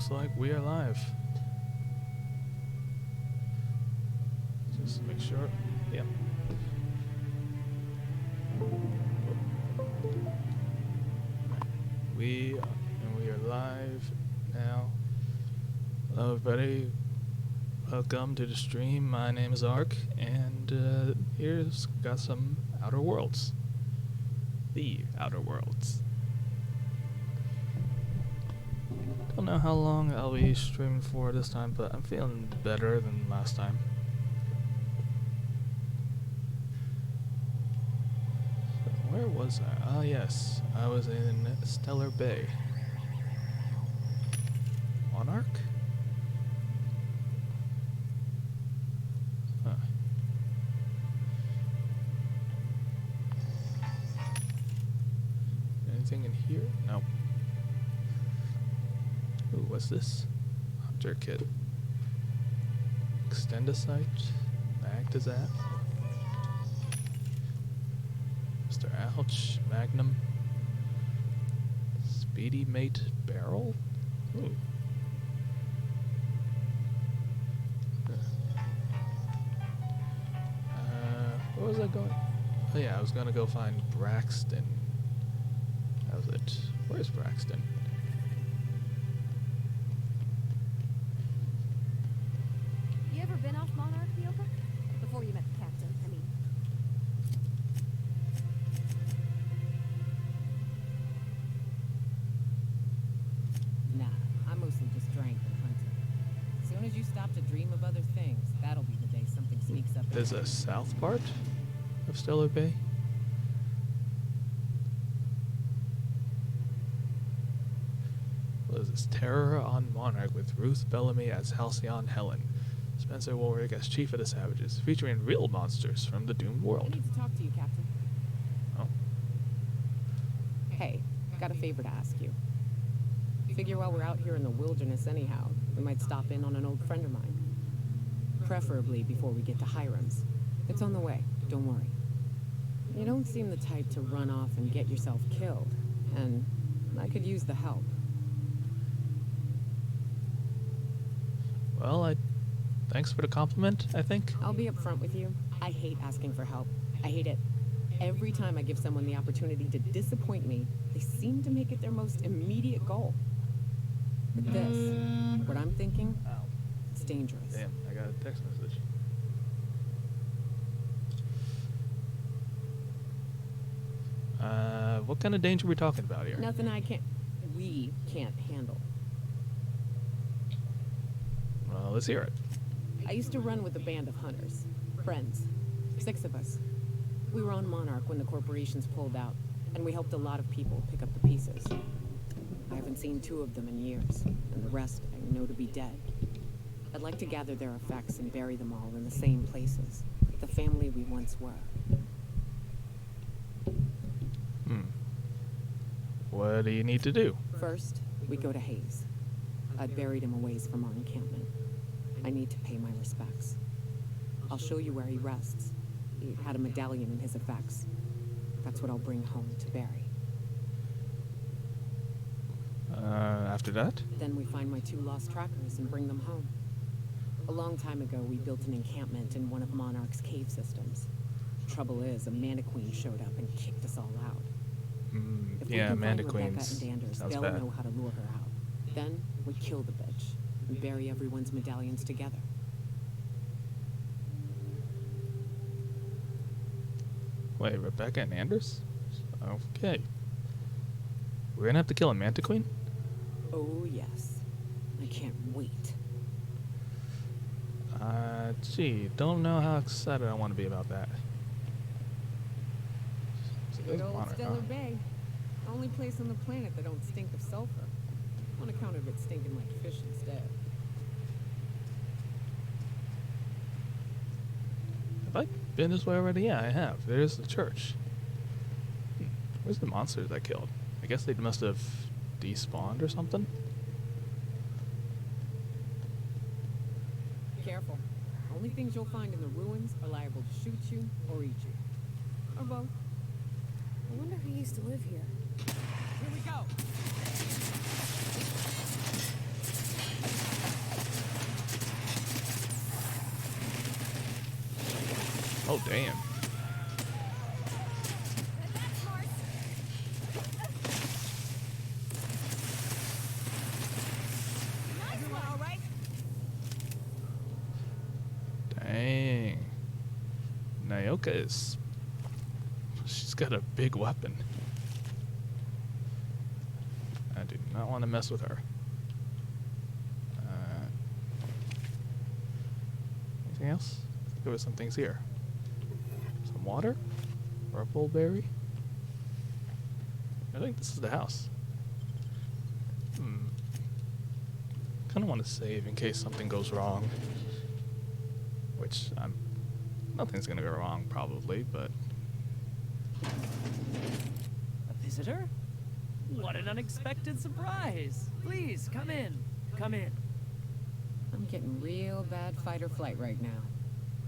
Looks like we are live. Just make sure. Yep. We are live now. Hello, everybody. Welcome to the stream. My name is Ark, and here's got some Outer Worlds. The Outer Worlds. Don't know how long I'll be streaming for this time, but I'm feeling better than last time. So where was I? Ah, yes, I was in Stellar Bay. Monarch? Huh. Anything in here? No. Ooh, what's this? Hunter kit. Extendicite. Mag to that. Mr. Ouch. Magnum. Speedy Mate barrel? Ooh. Where was I going? Oh yeah, I was gonna go find Braxton. That was it. Where's Braxton? You ever been off Monarch, Yoka? Before you met the captain, I mean. Nah, I mostly just drank and hunted. As soon as you stop to dream of other things, that'll be the day something sneaks up. There's a south part of Stellar Bay. What is this? Terror on Monarch with Ruth Bellamy as Halcyon Helen. Spencer Warwick as Chief of the Savages, featuring real monsters from the doomed I world. need to talk to you, Captain. Oh. Hey, got a favor to ask you. Figure while we're out here in the wilderness anyhow, we might stop in on an old friend of mine. Preferably before we get to Hiram's. It's on the way, don't worry. You don't seem the type to run off and get yourself killed, and I could use the help. Well, thanks for the compliment, I think. I'll be upfront with you. I hate asking for help. I hate it. Every time I give someone the opportunity to disappoint me, they seem to make it their most immediate goal. But this, what I'm thinking, Ow. it's dangerous. Damn, I got a text message. What kind of danger are we talking about here? Nothing we can't handle. Well, let's hear it. I used to run with a band of hunters. Friends. 6 of us. We were on Monarch when the corporations pulled out, and we helped a lot of people pick up the pieces. I haven't seen 2 of them in years, and the rest I know to be dead. I'd like to gather their effects and bury them all in the same places, like the family we once were. What do you need to do? First, we go to Hayes. I'd buried him a ways from our encampment. I need to pay my respects. I'll show you where he rests. He had a medallion in his effects. That's what I'll bring home to bury. After that? Then we find my 2 lost trackers and bring them home. A long time ago, we built an encampment in one of Monarch's cave systems. Trouble is, a Mantiqueen showed up and kicked us all out. If we Yeah, can find Mantiqueens. Rebecca and Anders, Sounds they'll bad. know how to lure her out. Then we kill the bitch and bury everyone's medallions together. Wait, Rebecca and Anders? Okay. We're gonna have to kill a Mantiqueen? Oh yes, I can't wait. Gee, don't know how excited I want to be about that. So Good there's old Monarch, Stellar huh? Bay. Only place on the planet that don't stink of sulfur. On account of it stinking like fish instead. Have I been this way already? Yeah, I have. There's the church. Where's the monsters I killed? I guess they must have despawned or something? Careful. Only things you'll find in the ruins are liable to shoot you or eat you. Or both. I wonder who used to live here. Here we go! Damn. That's Mars. Nice one. All right. Dang. Nyoka is... She's got a big weapon. I do not want to mess with her. Anything else? There was some things here. Some water? Or a bullberry? I think this is the house. Kind of want to save in case something goes wrong. Which nothing's gonna go wrong probably, but A visitor? What an unexpected surprise! Please, come in. Come in. I'm getting real bad fight or flight right now.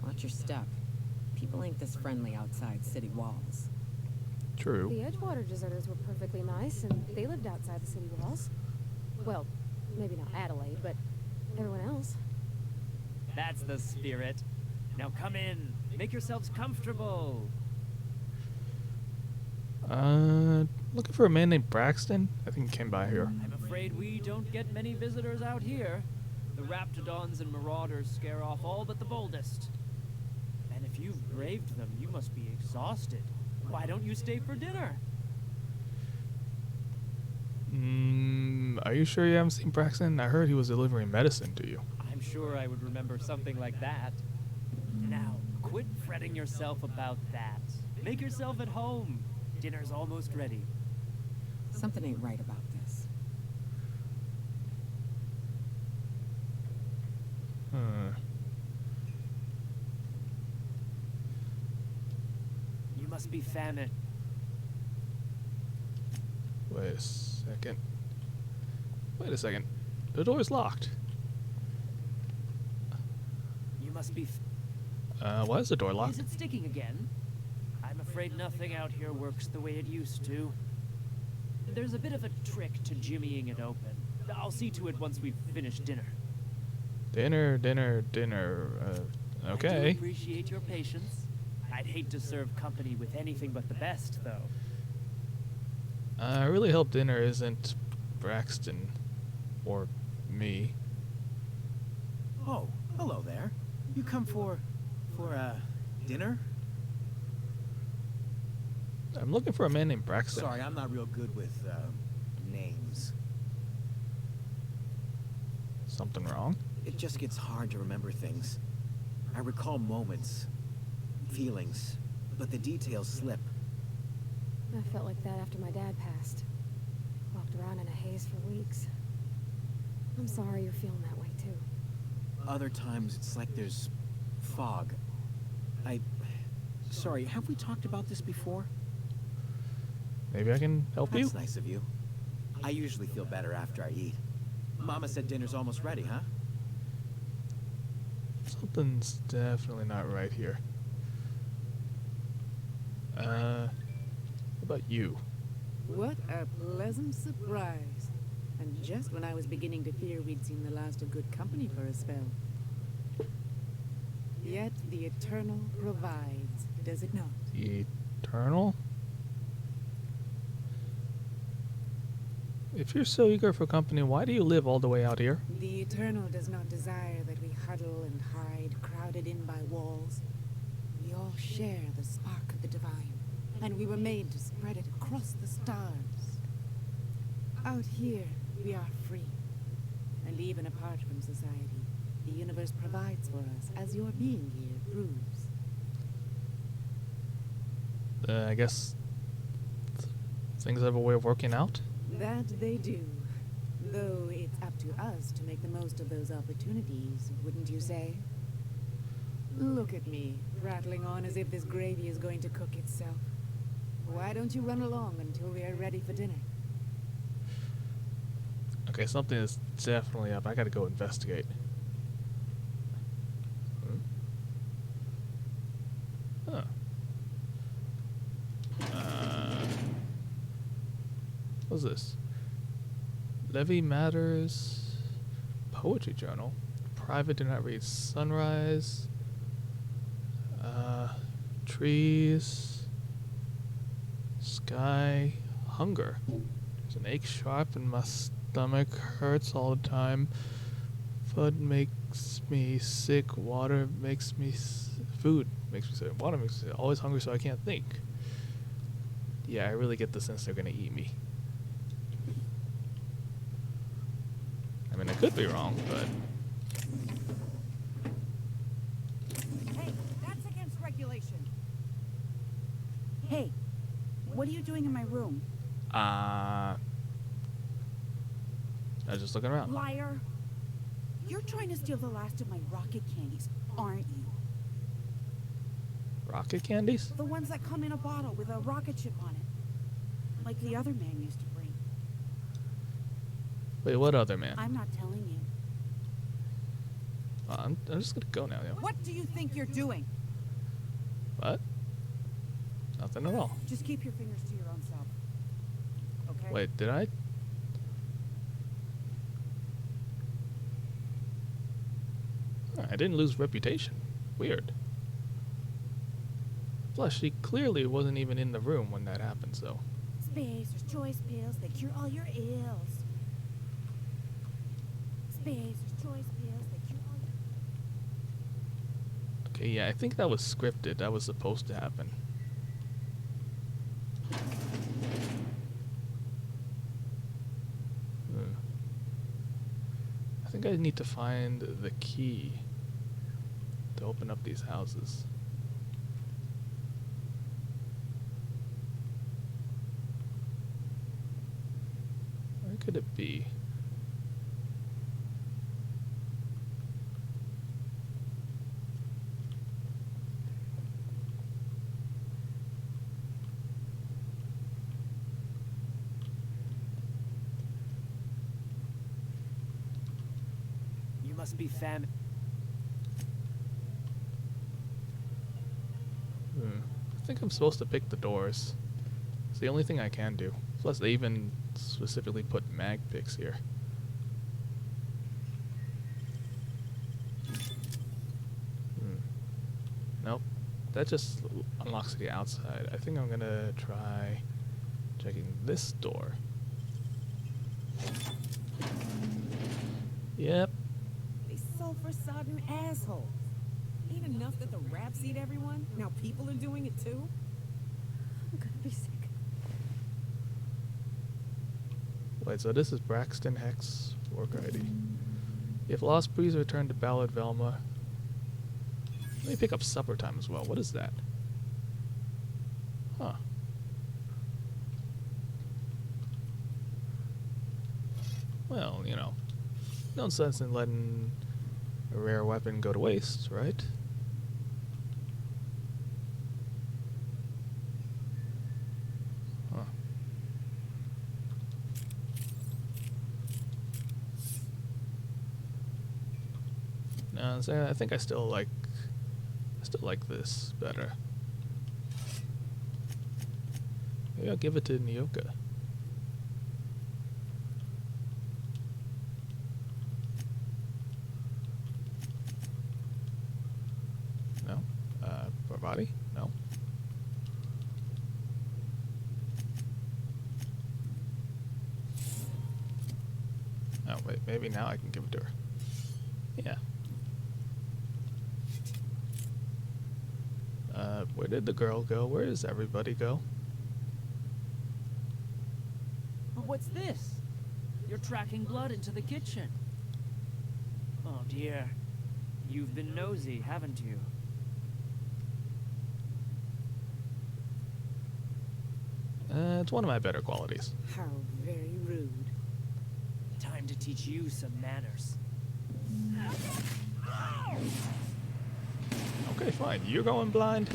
Watch your step. People ain't this friendly outside city walls. true. The Edgewater deserters were perfectly nice, and they lived outside the city walls. Well, maybe not Adelaide, but everyone else. That's the spirit. Now come in. Make yourselves comfortable. Looking for a man named Braxton. I think he came by here. I'm afraid we don't get many visitors out here. The Raptidons and Marauders scare off all but the boldest. And if you've braved them, you must be exhausted. Why don't you stay for dinner? Are you sure you haven't seen Braxton? I heard he was delivering medicine to you. I'm sure I would remember something like that. Now, quit fretting yourself about that. Make yourself at home. Dinner's almost ready. Something ain't right about this. You must be famished. Wait a second. Wait a second. The door's locked. You must be. Why is the door locked? Is it sticking again? I'm afraid nothing out here works the way it used to. There's a bit of a trick to jimmying it open. I'll see to it once we've finished dinner. Dinner. I do Okay. appreciate your patience. I'd hate to serve company with anything but the best, though. I really hope dinner isn't Braxton or me. Oh, hello there. You come for dinner? I'm looking for a man named Braxton. Sorry, I'm not real good with, names. Something wrong? It just gets hard to remember things. I recall moments, feelings, but the details slip. I felt like that after my dad passed. Walked around in a haze for weeks. I'm sorry you're feeling that way, too. Other times, it's like there's fog. Sorry, have we talked about this before? Maybe I can help you? That's nice of you. I usually feel better after I eat. Mama said dinner's almost ready, huh? Something's definitely not right here. What about you? What a pleasant surprise. And just when I was beginning to fear we'd seen the last of good company for a spell. Yet the Eternal provides, does it not? Eternal? If you're so eager for company, why do you live all the way out here? The Eternal does not desire that we huddle and hide, crowded in by walls. We all share the spark of the divine, and we were made to spread it across the stars. Out here, we are free. And even apart from society, the universe provides for us, as your being here proves. I guess things have a way of working out? That they do. Though it's up to us to make the most of those opportunities, wouldn't you say? Look at me, rattling on as if this gravy is going to cook itself. Why don't you run along until we are ready for dinner? Okay, something is definitely up. I gotta go investigate. Huh. What's this? Levy Matters Poetry Journal. Private, do not read. Sunrise. trees, sky, hunger. There's an ache sharp in my stomach, hurts all the time. Food makes me sick, water makes me food makes me sick, water makes me sick. Always hungry so I can't think. Yeah, I really get the sense they're gonna eat me. I mean, I could be wrong, but Hey, that's against regulation. Hey, what are you doing in my room? I was just looking around. Liar! You're trying to steal the last of my rocket candies, aren't you? Rocket candies? The ones that come in a bottle with a rocket ship on it. Like the other man used to bring. Wait, what other man? I'm not telling you. I'm just gonna go now, yo. What do you think you're doing? What? Nothing at all. Just keep your fingers to your own self. Okay? Wait, did I? I didn't lose reputation. Weird. Plus, she clearly wasn't even in the room when that happened, so. Spacer's choice pills, they cure all your ills. Spacer's choice pills, they cure all your... Okay, yeah, I think that was scripted. That was supposed to happen. I think I need to find the key to open up these houses. Where could it be? You must be fam. I think I'm supposed to pick the doors. It's the only thing I can do. Plus, they even specifically put mag picks here. Nope. That just unlocks the outside. I think I'm gonna try checking this door. Yep. These sulfur-sodden assholes. Ain't enough that the raps eat everyone? Now people are doing it too? I'm gonna be sick. Wait, so this is Braxton Hex work ID. If lost, please return to Ballad Velma. Let me pick up supper time as well. What is that? Huh. Well, you know, no sense in letting a rare weapon go to waste, right? Huh. No, so I think I still like this better. Maybe I'll give it to Nyoka. No? Parvati? No. Oh, wait, maybe now I can give it to her. Yeah. Where did the girl go? Where does everybody go? What's this? You're tracking blood into the kitchen. Oh dear. You've been nosy, haven't you? It's one of my better qualities. How very rude. Time to teach you some manners. Okay, fine. You're going blind.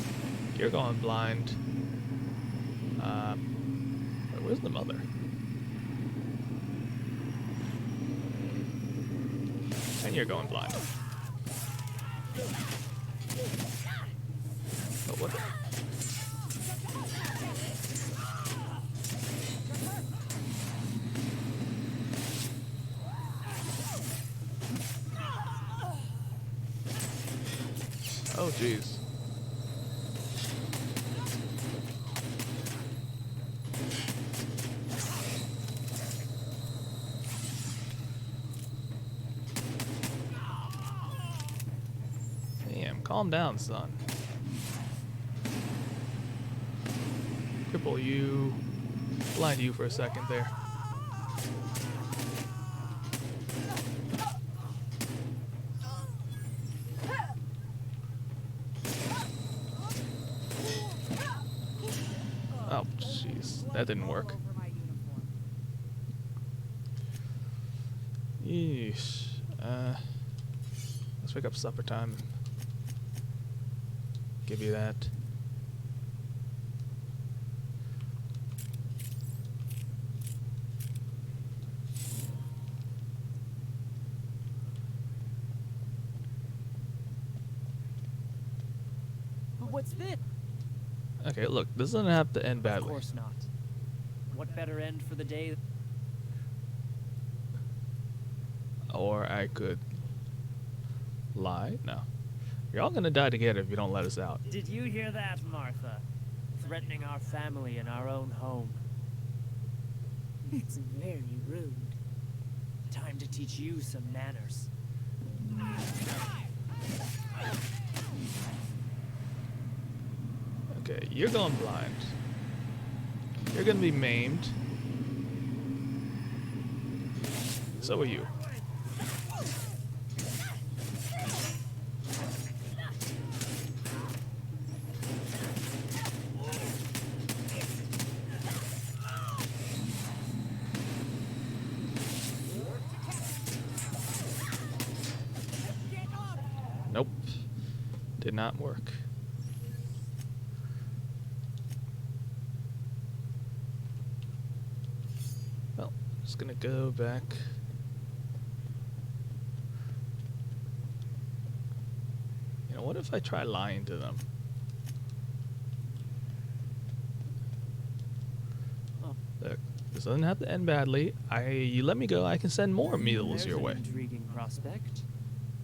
You're going blind. Where's the mother? And you're going blind. Oh, what? Oh, jeez. calm down, son. Cripple you. Blind you for a second there. Oh, jeez. That didn't work. Yeesh. Let's wake up supper time. Give you that. What's this? Okay, look, this doesn't have to end Of badly. course not. What better end for the day? Or I could lie. No. You're all gonna die together if you don't let us out. Did you hear that, Martha? Threatening our family in our own home. It's very rude. Time to teach you some manners. Okay, you're going blind. You're gonna be maimed. So are you. Nope. Did not work. Well, just gonna go back. You know, what if I try lying to them? Oh. Look, this doesn't have to end badly. You let me go, I can send more meals There's your an way. intriguing prospect.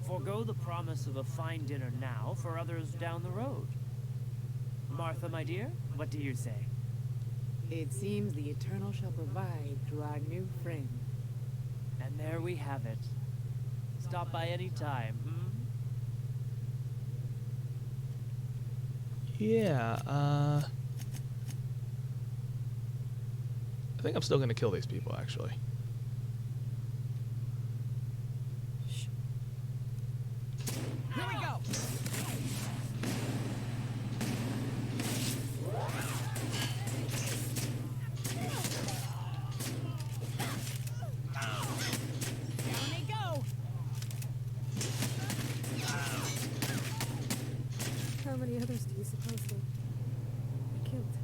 Forgo the promise of a fine dinner now for others down the road. Martha, my dear, what do you say? It seems the Eternal shall provide through our new friend. And there we have it. Stop by any time, hmm? Yeah, I think I'm still gonna kill these people, actually. Here we go! Down they go! How many others do you suppose they killed?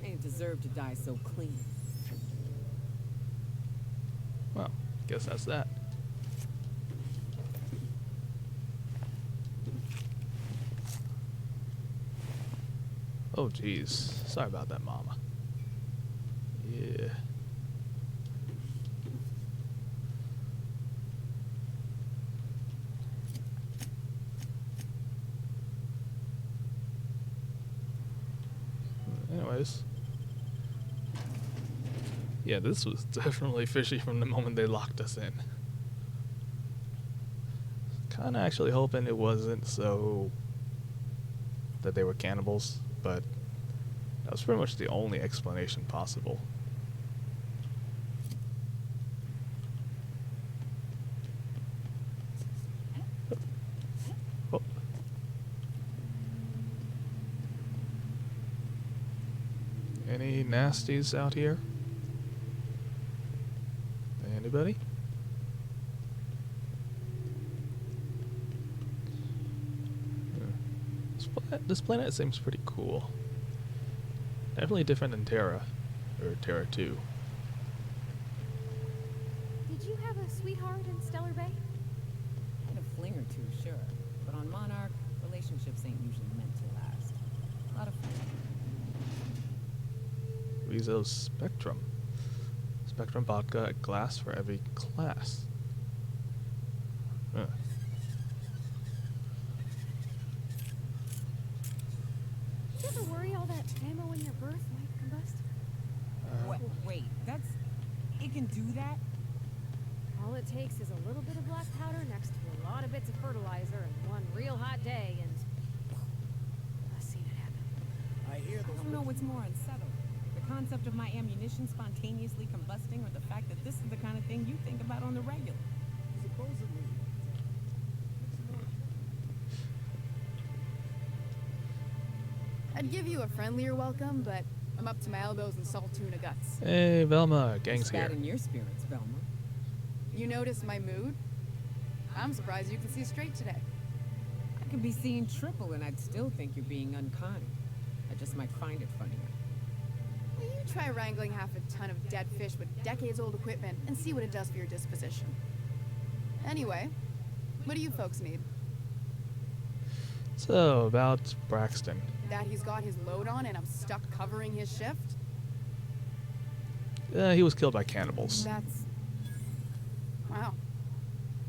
They deserve to die so clean. Well, guess that's that. Oh, jeez. Sorry about that, Mama. Yeah. Anyways. Yeah, this was definitely fishy from the moment they locked us in. Kinda actually hoping it wasn't so that they were cannibals, but that was pretty much the only explanation possible. Oh. Any nasties out here? Anybody? This planet seems pretty cool. Definitely different than Terra, or Terra 2. Did you have a sweetheart in Stellar Bay? Had a fling or two, sure. But on Monarch, relationships ain't usually meant to last. A lot of fun. Rizzo's Spectrum. Spectrum vodka, a glass for every class. Huh. Did you ever worry all that ammo in your berth might combust? Wait, that's... It can do that? All it takes is a little bit of black powder next to a lot of bits of fertilizer and one real hot day, and I've seen it happen. I hear I don't know what's more unsettling. The concept of my ammunition spontaneously combusting, or the fact that this is the kind of thing you think about on the regular. Supposedly. I'd give you a friendlier welcome, but I'm up to my elbows in salt tuna guts. Hey, Velma, gang's Spat here. in your spirits, Velma. You notice my mood? I'm surprised you can see straight today. I could be seeing triple and I'd still think you're being unkind. I just might find it funnier. You try wrangling half a ton of dead fish with decades-old equipment and see what it does for your disposition. Anyway, what do you folks need? So, about Braxton. That he's got his load on and I'm stuck covering his shift? He was killed by cannibals. That's... Wow.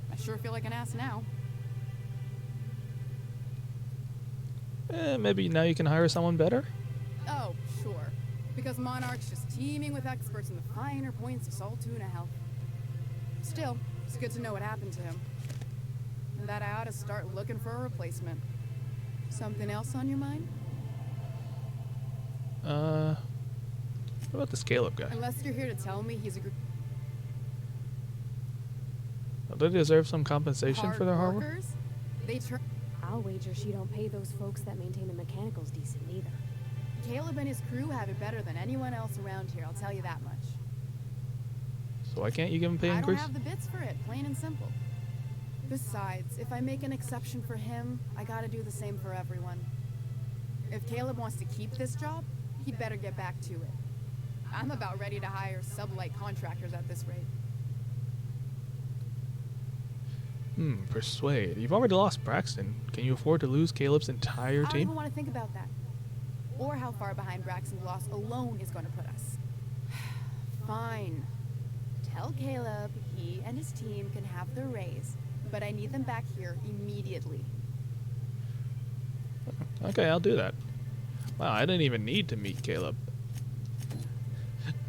I sure feel like an ass now. Maybe now you can hire someone better? Oh, sure. Because Monarch's just teeming with experts in the finer points of salt tuna health. Still, it's good to know what happened to him. And that I ought to start looking for a replacement. Something else on your mind? What about this Caleb guy? Unless you're here to tell me he's a group Do they deserve some compensation of for their hard work? workers. They turn... I'll wager she don't pay those folks that maintain the mechanicals decent neither. Caleb and his crew have it better than anyone else around here, I'll tell you that much. So why can't you give him pay I don't increase? have the bits for it, plain and simple. Besides, if I make an exception for him, I gotta do the same for everyone. If Caleb wants to keep this job, he better get back to it. I'm about ready to hire sub-light contractors at this rate. Persuade. You've already lost Braxton. Can you afford to lose Caleb's entire I don't team? even want to think about that. Or how far behind Braxton's loss alone is going to put us. Fine. Tell Caleb he and his team can have their raise, but I need them back here immediately. Okay, I'll do that. Wow, I didn't even need to meet Caleb.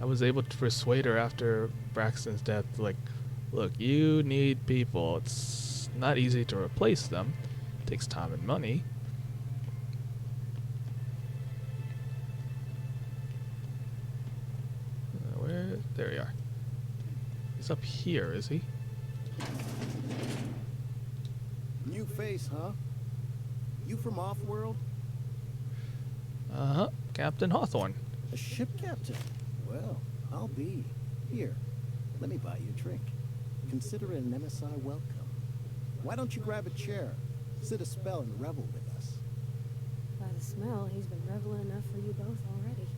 I was able to persuade her after Braxton's death, like, look, you need people. It's not easy to replace them. It takes time and money. Where? There you are. He's up here, is he? New face, huh? You from Offworld? Uh-huh. Captain Hawthorne. A ship captain? Well, I'll be. Here, let me buy you a drink. Consider it an MSI welcome. Why don't you grab a chair, sit a spell, and revel with us? By the smell, he's been reveling enough for you both already.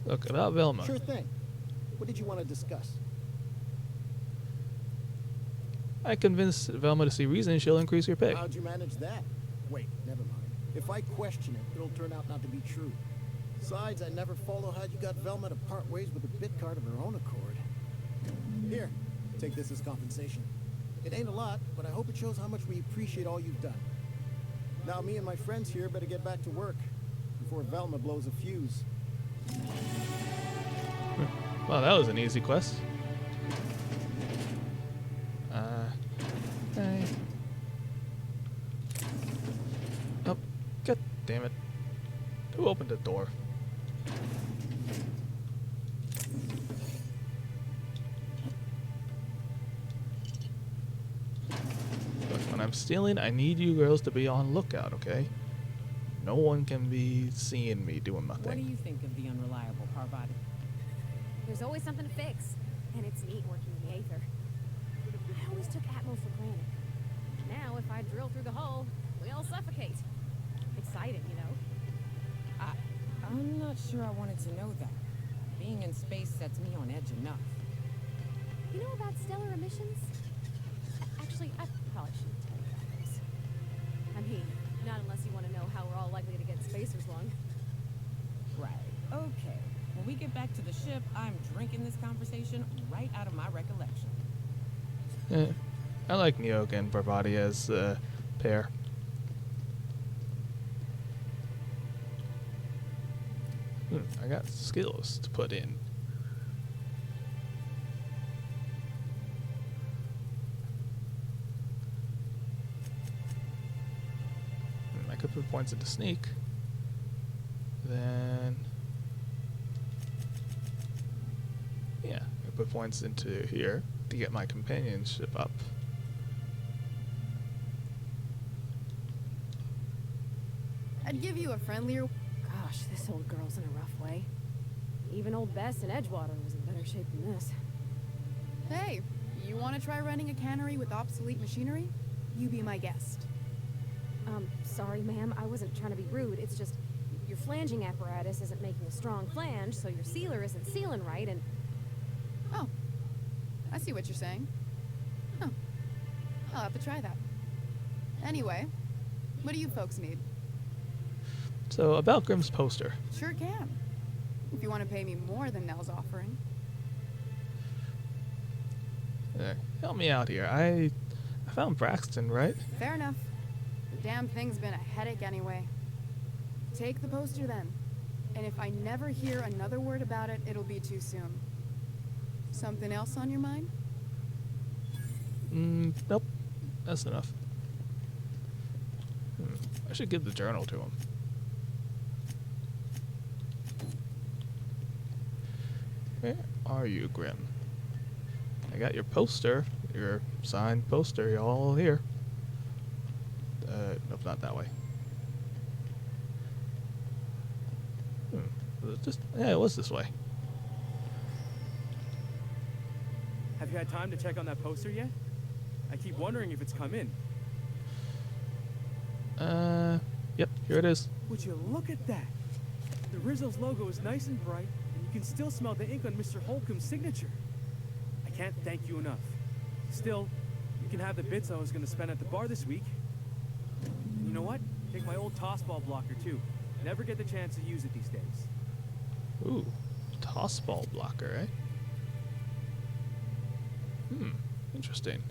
Look, about Velma. Sure thing. What did you want to discuss? I convinced Velma to see reason she'll increase your pay. How'd you manage that? Wait, never mind. If I question it, it'll turn out not to be true. Besides, I never follow how you got Velma to part ways with a bit card of her own accord. Here, take this as compensation. It ain't a lot, but I hope it shows how much we appreciate all you've done. Now me and my friends here better get back to work before Velma blows a fuse. Well, that was an easy quest. Hey. Oh, god damn it. Who opened the door? Look, when I'm stealing, I need you girls to be on lookout, okay? No one can be seeing me doing my What do thing. you think of the unreliable Parvati? There's always something to fix, and it's neat working in the Aether. I always took Atmo for granted. Now, if I drill through the hull, we all suffocate. Exciting, you know? I'm not sure I wanted to know that. Being in space sets me on edge enough. You know about stellar emissions? Actually, I probably shouldn't tell you about those. I mean, not unless you want to know how we're all likely to get spacers lung. Right. Okay. When we get back to the ship, I'm drinking this conversation right out of my recollection. I like Neok and Parvati as a pair. I got skills to put in. if it points into sneak, then yeah, if it points into here to get my companionship up. I'd give you a friendlier. Gosh, this old girl's in a rough way. Even old Bess in Edgewater was in better shape than this. Hey, you want to try running a cannery with obsolete machinery? You be my guest. Sorry, ma'am. I wasn't trying to be rude. It's just your flanging apparatus isn't making a strong flange, so your sealer isn't sealing right, and Oh, I see what you're saying. Huh. I'll have to try that. Anyway, what do you folks need? So about Grimm's poster. Sure can. If you want to pay me more than Nell's offering. Help me out here. I found Braxton, right? Fair enough. The damn thing's been a headache anyway. Take the poster then. And if I never hear another word about it, it'll be too soon. Something else on your mind? Nope. That's enough. I should give the journal to him. Where are you, Grimm? I got your poster, your signed poster, all here. Nope, not that way. Was it just, yeah, it was this way. Have you had time to check on that poster yet? I keep wondering if it's come in. Yep, here it is. Would you look at that? The Rizzo's logo is nice and bright, and you can still smell the ink on Mr. Holcomb's signature. I can't thank you enough. Still, you can have the bits I was going to spend at the bar this week. And you know what? Take my old tossball blocker, too. Never get the chance to use it these days. Ooh, tossball blocker, eh? Interesting.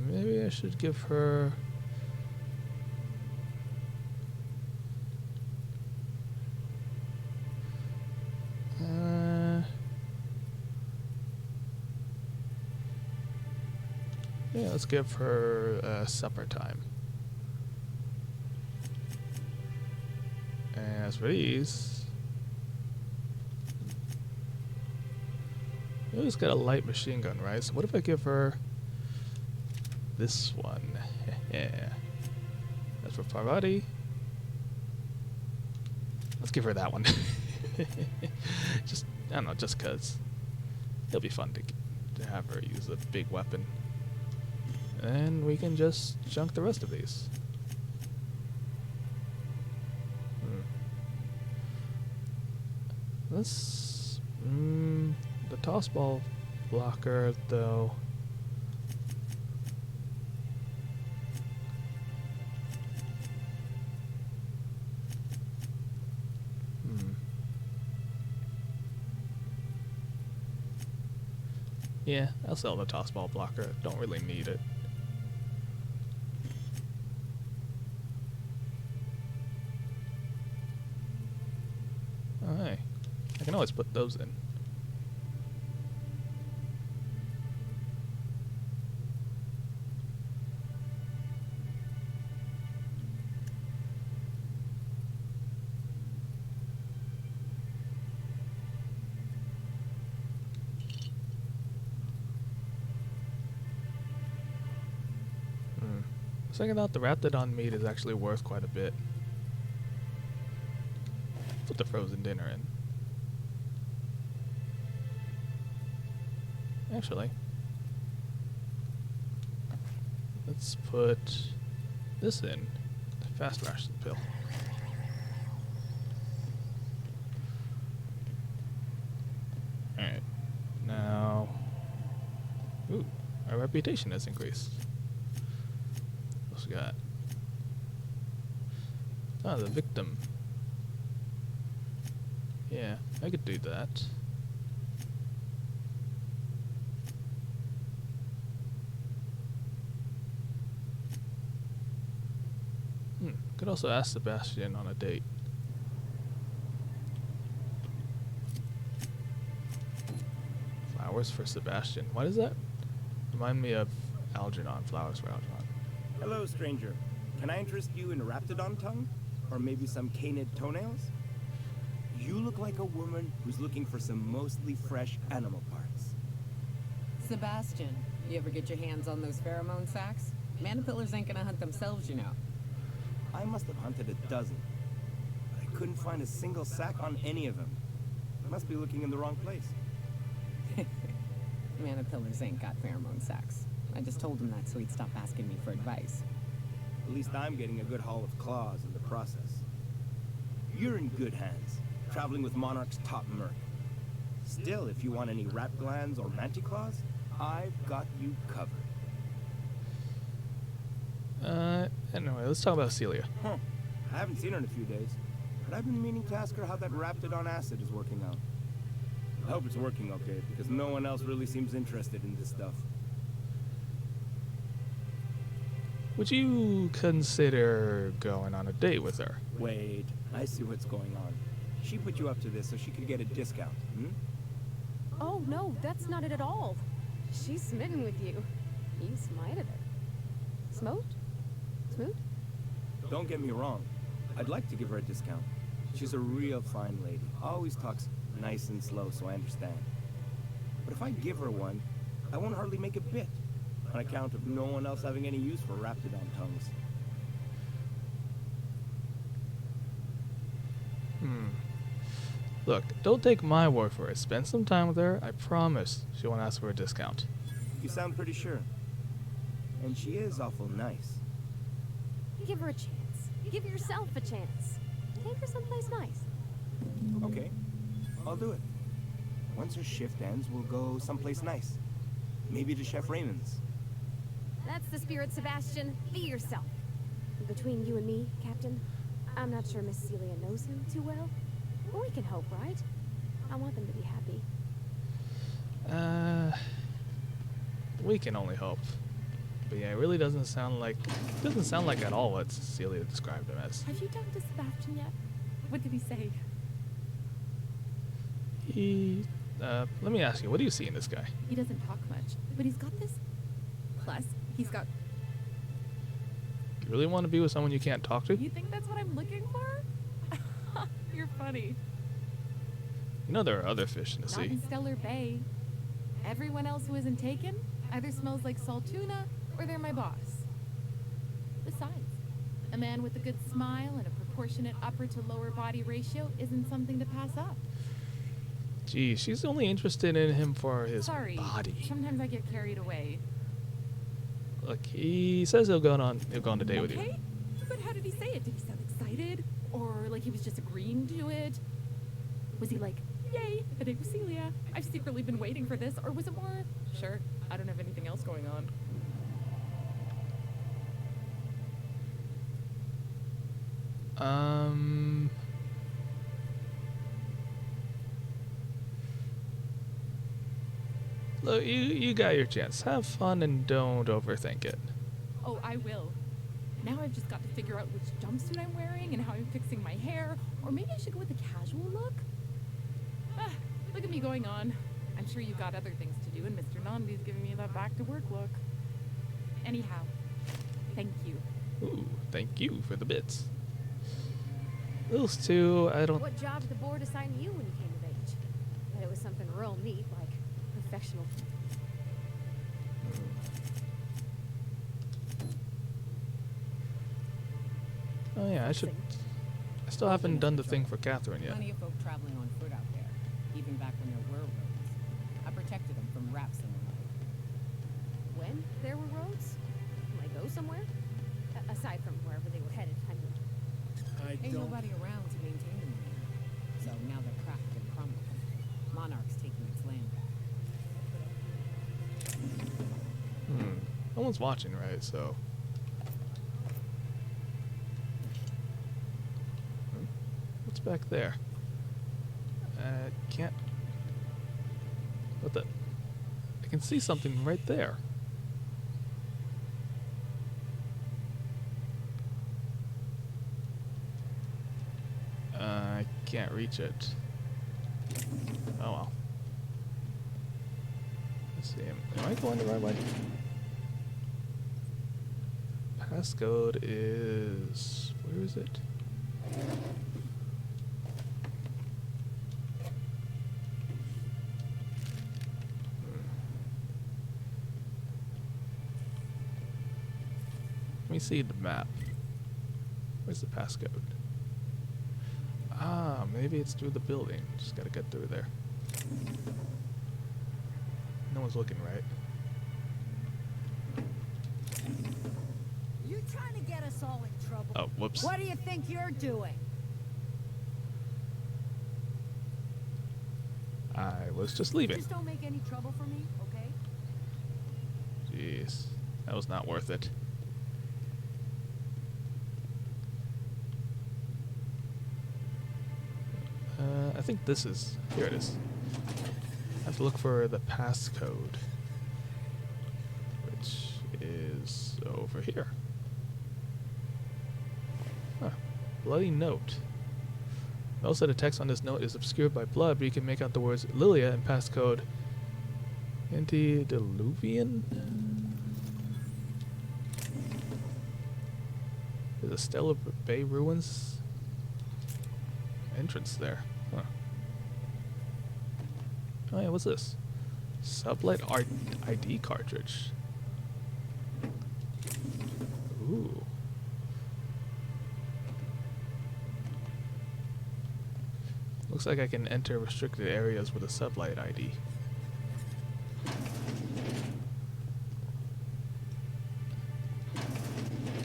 Maybe I should give her... yeah, let's give her supper time. And as for these... we always got a light machine gun, right? So what if I give her this one? Yeah. That's for Parvati. Let's give her that one. Just, I don't know, just cause it'll be fun to have her use a big weapon. And we can just junk the rest of these. Let's... the tossball blocker, though... yeah, I'll sell the tossball blocker. Don't really need it. Alright. I can always put those in. Checking out the Raptidon meat is actually worth quite a bit. Put the frozen dinner in. Actually, let's put this in. The fast ration pill. Alright. Now, ooh, our reputation has increased. What's we got? Ah, the victim. Yeah, I could do that. Could also ask Sebastian on a date. Flowers for Sebastian. What is that? Remind me of Algernon, Flowers for Algernon. Hello, stranger. Can I interest you in Raptidon tongue? Or maybe some canid toenails? You look like a woman who's looking for some mostly fresh animal parts. Sebastian, you ever get your hands on those pheromone sacs? Manipillars ain't gonna hunt themselves, you know. I must have hunted a dozen. But I couldn't find a single sack on any of them. Must be looking in the wrong place. Manipillars ain't got pheromone sacs. I just told him that so he'd stop asking me for advice. At least I'm getting a good haul of claws in the process. You're in good hands, traveling with Monarch's top merc. Still, if you want any rat glands or manticlaws, I've got you covered. Anyway, let's talk about Celia. Huh. I haven't seen her in a few days, but I've been meaning to ask her how that Raptidon acid is working out. I hope it's working okay, because no one else really seems interested in this stuff. Would you consider going on a date with her? Wait, I see what's going on. She put you up to this so she could get a discount, hmm? Oh, no, that's not it at all. She's smitten with you. You smited her. Smoked? Smoot? Don't get me wrong. I'd like to give her a discount. She's a real fine lady. Always talks nice and slow, so I understand. But if I give her one, I won't hardly make a bit, on account of no one else having any use for Raptidon tongues. Look, don't take my word for it. Spend some time with her. I promise she won't ask for a discount. You sound pretty sure. And she is awful nice. Give her a chance. Give yourself a chance. Take her someplace nice. Okay, I'll do it. Once her shift ends, we'll go someplace nice. Maybe to Chef Raymond's. That's the spirit, Sebastian. Be yourself. Between you and me, Captain, I'm not sure Miss Celia knows him too well. But we can hope, right? I want them to be happy. We can only hope. But yeah, it really doesn't sound like at all what Celia described him as. Have you talked to Sebastian yet? What did he say? Let me ask you, what do you see in this guy? He doesn't talk much, but he's got this. Plus, he's got. You really want to be with someone you can't talk to? You think that's what I'm looking for? You're funny. You know there are other fish in the Not sea. in Stellar Bay. Everyone else who isn't taken either smells like salt tuna or they're my boss. Besides, a man with a good smile and a proportionate upper to lower body ratio isn't something to pass up. Gee, she's only interested in him for his Sorry. body. Sometimes I get carried away. Look, he says he'll go on a date with you. Okay, but how did he say it? Did he sound excited? Or like he was just agreeing to it? Was he like, yay, a date with Celia? I've secretly been waiting for this. Or was it more, sure, I don't have anything else going on? Look, you got your chance. Have fun and don't overthink it. Oh, I will. Now I've just got to figure out which jumpsuit I'm wearing and how I'm fixing my hair. Or maybe I should go with a casual look? Ah, look at me going on. I'm sure you've got other things to do, and Mr. Nandi's giving me that back-to-work look. Anyhow, thank you. Ooh, thank you for the bits. Those two, I don't... What job did the board assign you when you came of age? Bet it was something real neat, like professional. Oh yeah, I still haven't done the thing for Catherine yet. Plenty of folk traveling on foot out there, even back when there were roads. I protected them from raps in the night. When there were roads? Can I go somewhere? Aside from wherever they were headed, I mean. Ain't nobody around to maintain them anymore. So now they're cracked and crumbled. Monarch's taking its land back. No one's watching, right? So... What's back there? Can't... What the... I can see something right there. I can't reach it. Oh well. Let's see. Am I going the right way? Passcode is... where is it? Let me see the map. Where's the passcode? Ah, maybe it's through the building. Just gotta get through there. No one's looking, right? You're trying to get us all in trouble. Oh, whoops. What do you think you're doing? I was just leaving. Just don't make any trouble for me, okay? Jeez. That was not worth it. I think this is... here it is. I have to look for the passcode, which is over here. Huh. Bloody note. Most of the text on this note is obscured by blood, but you can make out the words Lilia and passcode Antediluvian. There's a Stella Bay ruins entrance there. Huh. Oh yeah, what's this? Sublight ID cartridge. Ooh. Looks like I can enter restricted areas with a sublight ID.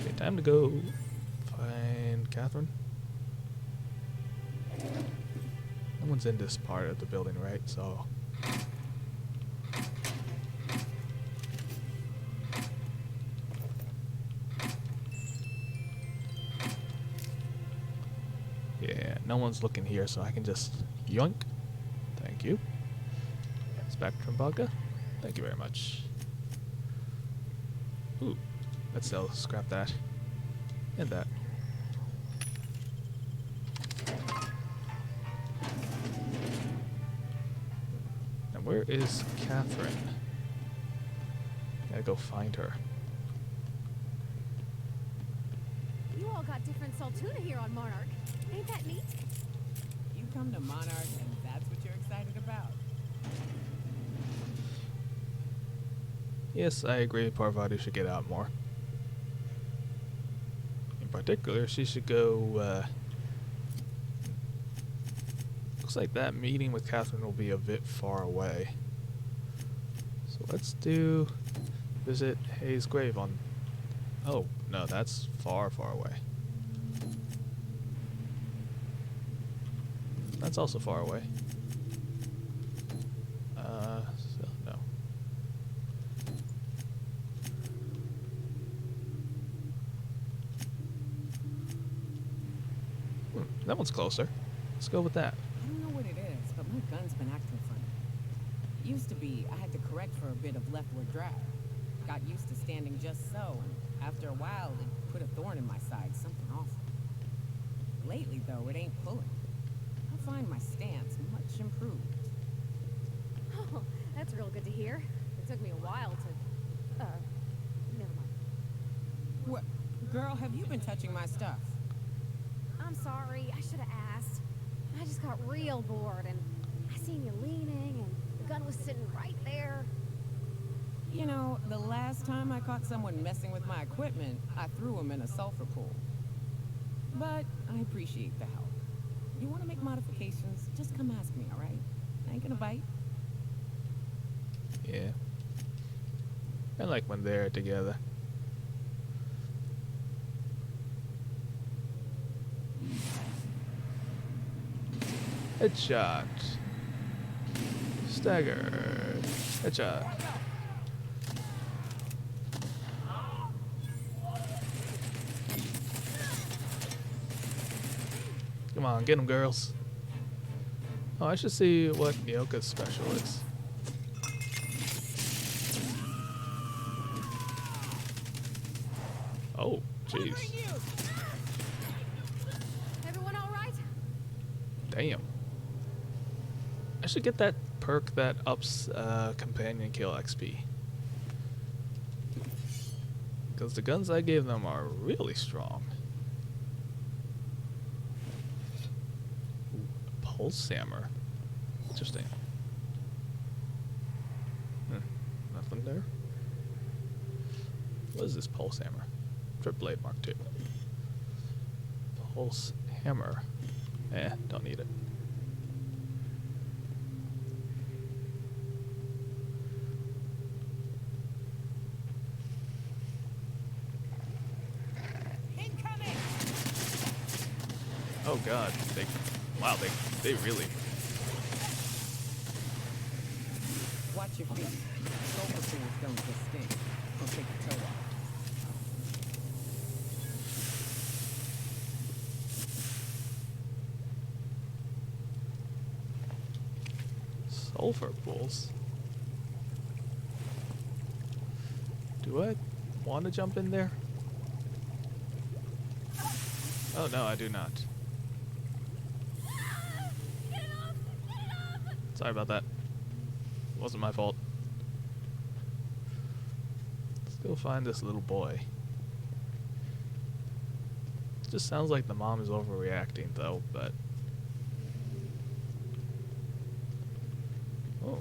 Okay, time to go find Catherine. No one's in this part of the building, right? So... yeah, no one's looking here, so I can just yoink. Thank you. Spectrum vodka. Thank you very much. Ooh, let's sell. Scrap that. And that. Now, where is Catherine? Gotta go find her. You all got different Saltuna here on Monarch. Ain't that neat? You come to Monarch and that's what you're excited about? Yes, I agree Parvati should get out more. In particular, she should go, looks like that meeting with Catherine will be a bit far away. So let's do visit Hayes' grave on... oh, no, that's far, far away. That's also far away. So no. That one's closer. Let's go with that. I don't know what it is, but my gun's been acting funny. Used to be, I had to correct for a bit of leftward drive. Got used to standing just so, and after a while, it put a thorn in my side, something awful. Lately, though, it ain't pulling. I find my stance much improved. Oh, that's real good to hear. It took me a while to... never mind. What? Girl, have you been touching my stuff? I'm sorry, I should have asked. I just got real bored, and I seen you leaning, and the gun was sitting right there. You know, the last time I caught someone messing with my equipment, I threw him in a sulfur pool. But I appreciate the help. You want to make modifications, just come ask me, all right? I ain't gonna bite. Yeah. I like when they're together. Headshot. Stagger. Headshot. Come on, get them, girls. Oh, I should see what Nyoka's special is. Oh, jeez. Everyone all right? Damn. I should get that perk that ups companion kill XP. Because the guns I gave them are really strong. Ooh, pulse hammer. Interesting. Nothing there. What is this pulse hammer? Trip blade Mark II. Pulse hammer. Don't need it. Oh god, wow, they really. Watch your feet. Sulfur pools don't just stink. They'll take your toe off. Sulfur pools? Do I want to jump in there? Oh no, I do not. Sorry about that. It wasn't my fault. Let's go find this little boy. Just sounds like the mom is overreacting though, but... Oh.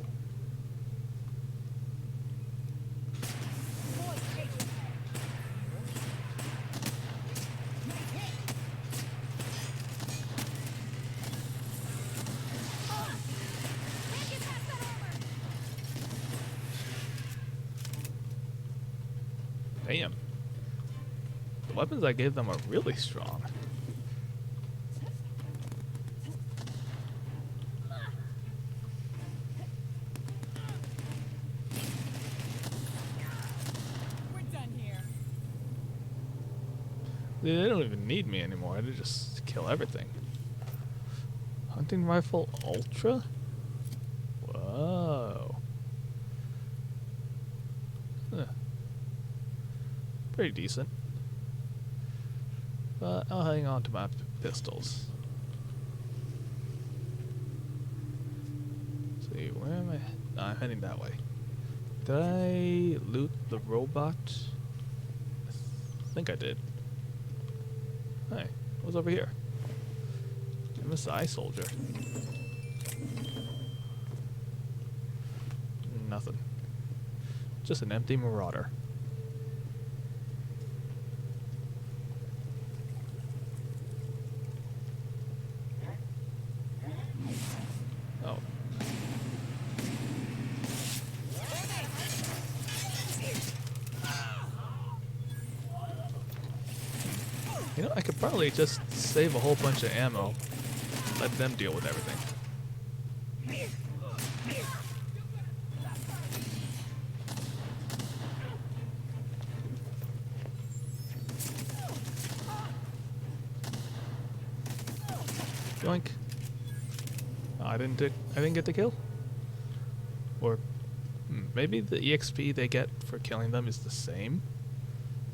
Damn. The weapons I gave them are really strong. We're done here. They don't even need me anymore. They just kill everything. Hunting rifle ultra? Whoa. Huh. Pretty decent. But I'll hang on to my pistols. Let's see, where am I? No, I'm heading that way. Did I loot the robot? I think I did. Hey, what's over here? MSI soldier. Nothing. Just an empty marauder. Oh. You know, I could probably just save a whole bunch of ammo. Let them deal with everything. Yoink. Oh, I didn't get the kill. Or maybe the EXP they get for killing them is the same.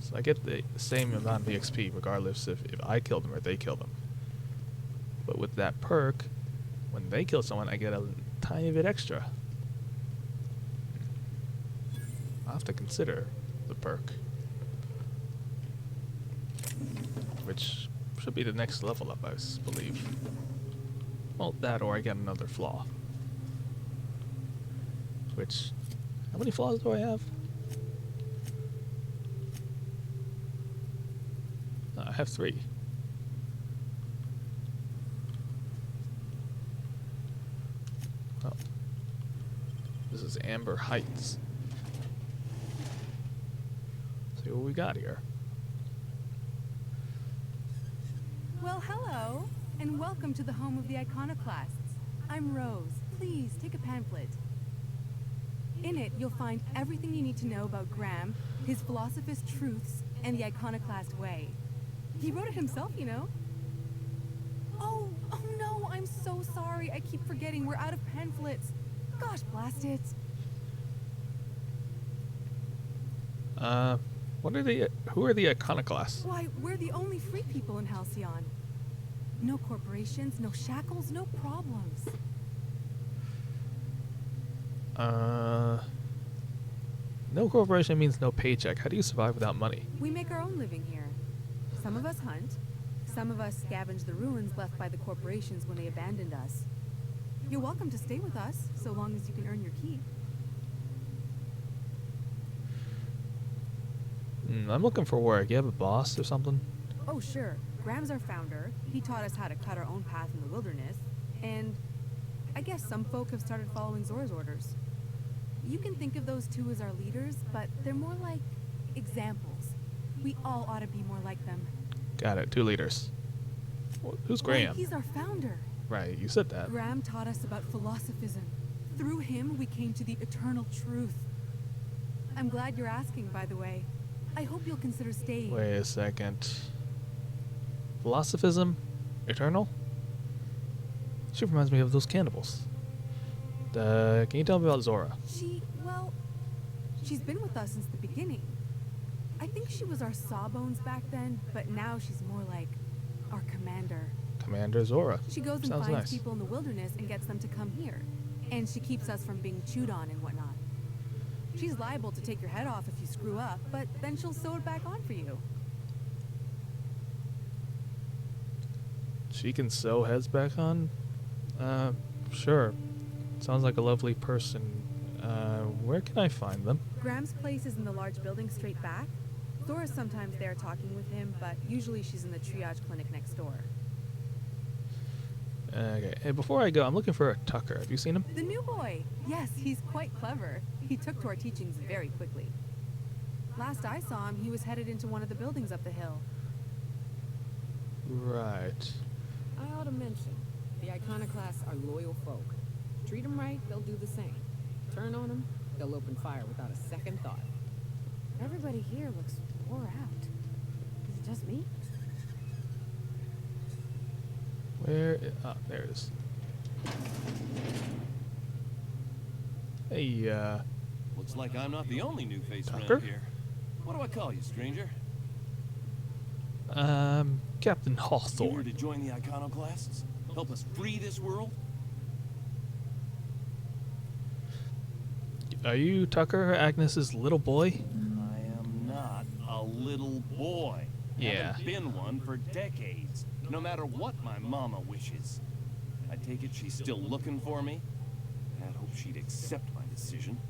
So I get the same amount of EXP regardless if I kill them or they kill them. But with that perk, when they kill someone, I get a tiny bit extra. I'll have to consider the perk. Which should be the next level up, I believe. Well, that or I get another flaw. Which, how many flaws do I have? I have 3. Oh. This is Amber Heights. See what we got here. Well, hello, and welcome to the home of the Iconoclasts. I'm Rose. Please take a pamphlet. In it, you'll find everything you need to know about Graham, his Philosophist truths, and the Iconoclast way. He wrote it himself, you know. Oh no, I'm so sorry. I keep forgetting we're out of pamphlets. Gosh, blast it. Who are the Iconoclasts? Why, we're the only free people in Halcyon. No corporations, no shackles, no problems. No corporation means no paycheck. How do you survive without money? We make our own living here. Some of us hunt. Some of us scavenge the ruins left by the corporations when they abandoned us. You're welcome to stay with us, so long as you can earn your keep. I'm looking for work. You have a boss or something? Oh, sure. Graham's our founder. He taught us how to cut our own path in the wilderness. And I guess some folk have started following Zora's orders. You can think of those two as our leaders, but they're more like examples. We all ought to be more like them. Got it. 2 leaders. Who's Graham? Well, he's our founder. Right, you said that. Graham taught us about philosophism. Through him, we came to the eternal truth. I'm glad you're asking, by the way. I hope you'll consider staying. Wait a second. Philosophism? Eternal? She reminds me of those cannibals. Can you tell me about Zora? She's been with us since the beginning. I think she was our sawbones back then, but now she's more like our commander. Commander Zora. She goes and Sounds finds nice. people in the wilderness and gets them to come here. And she keeps us from being chewed on and whatnot. She's liable to take your head off if you screw up, but then she'll sew it back on for you. She can sew heads back on? Sure. Sounds like a lovely person. Where can I find them? Graham's place is in the large building straight back. Zora's sometimes there talking with him, but usually she's in the triage clinic next door. Okay. Hey, before I go, I'm looking for a Tucker. Have you seen him? The new boy! Yes, he's quite clever. He took to our teachings very quickly. Last I saw him, he was headed into one of the buildings up the hill. Right. I ought to mention, the Iconoclasts are loyal folk. Treat them right, they'll do the same. Turn on them, they'll open fire without a second thought. Everybody here looks wore out. Is it just me? Where? There it is. Hey, Looks like I'm not the only new face Tucker? around here. What do I call you, stranger? Captain You here Hawthorne. to join the Iconoclasts? Help us free this world? Are you Tucker, Agnes's little boy? I am not a little boy. Yeah. Haven't been one for decades, no matter what my mama wishes. I take it she's still looking for me? I'd hope she'd accept my decision.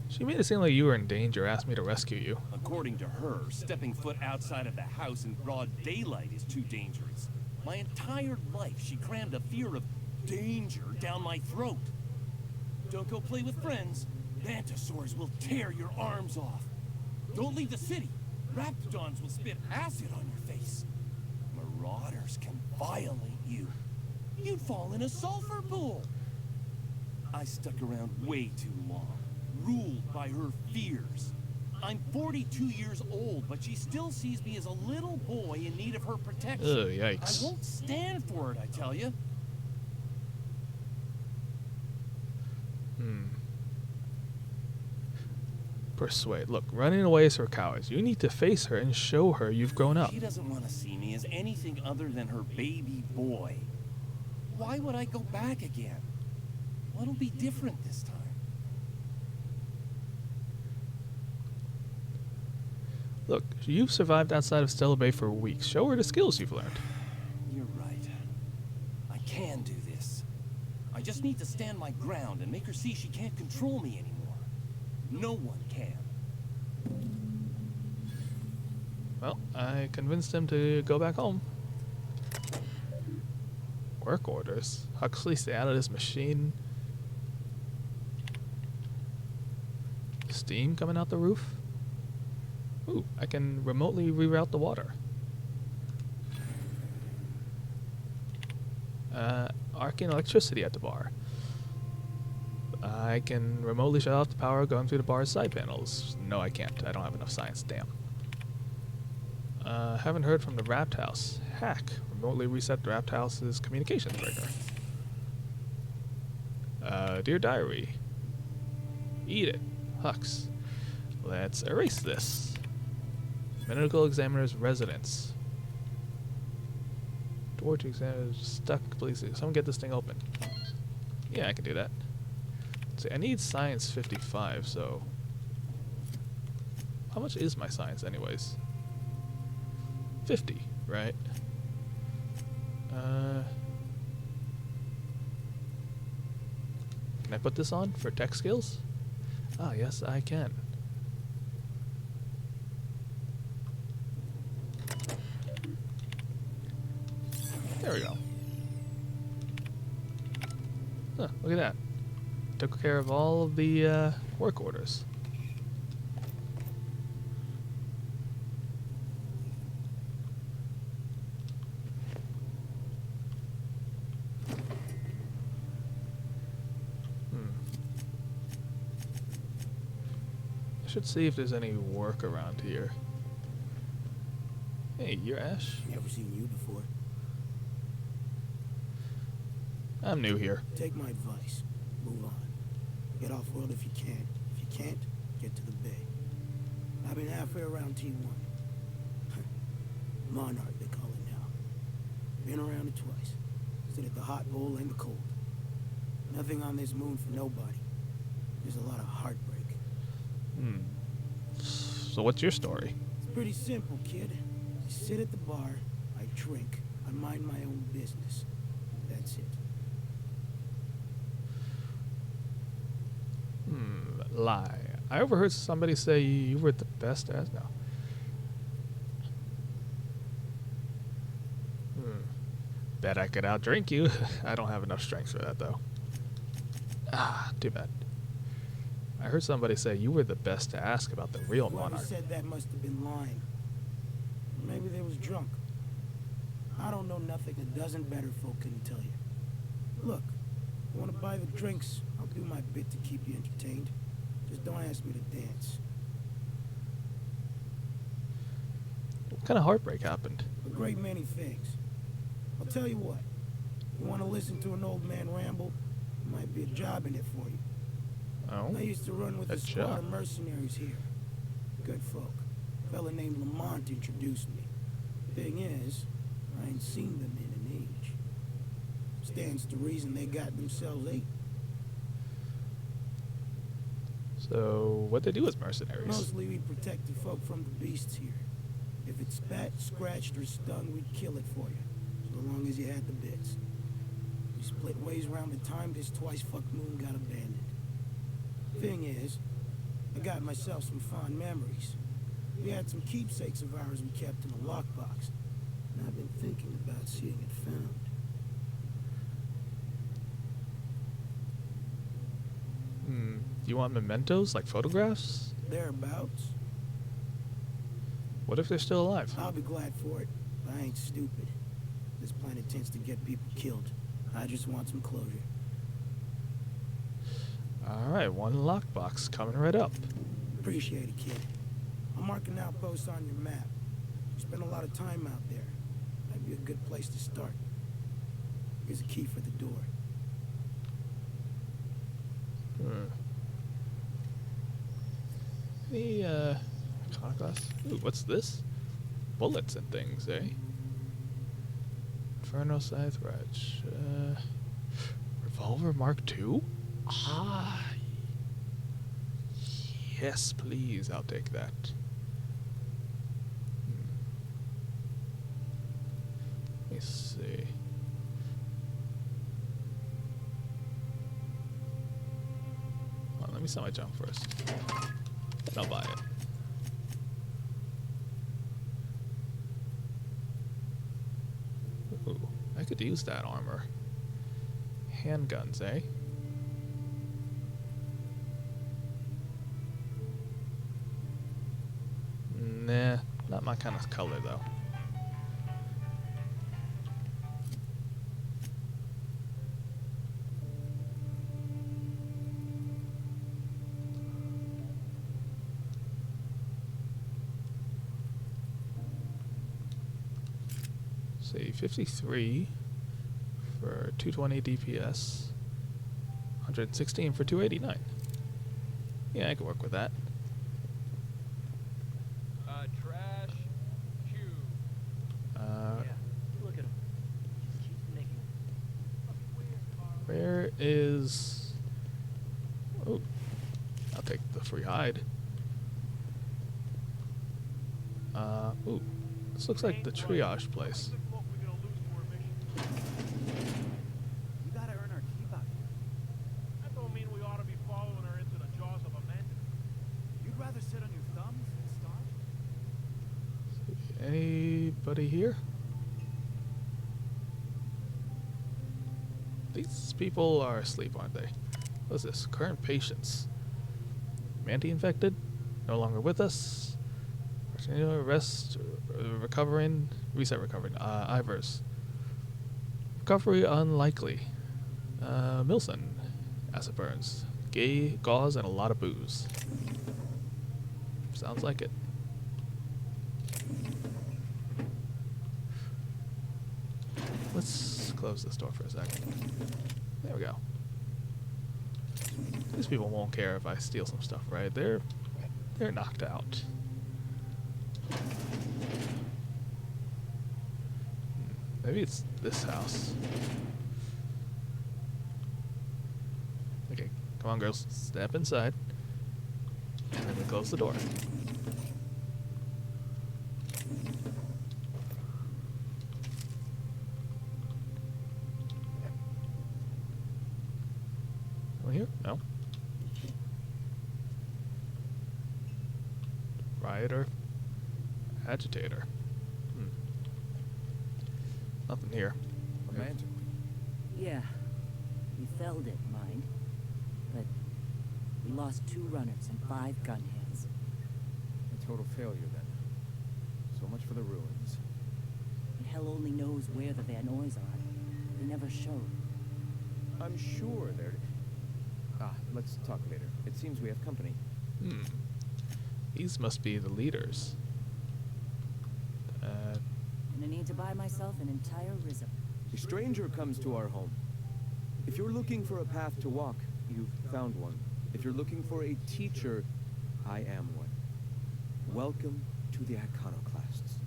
She made it seem like you were in danger, asked me to rescue you. According to her, stepping foot outside of the house in broad daylight is too dangerous. My entire life, she crammed a fear of danger down my throat. Don't go play with friends. Mantisaurs will tear your arms off. Don't leave the city. Raptidons will spit acid on your face. Marauders can violate you. You'd fall in a sulfur pool. I stuck around way too long, ruled by her fears. I'm 42 years old, but she still sees me as a little boy in need of her protection. Ugh, yikes. I won't stand for it, I tell you. Persuade. Look, running away is for cowards. You need to face her and show her you've grown up. She doesn't want to see me as anything other than her baby boy. Why would I go back again? What'll be different this time? Look, you've survived outside of Stella Bay for weeks. Show her the skills you've learned. You're right. I can do this. I just need to stand my ground and make her see she can't control me anymore. No one can. Well, I convinced him to go back home. Work orders. Huxley, stay out of this machine. Steam coming out the roof. Ooh, I can remotely reroute the water. Arcane electricity at the bar. I can remotely shut off the power going through the bar's side panels. No, I can't. I don't have enough science. Damn. Haven't heard from the Rapt House. Hack. Remotely reset the Rapt House's communications breaker. Dear Diary. Eat it. Hux. Let's erase this. Medical examiner's residence. Door to examiner stuck. Please, someone get this thing open. Yeah, I can do that. See, I need science 55, so... How much is my science anyways? 50, right? Can I put this on for tech skills? Oh, yes, I can. There we go. Huh, look at that. Took care of all of the work orders. I should see if there's any work around here. Hey, you're Ash? Never seen you before. I'm new here. Take my advice. Move on. Get off-world if you can. If you can't, get to the bay. I've been halfway around T1. Monarch, they call it now. Been around it twice. Stood at the hot pole and the cold. Nothing on this moon for nobody. There's a lot of heartbreak. So what's your story? It's pretty simple, kid. I sit at the bar, I drink, I mind my own business. That's it. Lie. I overheard somebody say you were the best as now. Bet I could outdrink you. I don't have enough strength for that though. Ah, too bad. I heard somebody say you were the best to ask about the real Whoever monarch. said that must have been lying. Maybe they was drunk. I don't know nothing a dozen better folk couldn't tell you. Look, you want to buy the drinks, I'll do my bit to keep you entertained. Just don't ask me to dance. What kind of heartbreak happened? A great many things. I'll tell you what. You want to listen to an old man ramble? There might be a job in it for you. Oh, I used to run with a a squad job. of mercenaries here. Good folk. A fella named Lamont introduced me. Thing is, I ain't seen them in an age. Stands to reason they got themselves ate. So what they do as mercenaries? Mostly we protect the folk from the beasts here. If it spat, scratched, or stung, we'd kill it for you. So long as you had the bits. We split ways around the time this twice-fucked moon got abandoned. Thing is, I got myself some fond memories. We had some keepsakes of ours we kept in a lockbox. And I've been thinking about seeing it found. Do you want mementos, like photographs? Thereabouts. What if they're still alive? I'll be glad for it, but I ain't stupid. This planet tends to get people killed. I just want some closure. Alright, one lockbox coming right up. Appreciate it, kid. I'll mark an outpost on your map. You spend a lot of time out there. That'd be a good place to start. Here's a key for the door. Any, iconoclast? Ooh, what's this? Bullets and things, eh? Inferno Scythe Ratch. Revolver Mark II? Ah. Yes, please, I'll take that. Let me see. Hold on, let me sell my junk first. Then I'll buy it. Ooh, I could use that armor. Handguns, eh? Nah, not my kind of color though. See, 53 for 220 DPS, 116 for 289. Yeah, I can work with that. Trash Q. Uh, Look at him. Just keeps making. Where is... Oh, I'll take the free hide. Ooh, this looks like the triage place. We gotta earn our keep out here. That don't mean we ought to be following her into the jaws of a mantis. You'd rather sit on your thumbs and starve? Anybody here? These people are asleep, aren't they? What's this? Current patients. Manti infected? No longer with us. Reset recovering. Ivers. Recovery unlikely. Milson. Acid burns. Gay gauze and a lot of booze. Sounds like it. Let's close this door for a second. There we go. These people won't care if I steal some stuff, right? They're knocked out. Maybe it's this house. Okay, come on, girls. Step inside. And then we close the door. Anyone here? No. Rioter. Agitator. Nothing here. Romantically. Yeah. We felled it, mind. But we lost 2 runners and 5 gun hands. A total failure, then. So much for the ruins. And hell only knows where the Van Noys are. They never showed. I'm sure they're... let's talk later. It seems we have company. These must be the leaders. And I need to buy myself an entire Rizzo. A stranger comes to our home. If you're looking for a path to walk, you've found one. If you're looking for a teacher, I am one. Welcome to the Iconoclasts.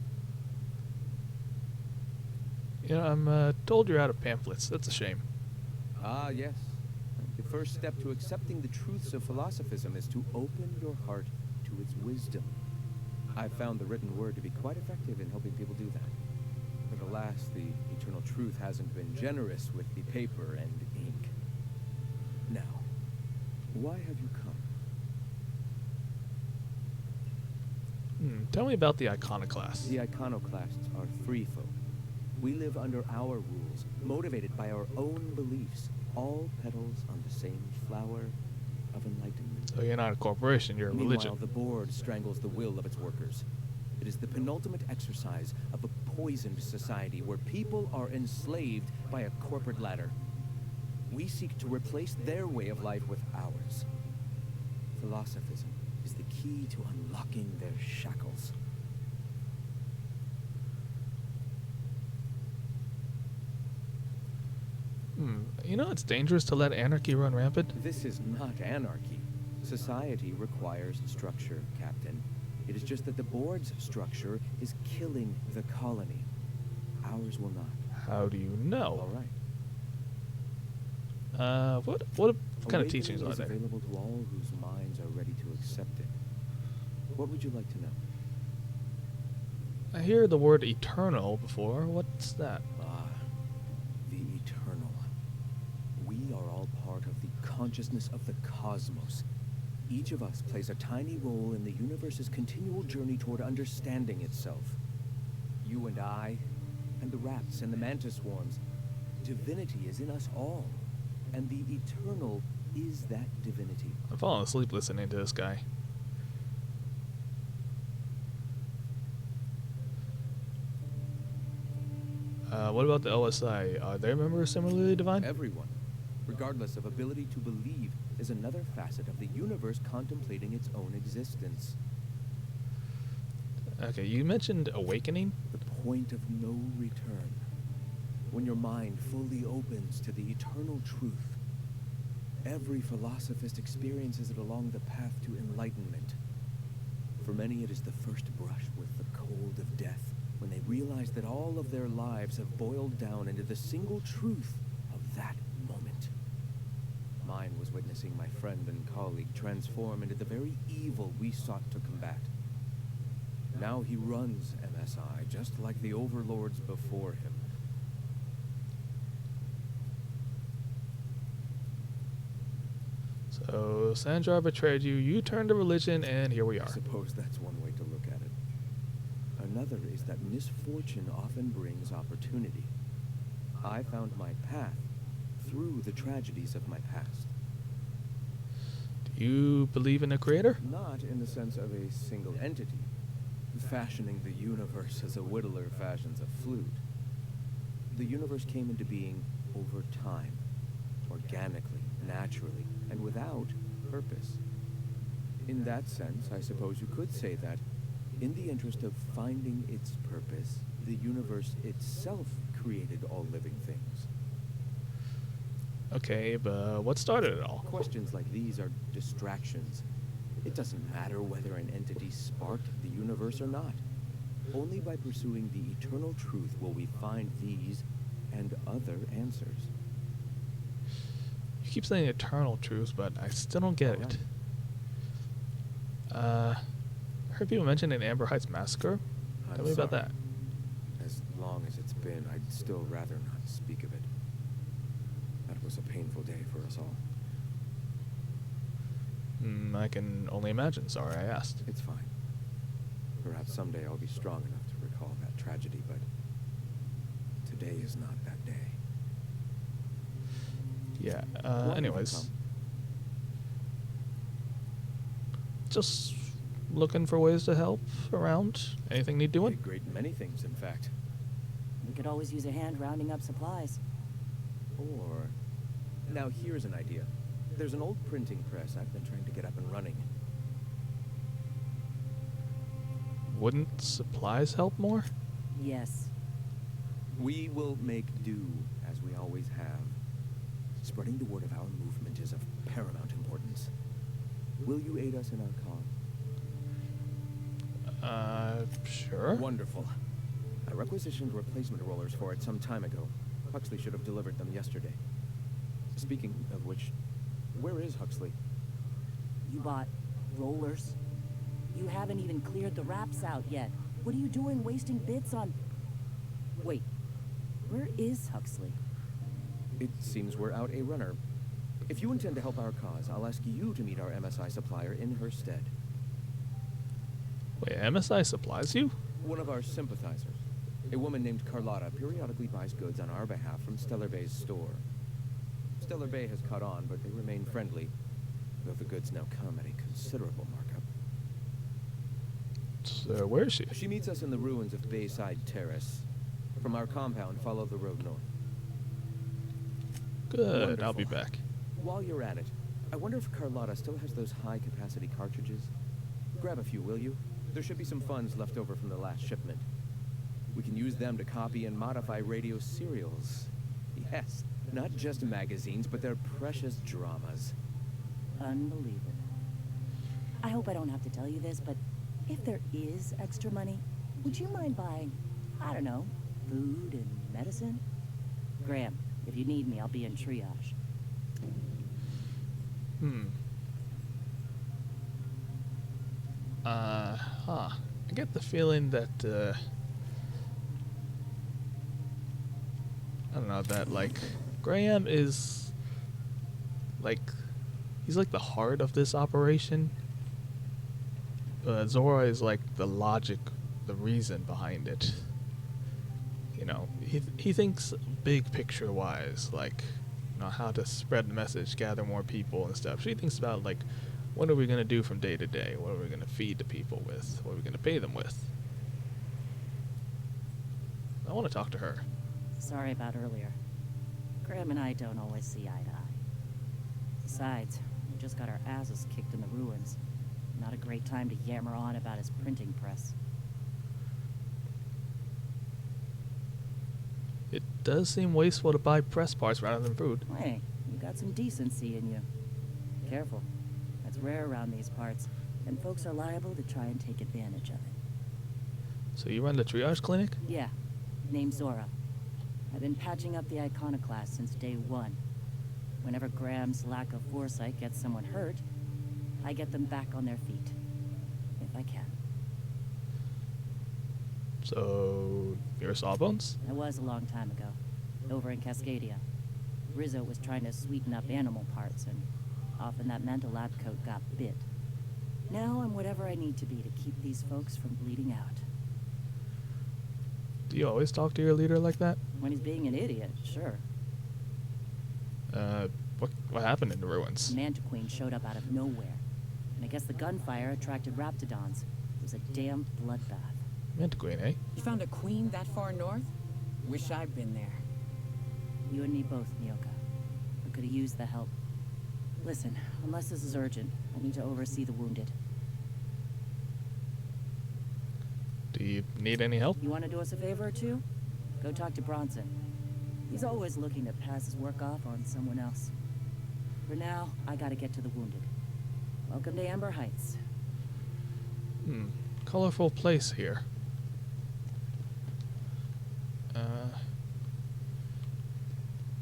You know, I'm told you're out of pamphlets. That's a shame. Ah, yes. The first step to accepting the truths of philosophism is to open your heart to its wisdom. I've found the written word to be quite effective in helping people do that. But alas, the eternal truth hasn't been generous with the paper and ink. Now, why have you come? Tell me about the Iconoclasts. The Iconoclasts are free folk. We live under our rules, motivated by our own beliefs, all petals on the same flower of enlightenment. So you're not a corporation, you're a religion. Meanwhile, the board strangles the will of its workers. It is the penultimate exercise of a poisoned society where people are enslaved by a corporate ladder. We seek to replace their way of life with ours. Philosophism is the key to unlocking their shackles. You know it's dangerous to let anarchy run rampant? This is not anarchy. Society requires structure, Captain. It is just that the board's structure is killing the colony. Ours will not. How do you know? All right. What kind of teachings are there? Available to all whose minds are ready to accept it. What would you like to know? I hear the word eternal before. What's that? The eternal. We are all part of the consciousness of the cosmos. Each of us plays a tiny role in the universe's continual journey toward understanding itself. You and I, and the rats and the mantis swarms. Divinity is in us all. And the eternal is that divinity. I'm falling asleep listening to this guy. What about the OSI? Are their members similarly divine? Everyone, regardless of ability to believe, is another facet of the universe contemplating its own existence. Okay, you mentioned awakening? The point of no return. When your mind fully opens to the eternal truth. Every philosophist experiences it along the path to enlightenment. For many, it is the first brush with the cold of death, when they realize that all of their lives have boiled down into the single truth of that moment. witnessing my friend and colleague transform into the very evil we sought to combat. Now he runs MSI, just like the overlords before him. So Sanjar betrayed you, you turned to religion, and here we I are. suppose that's one way to look at it. Another is that misfortune often brings opportunity. I found my path through the tragedies of my past. Do you believe in a creator? Not in the sense of a single entity, fashioning the universe as a whittler fashions a flute. The universe came into being over time, organically, naturally, and without purpose. In that sense, I suppose you could say that, in the interest of finding its purpose, the universe itself created all living things. Okay, but what started it all? Questions like these are distractions. It doesn't matter whether an entity sparked the universe or not. Only by pursuing the eternal truth will we find these and other answers. You keep saying eternal truths, but I still don't get it. I heard people mention an Amber Heights massacre. Tell me about that. As long as it's been, I'd still rather not speak of it. That was a painful day for us all. I can only imagine. Sorry I asked. It's fine. Perhaps someday I'll be strong enough to recall that tragedy, but today is not that day. Yeah, Why have you anyways. come? Just looking for ways to help around. Anything need doing? A great many things, in fact. We could always use a hand rounding up supplies. Or... Now here's an idea. There's an old printing press I've been trying to get up and running. Wouldn't supplies help more? Yes. We will make do, as we always have. Spreading the word of our movement is of paramount importance. Will you aid us in our cause? Sure. Wonderful. I requisitioned replacement rollers for it some time ago. Huxley should have delivered them yesterday. Speaking of which, where is Huxley? You bought rollers? You haven't even cleared the wraps out yet. What are you doing wasting bits on... Wait, where is Huxley? It seems we're out a runner. If you intend to help our cause, I'll ask you to meet our MSI supplier in her stead. Wait, MSI supplies you? One of our sympathizers. A woman named Carlotta periodically buys goods on our behalf from Stellar Bay's store. Stellar Bay has caught on, but they remain friendly, though the goods now come at a considerable markup. So where is she? She meets us in the ruins of Bayside Terrace. From our compound, follow the road north. Good, I'll be back. While you're at it, I wonder if Carlotta still has those high-capacity cartridges? Grab a few, will you? There should be some funds left over from the last shipment. We can use them to copy and modify radio serials. Yes, not just magazines, but their precious dramas. Unbelievable. I hope I don't have to tell you this, but if there is extra money, would you mind buying, I don't know, food and medicine? Graham, if you need me, I'll be in triage. I get the feeling that, I don't know, that, like, Graham is, like, he's like the heart of this operation. Zora is like the logic, the reason behind it. You know, he thinks big picture wise, like, you know, how to spread the message, gather more people and stuff. She thinks about, like, what are we going to do from day to day? What are we going to feed the people with? What are we going to pay them with? I want to talk to her. Sorry about earlier. Graham and I don't always see eye to eye. Besides, we just got our asses kicked in the ruins. Not a great time to yammer on about his printing press. It does seem wasteful to buy press parts rather than food. Hey, you got some decency in you. Careful. That's rare around these parts, and folks are liable to try and take advantage of it. So you run the triage clinic? Yeah. Name's Zora. I've been patching up the Iconoclast since day one. Whenever Graham's lack of foresight gets someone hurt, I get them back on their feet. If I can. So, you're Sawbones? I was a long time ago, over in Cascadia. Rizzo was trying to sweeten up animal parts, and often that meant a lab coat got bit. Now I'm whatever I need to be to keep these folks from bleeding out. Do you always talk to your leader like that? When he's being an idiot, sure. What happened in the ruins? Mantiqueen showed up out of nowhere, and I guess the gunfire attracted raptidons. It was a damn bloodbath. Mantiqueen, eh? You found a queen that far north? Wish I'd been there. You and me both, Nyoka. We could have used the help. Listen, unless this is urgent, I need to oversee the wounded. Do you need any help? You want to do us a favor or two? Go talk to Bronson. He's always looking to pass his work off on someone else. For now, I gotta get to the wounded. Welcome to Amber Heights. Colorful place here.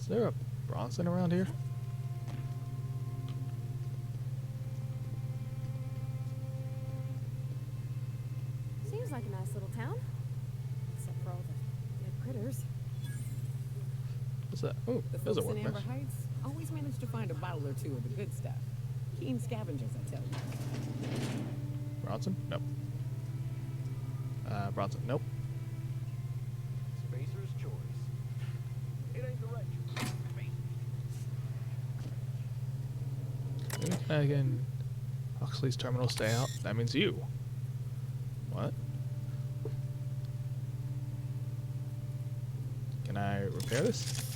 Is there a Bronson around here? Seems like a nice little town. Except for all the dead critters. What's that? Oh, The there's a folks in Amber workbench. Heights always manage to find a bottle or two of the good stuff. Keen scavengers, I tell you. Bronson? Nope. Bronson? Nope. Spacer's choice. It ain't the right choice. Again, Huxley's terminal stay out. That means you. What? Can I repair this?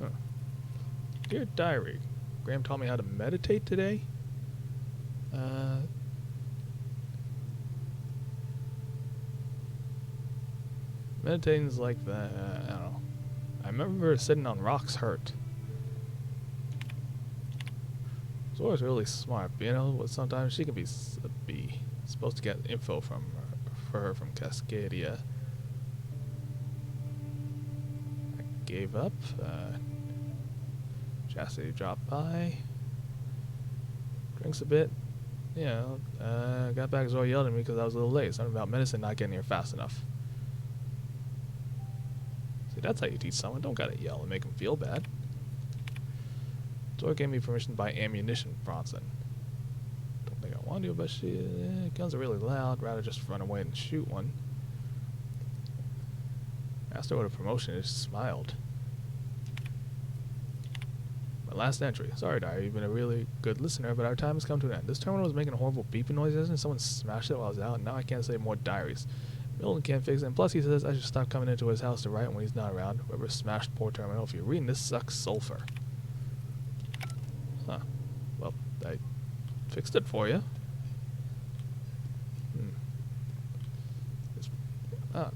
Huh. Dear Diary, Graham taught me how to meditate today. Meditating's like the, I don't know. I remember sitting on rocks hurt. Zora's really smart, but you know what? Sometimes she can be a bee. Supposed to get info from her from Cascadia. I gave up. Chastity dropped by. Drinks a bit. You know, got back. Zora yelled at me because I was a little late. Something about medicine not getting here fast enough. See, that's how you teach someone. Don't gotta yell and make them feel bad. Zora gave me permission to buy ammunition, Bronson. Don't think I want to, but guns are really loud. Rather just run away and shoot one. Asked her what a promotion is. She smiled. My last entry. Sorry, Diary, you've been a really good listener, but our time has come to an end. This terminal was making horrible beeping noises, and someone smashed it while I was out, and now I can't say more diaries. Milton can't fix it, and plus he says I should stop coming into his house to write when he's not around. Whoever smashed poor terminal, if you're reading this, sucks sulfur. Huh. Well, I fixed it for you.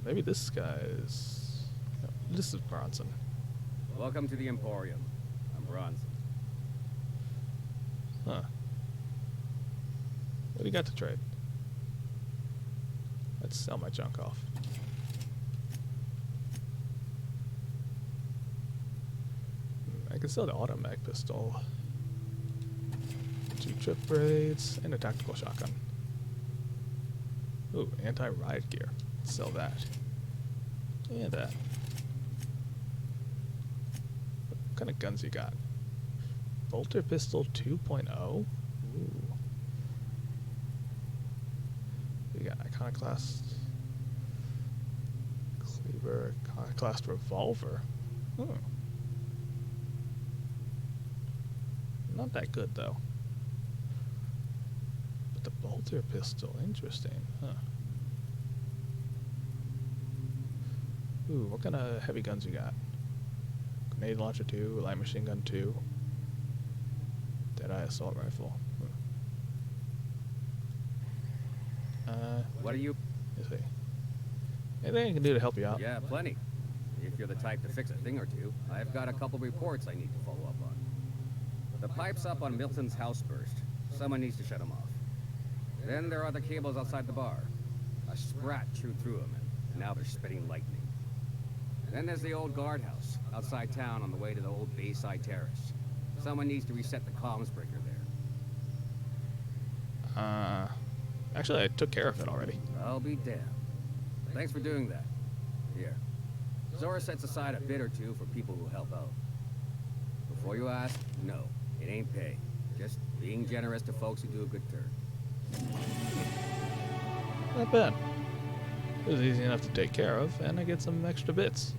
Maybe this guy is... No, this is Bronson. Welcome to the Emporium. I'm Bronson. Huh. What do you got to trade? Let's sell my junk off. I can sell the automatic pistol. 2 trip braids and a tactical shotgun. Ooh, anti-riot gear. Let's sell that. And that. What kind of guns you got? Bolter pistol 2.0? Ooh. You got iconoclast cleaver, iconoclast revolver. Hmm. Not that good though. But the bolter pistol, interesting, huh? Ooh, what kind of heavy guns you got? Grenade launcher 2, light machine gun 2, Deadeye assault rifle. What are you? Let's see. Anything I can do to help you out? Yeah, plenty. If you're the type to fix a thing or two, I've got a couple reports I need to follow up on. The pipes up on Milton's house burst. Someone needs to shut them off. Then there are the cables outside the bar. A sprat chewed through them, and now they're spitting lightning. Then there's the old guardhouse, outside town on the way to the old Bayside Terrace. Someone needs to reset the comms breaker there. Actually, I took care of it already. I'll be damned. Thanks for doing that. Here. Zora sets aside a bit or two for people who help out. Before you ask, no, it ain't pay. Just being generous to folks who do a good turn. Not bad. It was easy enough to take care of, and I get some extra bits.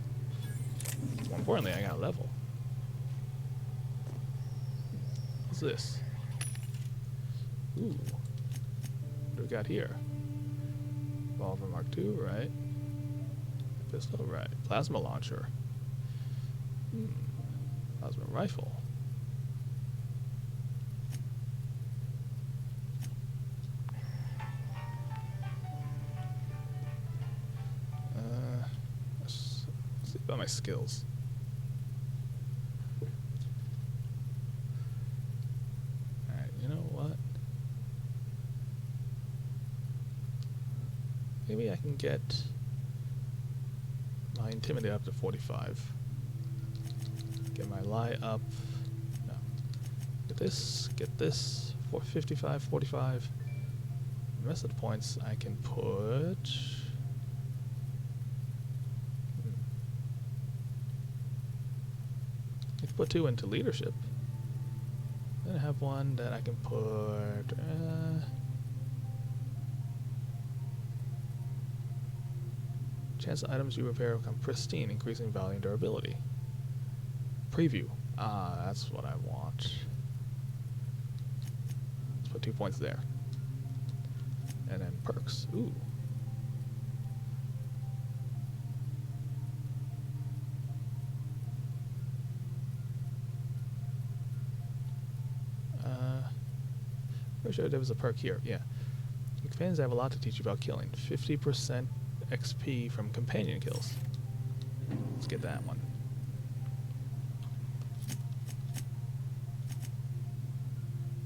More importantly, I got a level. What's this? Ooh. What do we got here? Revolver Mark II, right? Pistol, right? Plasma launcher. Plasma rifle. Let's see about my skills. Alright, you know what? Maybe I can get my Intimidate up to 45. Get my Lie up. No. Get this. 55, 45. The rest of the points I can put. I can put 2 into leadership. Then I have one that I can put. Chance the items you repair become pristine, increasing value and durability. Preview. That's what I want. Let's put 2 points there. And then perks. Ooh. Pretty sure there was a perk here. Yeah. Companions have a lot to teach you about killing. 50% XP from companion kills. Let's get that one.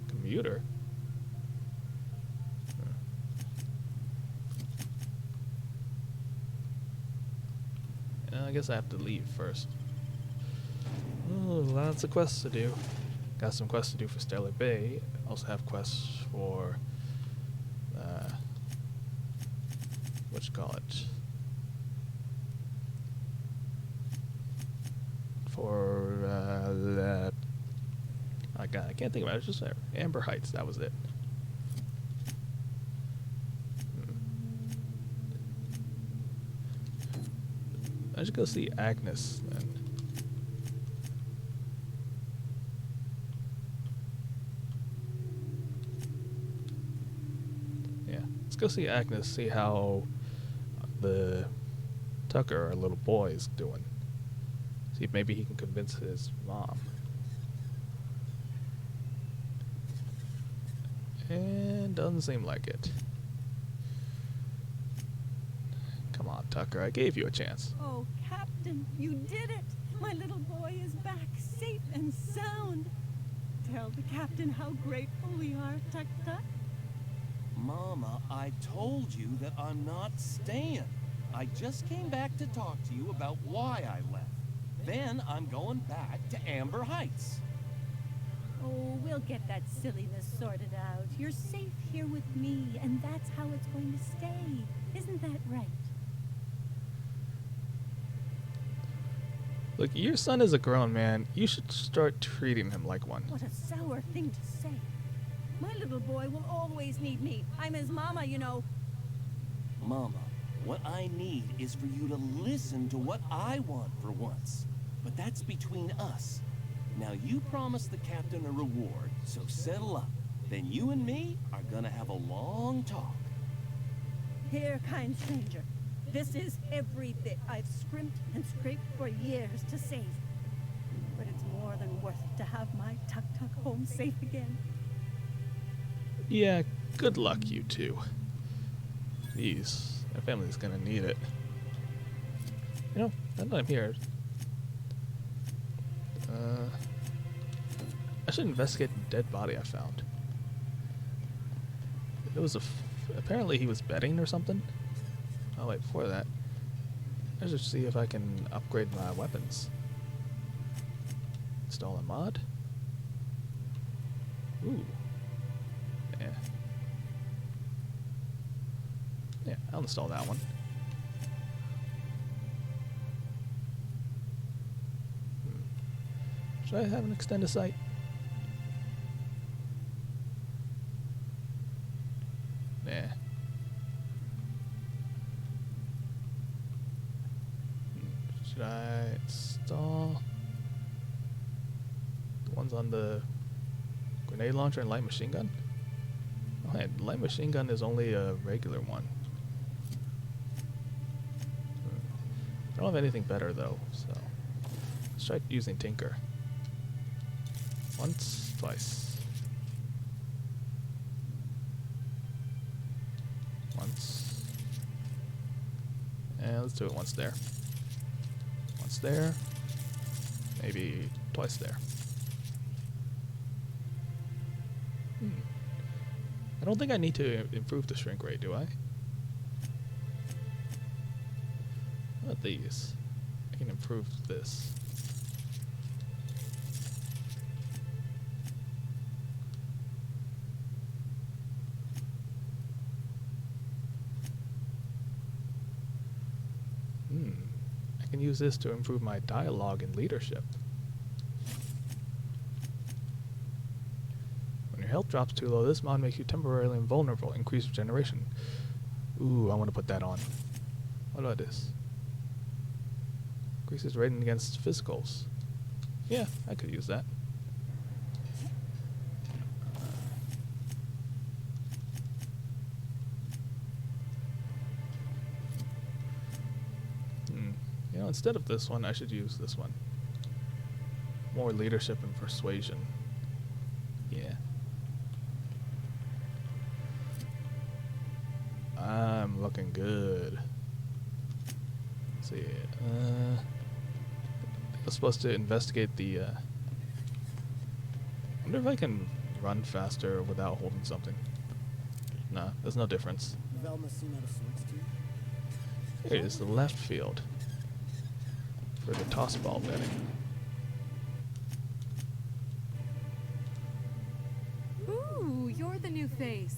Commuter. I guess I have to leave first. Oh, lots of quests to do. Got some quests to do for Stellar Bay. Also have quests for what you call it? For I can't think about it. It's just Amber Heights. That was it. I should go see Agnes then. Yeah, let's go see Agnes. See how the Tucker, our little boy, is doing. See if maybe he can convince his mom. And doesn't seem like it. Come on, Tucker, I gave you a chance. Oh, Captain, you did it! My little boy is back, safe and sound. Tell the captain how grateful we are, Tuck-Tuck. Mama, I told you that I'm not staying. I just came back to talk to you about why I left. Then I'm going back to Amber Heights. Oh, we'll get that silliness sorted out. You're safe here with me, and that's how it's going to stay. Isn't that right? Look, your son is a grown man. You should start treating him like one. What a sour thing to say. My little boy will always need me. I'm his mama, you know. Mama, what I need is for you to listen to what I want for once. But that's between us. Now you promised the captain a reward, so settle up. Then you and me are gonna have a long talk. Here, kind stranger. This is every bit I've scrimped and scraped for years to save. But it's more than worth it to have my Tuck-Tuck home safe again. Yeah, good luck, you two. Jeez, my family's gonna need it. You know, now that I'm here, I should investigate the dead body I found. It was apparently he was betting or something. Oh wait, before that, Let's just see if I can upgrade my weapons. Install a mod. Ooh. Yeah. Yeah, I'll install that one. Should I have an extended sight? Nah. Should I install the ones on the grenade launcher and light machine gun? Oh, hey, light machine gun is only a regular one. I don't have anything better though, so let's try using Tinker. Once, twice. Once. And let's do it once there. Once there. Maybe twice there. I don't think I need to improve the shrink rate, do I? What about these? I can improve this. I can use this to improve my dialogue and leadership. When your health drops too low, this mod makes you temporarily invulnerable. Increase regeneration. Ooh, I want to put that on. What about this? Increases rating against physicals. Yeah, I could use that. You know, instead of this one, I should use this one. More leadership and persuasion. Yeah. I'm looking good. Let's see. I was supposed to investigate the. I wonder if I can run faster without holding something. Nah, there's no difference. Velma seen out of sorts too. Here is the left field for the toss ball betting. Ooh, you're the new face.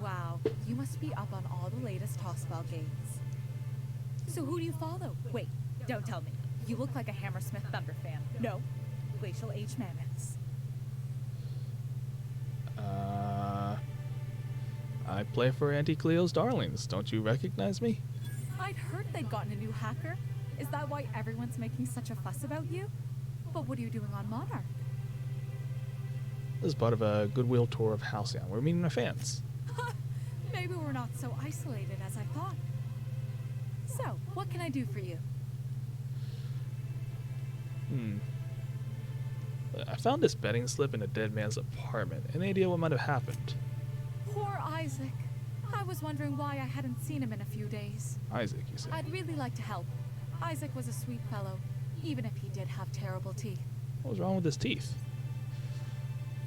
Wow, you must be up on all the latest tossball games. So who do you follow? Wait, don't tell me. You look like a Hammersmith Thunder fan. No, Glacial Age Mammoths. I play for Auntie Cleo's Darlings. Don't you recognize me? I'd heard they'd gotten a new hacker. Is that why everyone's making such a fuss about you? But what are you doing on Monarch? This is part of a goodwill tour of Halcyon. We're meeting our fans. Maybe we're not so isolated as I thought. So, what can I do for you? I found this betting slip in a dead man's apartment. Any idea what might have happened? Poor Isaac. I was wondering why I hadn't seen him in a few days. Isaac, you say? I'd really like to help. Isaac was a sweet fellow, even if he did have terrible teeth. What was wrong with his teeth?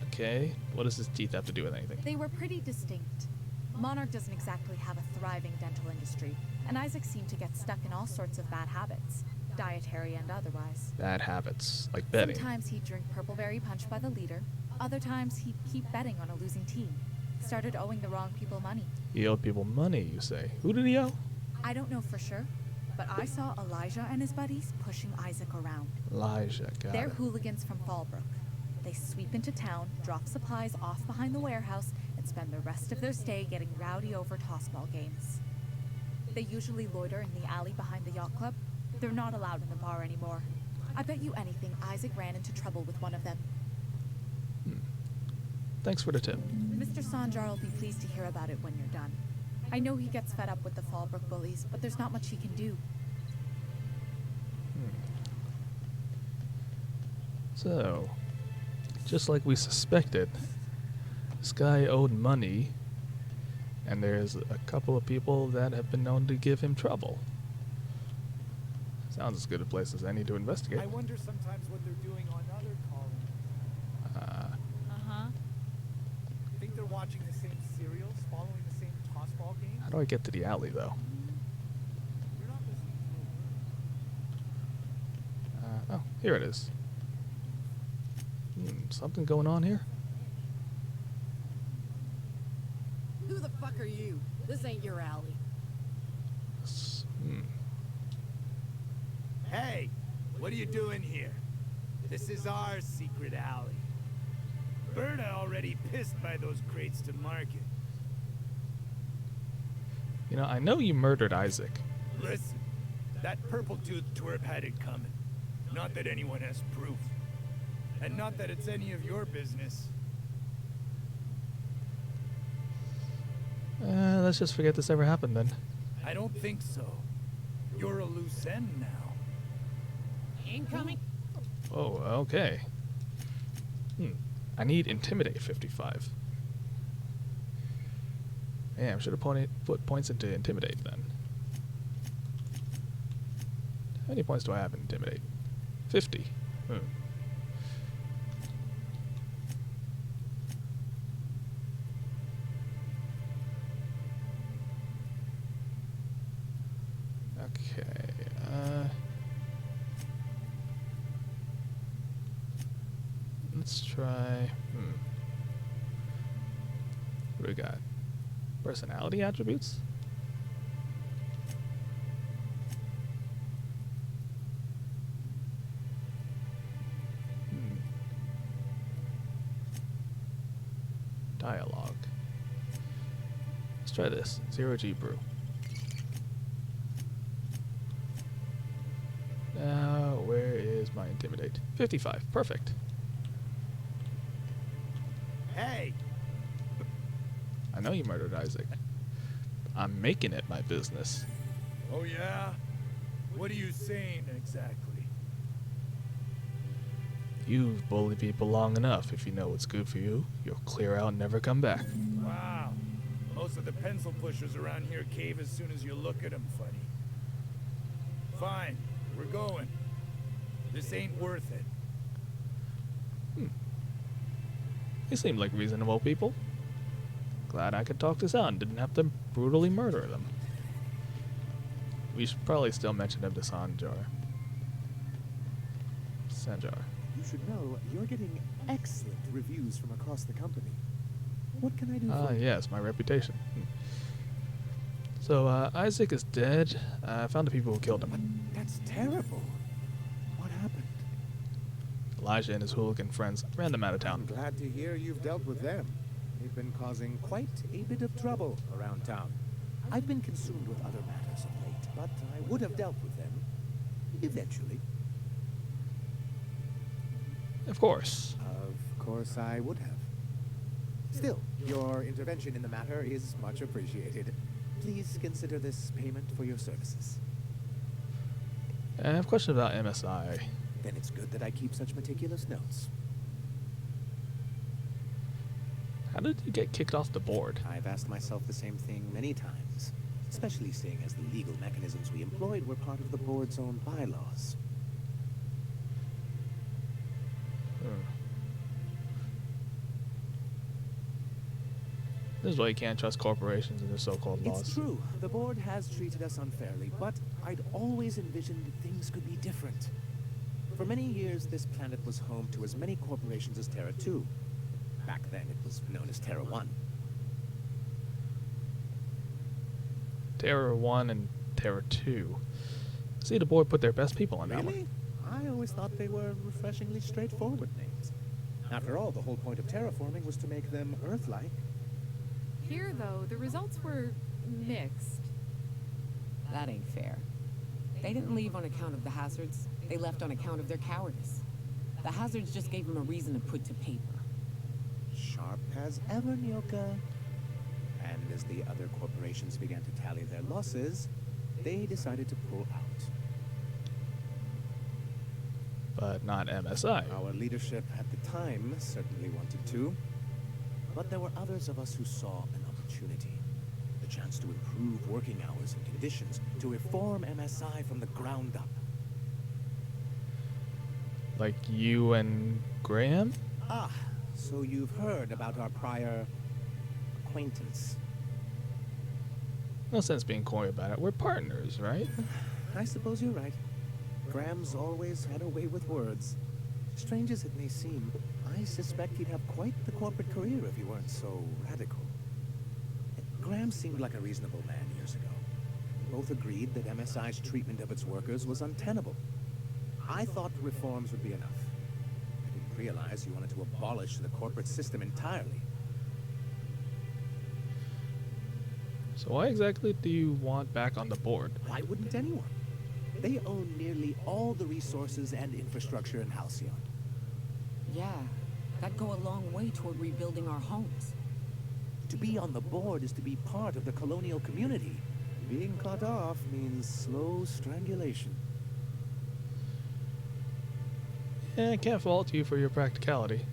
Okay, what does his teeth have to do with anything? They were pretty distinct. Monarch doesn't exactly have a thriving dental industry, and Isaac seemed to get stuck in all sorts of bad habits, dietary and otherwise. Bad habits, like betting. Sometimes he'd drink Purpleberry Punch by the liter, other times he'd keep betting on a losing team. Started owing the wrong people money. He owed people money, you say. Who did he owe? I don't know for sure, but I saw Elijah and his buddies pushing Isaac around. Elijah, got They're it. hooligans from Fallbrook. They sweep into town, drop supplies off behind the warehouse, and spend the rest of their stay getting rowdy over tossball games. They usually loiter in the alley behind the yacht club. They're not allowed in the bar anymore. I bet you anything Isaac ran into trouble with one of them. Thanks for the tip. Mr. Sanjar will be pleased to hear about it when you're done. I know he gets fed up with the Fallbrook bullies, but there's not much he can do. So, just like we suspected, this guy owed money, and there's a couple of people that have been known to give him trouble. Sounds as good a place as any to investigate. I wonder sometimes what they're doing on other colonies. Think they're watching the same serials, following the same tossball games? How do I get to the alley, though? You're not listening to a word. Here it is. Something going on here? Who the fuck are you? This ain't your alley. Hey, what are you doing here? This is our secret alley. Berta already pissed by those crates to market. You know, I know you murdered Isaac. Listen, that purple-toothed twerp had it coming. Not that anyone has proof. And not that it's any of your business. Let's just forget this ever happened then. I don't think so. You're a loose end now. Incoming. Oh, okay. I need Intimidate 55. Damn, should have put points into Intimidate then. How many points do I have in Intimidate? 50. Okay, let's try, what do we got? Personality attributes? Dialogue. Let's try this. 0G brew. Now, where is my Intimidate? 55. Perfect. Hey! I know you murdered Isaac. I'm making it my business. Oh yeah? What are you saying exactly? You've bullied people long enough. If you know what's good for you, you'll clear out and never come back. Wow. Most of the pencil pushers around here cave as soon as you look at them funny. Fine. We're going. This ain't worth it. They seem like reasonable people. Glad I could talk this out and didn't have to brutally murder them. We should probably still mention him to Sanjar. You should know you're getting excellent reviews from across the company. What can I do for you? Yes, my reputation. So, Isaac is dead. I found the people who killed him. That's terrible. What happened? Elijah and his hooligan friends ran them out of town. I'm glad to hear you've dealt with them. They've been causing quite a bit of trouble around town. I've been consumed with other matters of late, but I would have dealt with them eventually. Of course. Of course I would have. Still, your intervention in the matter is much appreciated. Please consider this payment for your services. I have a question about MSI. Then it's good that I keep such meticulous notes. How did you get kicked off the board? I've asked myself the same thing many times, especially seeing as the legal mechanisms we employed were part of the board's own bylaws. This is why you can't trust corporations and their so-called laws. It's true. The board has treated us unfairly, but I'd always envisioned things could be different. For many years, this planet was home to as many corporations as Terra 2. Back then, it was known as Terra 1. Terra 1 and Terra 2. See, the board put their best people on that one. Really? I always thought they were refreshingly straightforward names. After all, the whole point of terraforming was to make them Earth-like. Here, though, the results were mixed. That ain't fair. They didn't leave on account of the hazards. They left on account of their cowardice. The hazards just gave them a reason to put to paper. Sharp as ever, Nyoka. And as the other corporations began to tally their losses, they decided to pull out. But not MSI. Our leadership at the time certainly wanted to. But there were others of us who saw an opportunity. The chance to improve working hours and conditions, to reform MSI from the ground up. Like you and Graham? Ah, so you've heard about our prior acquaintance. No sense being coy about it. We're partners, right? I suppose you're right. Graham's always had a way with words. Strange as it may seem, I suspect he'd have quite the corporate career if he weren't so radical. Graham seemed like a reasonable man years ago. We both agreed that MSI's treatment of its workers was untenable. I thought reforms would be enough. I didn't realize you wanted to abolish the corporate system entirely. So why exactly do you want back on the board? Why wouldn't anyone? They own nearly all the resources and infrastructure in Halcyon. Yeah, that'd go a long way toward rebuilding our homes. To be on the board is to be part of the colonial community. Being cut off means slow strangulation. Yeah, I can't fault you for your practicality.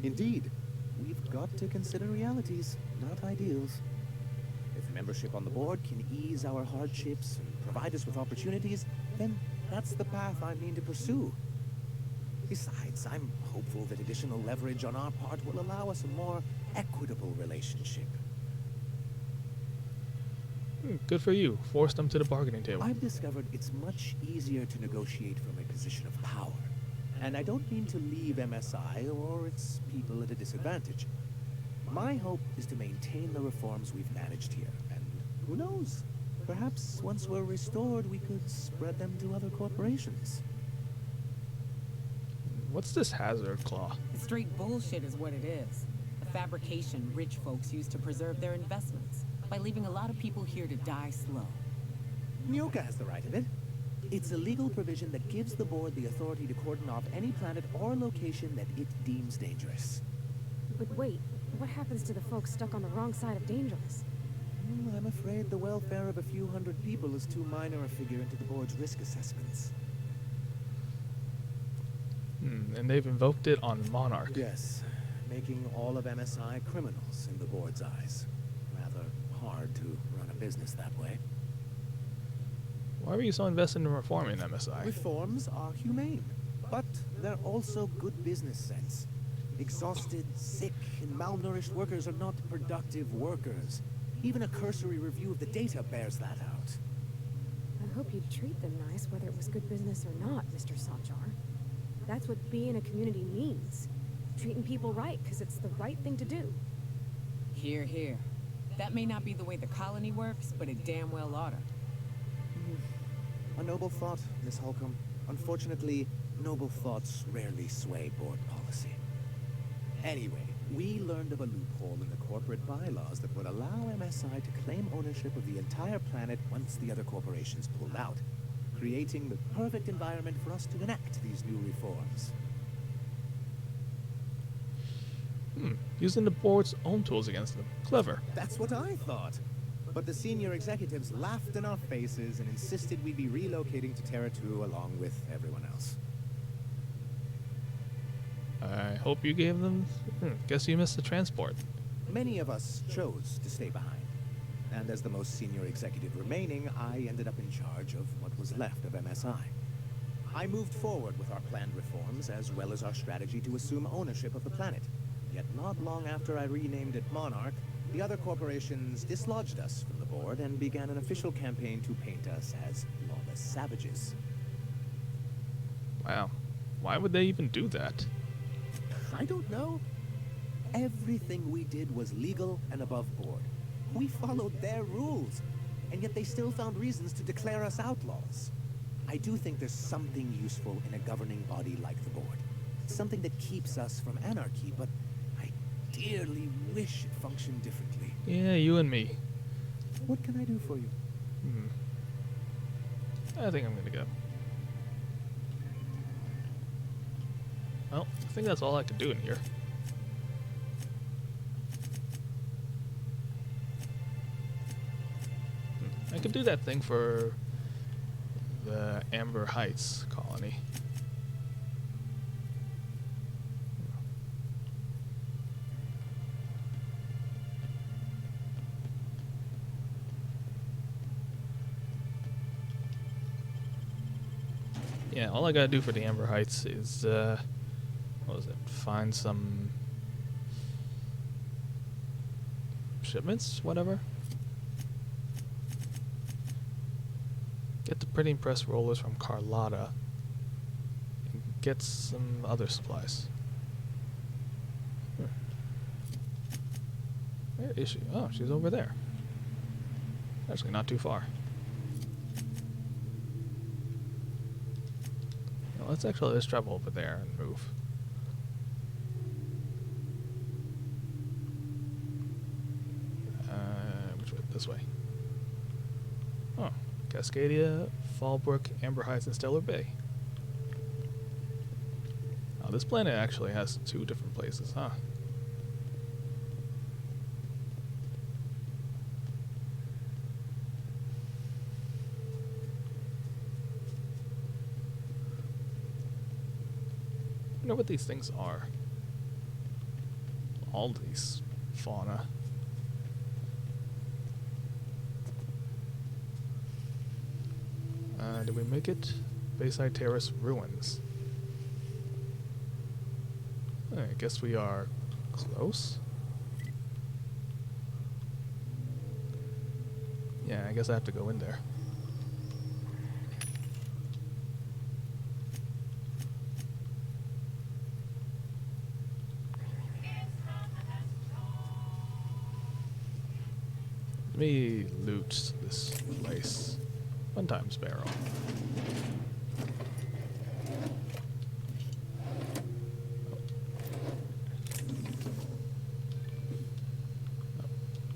Indeed. We've got to consider realities, not ideals. If membership on the board can ease our hardships and provide us with opportunities, then that's the path I mean to pursue. Besides, I'm hopeful that additional leverage on our part will allow us a more equitable relationship. Good for you. Forced them to the bargaining table. I've discovered it's much easier to negotiate from a position of power. And I don't mean to leave MSI or its people at a disadvantage. My hope is to maintain the reforms we've managed here. And who knows? Perhaps once we're restored, we could spread them to other corporations. What's this hazard claw? It's straight bullshit is what it is. A fabrication rich folks use to preserve their investments by leaving a lot of people here to die slow. Nyoka has the right of it. It's a legal provision that gives the board the authority to cordon off any planet or location that it deems dangerous. But wait, what happens to the folks stuck on the wrong side of dangerous? I'm afraid the welfare of a few hundred people is too minor a figure into the board's risk assessments. And they've invoked it on Monarch. Yes, making all of MSI criminals in the board's eyes. Rather hard to run a business that way. Why were you so invested in reforming MSI? Reforms are humane, but they're also good business sense. Exhausted, sick, and malnourished workers are not productive workers. Even a cursory review of the data bears that out. I hope you'd treat them nice, whether it was good business or not, Mr. Sanjar. That's what being a community means. Treating people right, because it's the right thing to do. Here, here. That may not be the way the colony works, but it damn well oughta. A noble thought, Miss Holcomb. Unfortunately, noble thoughts rarely sway board policy. Anyway, we learned of a loophole in the corporate bylaws that would allow MSI to claim ownership of the entire planet once the other corporations pulled out, creating the perfect environment for us to enact these new reforms. Using the board's own tools against them. Clever. That's what I thought. But the senior executives laughed in our faces and insisted we'd be relocating to Terra 2 along with everyone else. I hope you gave them... guess you missed the transport. Many of us chose to stay behind. And as the most senior executive remaining, I ended up in charge of what was left of MSI. I moved forward with our planned reforms, as well as our strategy to assume ownership of the planet. Yet not long after I renamed it Monarch, the other corporations dislodged us from the board and began an official campaign to paint us as lawless savages. Wow. Why would they even do that? I don't know. Everything we did was legal and above board. We followed their rules, and yet they still found reasons to declare us outlaws. I do think there's something useful in a governing body like the board. Something that keeps us from anarchy, but I dearly wish it functioned differently. Yeah, you and me. What can I do for you? I think I'm gonna go. Well, I think that's all I can do in here. I could do that thing for the Amber Heights colony. Yeah, all I gotta do for the Amber Heights is, what was it? Find some shipments, whatever. Get the printing press rollers from Carlotta. And get some other supplies. Where is she? Oh, she's over there. Actually, not too far. Now, let's travel over there and move. Which way? This way. Oh, Cascadia, Fallbrook, Amber Heights, and Stellar Bay. Oh, this planet actually has 2 different places, huh? I wonder what these things are. All these fauna. Did we make it? Bayside Terrace Ruins. I guess we are close. Yeah, I guess I have to go in there. Let me loot this place. One times barrel.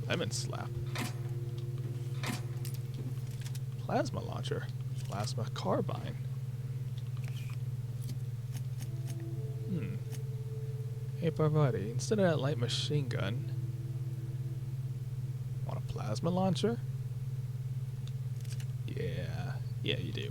Lemon slap. Plasma launcher. Plasma carbine. Hey Parvati, instead of that light machine gun, want a plasma launcher? Yeah, you do.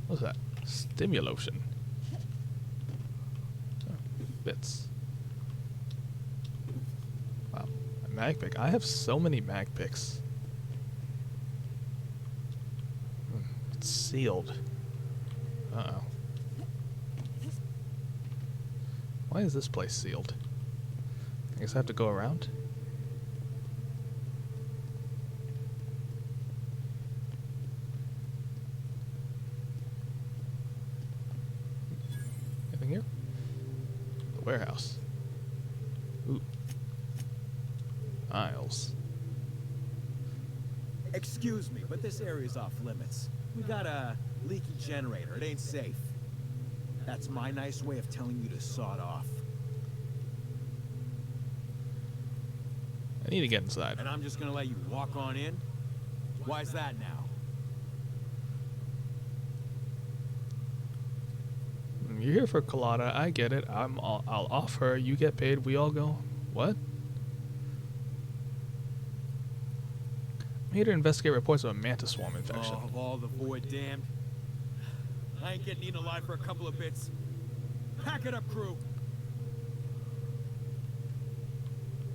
What's that? Stimulotion. Oh, bits. Wow. A mag pick. I have so many mag picks. It's sealed. Uh-oh. Why is this place sealed? I guess I have to go around? Anything here? The warehouse. Ooh. Aisles. Excuse me, but this area's off limits. We got a leaky generator. It ain't safe. That's my nice way of telling you to sod off. I need to get inside. And I'm just gonna let you walk on in? Why's that now? You're here for Colada. I get it. I'll off her. You get paid. We all go. What? I'm here to investigate reports of a mantis swarm infection. Oh, of all the void damned. I ain't getting eaten alive for a couple of bits. Pack it up, crew.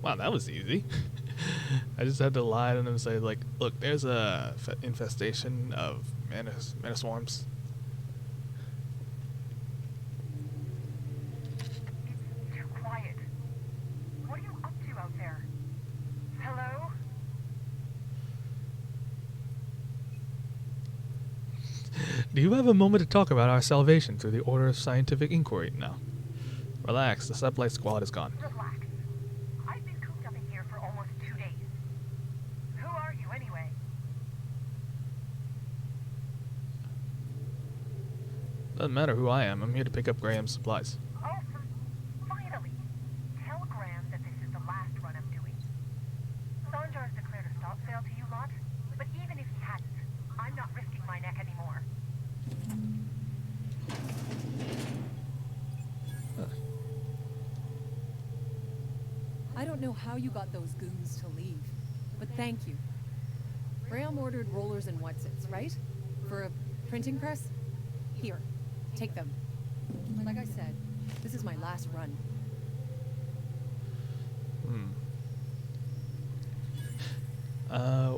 Wow, that was easy. I just had to lie to them and say, like, look, there's a infestation of mantis swarms. Too quiet. What are you up to out there? Hello? Do you have a moment to talk about our salvation through the Order of Scientific Inquiry? No. Relax, the sublight squad is gone. Relax. I've been cooped up in here for almost 2 days. Who are you anyway? Doesn't matter who I am, I'm here to pick up Graham's supplies. Oh, finally. Tell Graham that this is the last run I'm doing. Sanjar's declared a stop sale to you lot, but even if he hadn't, I'm not risking my neck anymore. I don't know how you got those goons to leave, but thank you. Graham ordered rollers and whatsits, right? For a printing press? Here, take them. Like I said, this is my last run.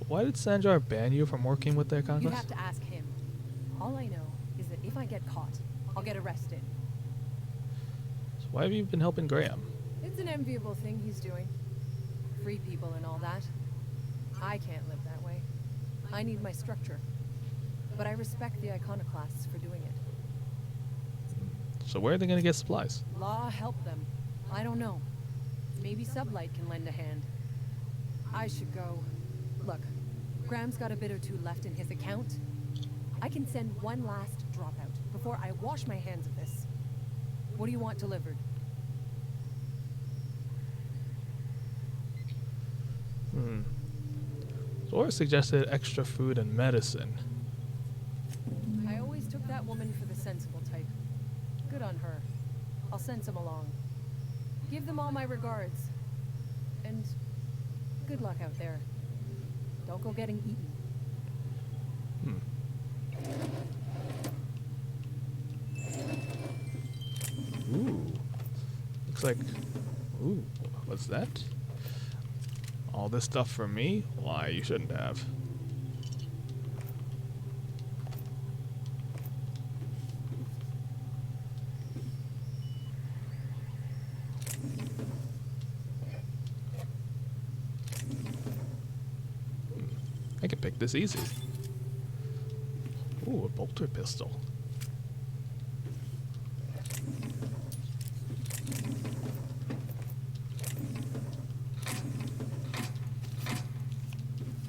Why did Sanjar ban you from working with the You'd have Iconoclast? to ask him. All I know is that if I get caught, I'll get arrested. So why have you been helping Graham? It's an enviable thing he's doing. Free people and all that. I can't live that way. I need my structure. But I respect the Iconoclasts for doing it. So where are they going to get supplies? Law help them. I don't know. Maybe Sublight can lend a hand. I should go. Look, Graham's got a bit or two left in his account. I can send one last dropout before I wash my hands of this. What do you want delivered? Zora suggested extra food and medicine. I always took that woman for the sensible type. Good on her. I'll send some along. Give them all my regards. And good luck out there. Don't go getting eaten. Ooh. Looks like... Ooh, what's that? All this stuff for me? Why, you shouldn't have. I can pick this easy. Ooh, a bolter pistol.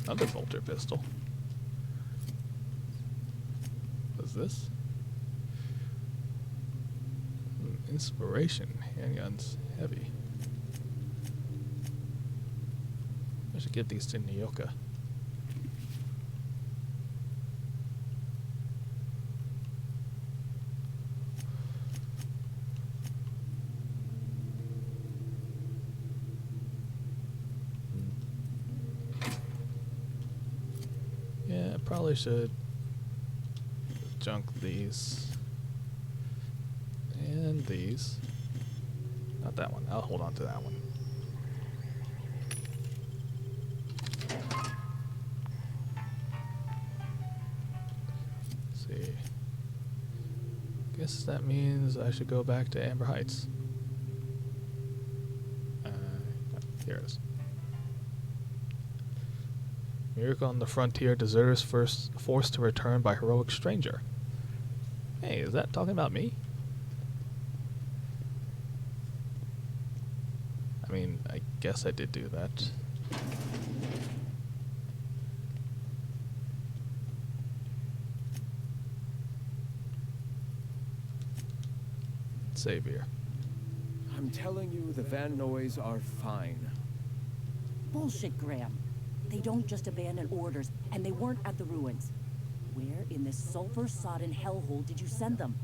Another bolter pistol. What's this? Inspiration. Handguns. Heavy. I should give these to Nyoka. Yeah, I probably should junk these. And these. Not that one. I'll hold on to that one. Let's see. Guess that means I should go back to Amber Heights. Here it is. Miracle on the Frontier, deserters first forced to return by heroic stranger. Hey, is that talking about me? I mean, I guess I did do that. Save here. I'm telling you, the Van Noys are fine. Bullshit, Graham. They don't just abandon orders, and they weren't at the ruins. Where in this sulfur-sodden hellhole did you send them?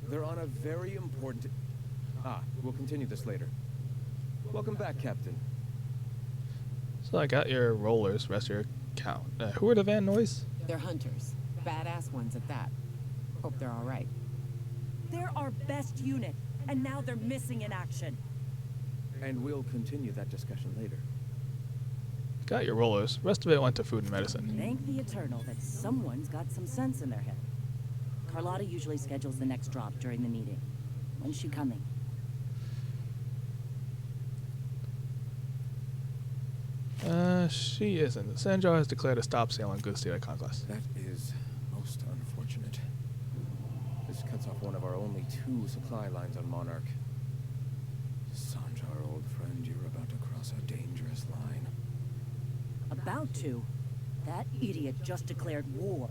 They're on a very important... we'll continue this later. Welcome back, Captain. So I got your rollers, rest of your account. Who are the Van Noys? They're hunters. Badass ones at that. Hope they're all right. They're our best unit, and now they're missing in action. And we'll continue that discussion later. Got your rollers. Rest of it went to food and medicine. Thank the Eternal that someone's got some sense in their head. Carlotta usually schedules the next drop during the meeting. When's she coming? She isn't. Sanjar has declared a stop sale on goods to the Iconoclast. That is most unfortunate. This cuts off one of our only 2 supply lines on Monarch. Sanjar, old friend, you're about to cross a dangerous line. About to? That idiot just declared war.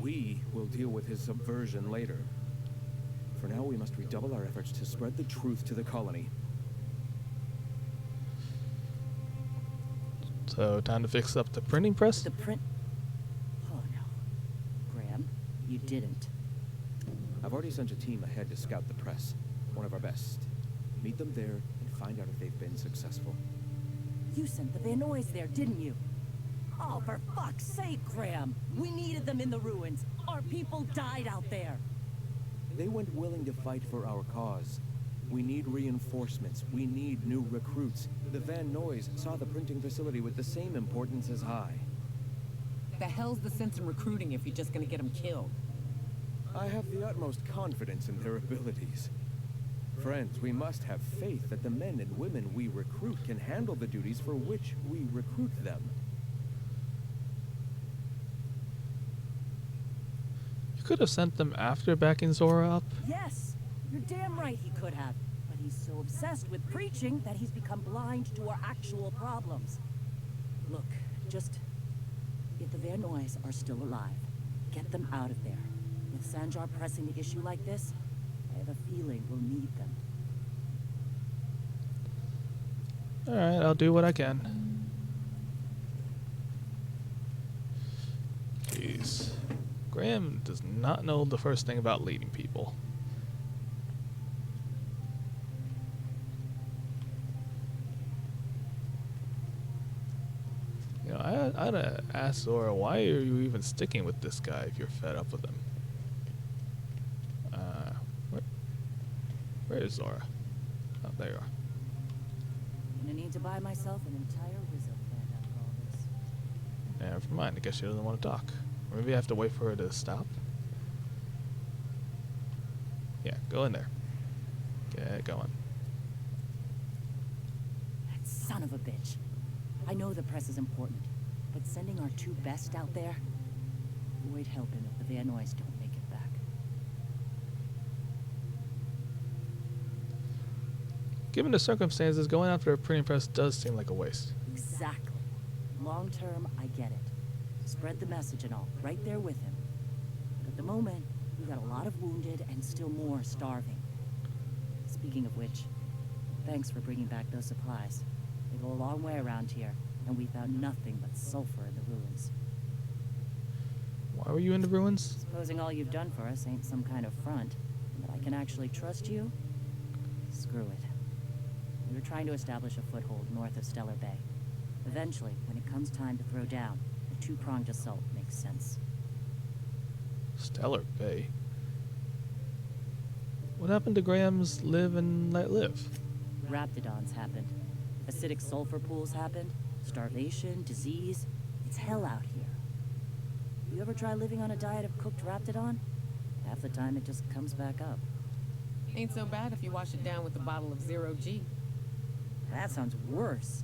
We will deal with his subversion later. For now, we must redouble our efforts to spread the truth to the colony. So, time to fix up the printing press? The print... Oh no. Graham, you didn't. I've already sent a team ahead to scout the press. One of our best. Meet them there and find out if they've been successful. You sent the Van Noys there, didn't you? Oh, for fuck's sake, Graham! We needed them in the ruins. Our people died out there. They went willing to fight for our cause. We need reinforcements. We need new recruits. The Van Noys saw the printing facility with the same importance as I. The hell's the sense in recruiting if you're just gonna get them killed? I have the utmost confidence in their abilities. Friends, we must have faith that the men and women we recruit can handle the duties for which we recruit them. You could have sent them after backing Zora up. Yes, you're damn right he could have. But he's so obsessed with preaching that he's become blind to our actual problems. Look, just... if the Van Noys are still alive, get them out of there. With Sanjar pressing the issue like this, I have a feeling we'll need them. Alright, I'll do what I can. Jeez. Graham does not know the first thing about leading people. You know, I'd ask Zora, why are you even sticking with this guy if you're fed up with him? Where is Zora? Oh, there you are. I'm gonna need to buy myself an entire Rizzo plant after all this. Never mind, I guess she doesn't want to talk. Or maybe I have to wait for her to stop. Yeah, go in there. Get going. That son of a bitch. I know the press is important, but sending our two best out there, Lloyd help him if the Van Noys don't make it back. Given the circumstances, going after a printing press does seem like a waste. Exactly. Long term, I get it. Spread the message and all, right there with him. But at the moment, we got a lot of wounded and still more starving. Speaking of which, thanks for bringing back those supplies. They go a long way around here, and we found nothing but sulfur in the ruins. Why were you in the ruins? Supposing all you've done for us ain't some kind of front, and that I can actually trust you? Screw it. We were trying to establish a foothold north of Stellar Bay. Eventually, when it comes time to throw down, a two-pronged assault makes sense. Stellar Bay? What happened to Graham's live and let live? Raptidons happened. Acidic sulfur pools happened. Starvation, disease. It's hell out here. You ever try living on a diet of cooked Raptidon? Half the time it just comes back up. Ain't so bad if you wash it down with a bottle of Zero G. That sounds worse.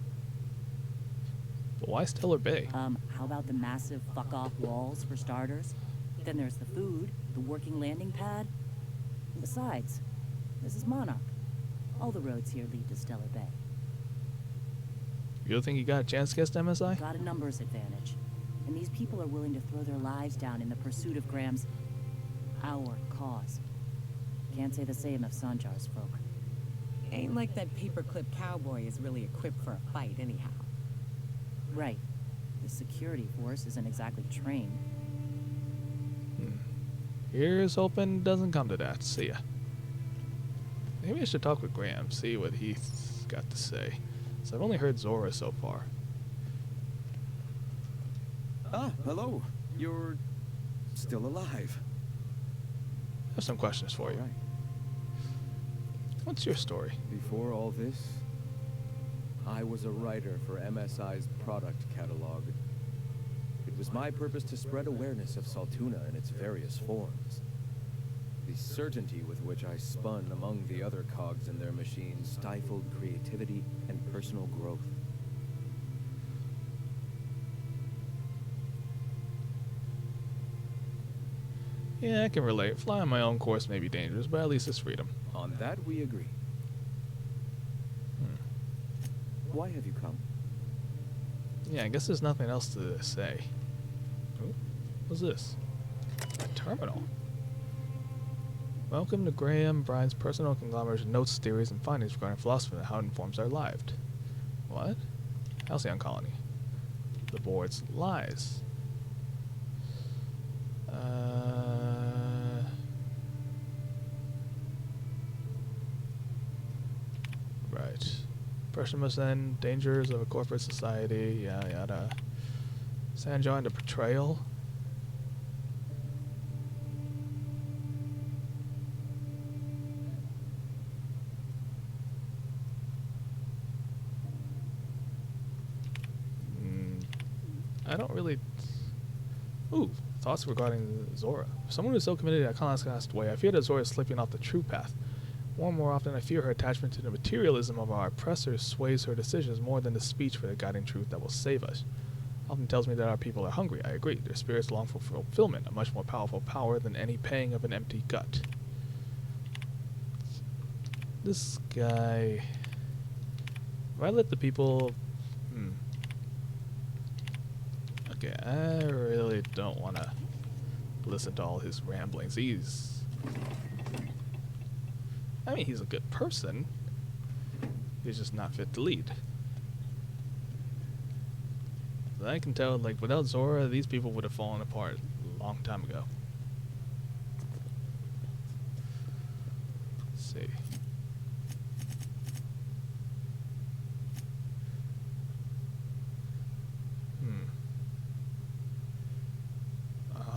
But why Stellar Bay? How about the massive fuck-off walls, for starters? Then there's the food, the working landing pad. And besides, this is Monarch. All the roads here lead to Stellar Bay. You don't think you got a chance against MSI? Got a numbers advantage. And these people are willing to throw their lives down in the pursuit of Graham's... our cause. Can't say the same of Sanjar's folk. Ain't like that paperclip cowboy is really equipped for a fight anyhow. Right. The security force isn't exactly trained. Here's hoping it doesn't come to that. See ya. Maybe I should talk with Graham, see what he's got to say. So I've only heard Zora so far. Ah, hello. You're still alive. I have some questions for you. What's your story? Before all this, I was a writer for MSI's product catalog. It was my purpose to spread awareness of Saltuna in its various forms. The certainty with which I spun among the other cogs in their machine stifled creativity and personal growth. Yeah, I can relate. Flying my own course may be dangerous, but at least it's freedom. On that we agree. Why have you come? Yeah, I guess there's nothing else to say. Ooh, what's this? A terminal. Welcome to Graham Bryan's personal conglomerate notes, theories, and findings regarding philosophy and how it informs our lives. What? Halcyon Colony. The board's lies. Right. Person must end dangers of a corporate society, yada yada. Sanjar and the betrayal. I don't really... Ooh, thoughts regarding Zora. For someone who is so committed to Akan's last way, I fear that Zora is slipping off the true path. More and more often, I fear her attachment to the materialism of our oppressors sways her decisions more than the speech for the guiding truth that will save us. Often tells me that our people are hungry. I agree. Their spirits long for fulfillment, a much more powerful power than any pang of an empty gut. This guy... If I let the people... Okay, I really don't want to listen to all his ramblings. He's a good person. He's just not fit to lead. But I can tell, like, without Zora, these people would have fallen apart a long time ago. Let's see.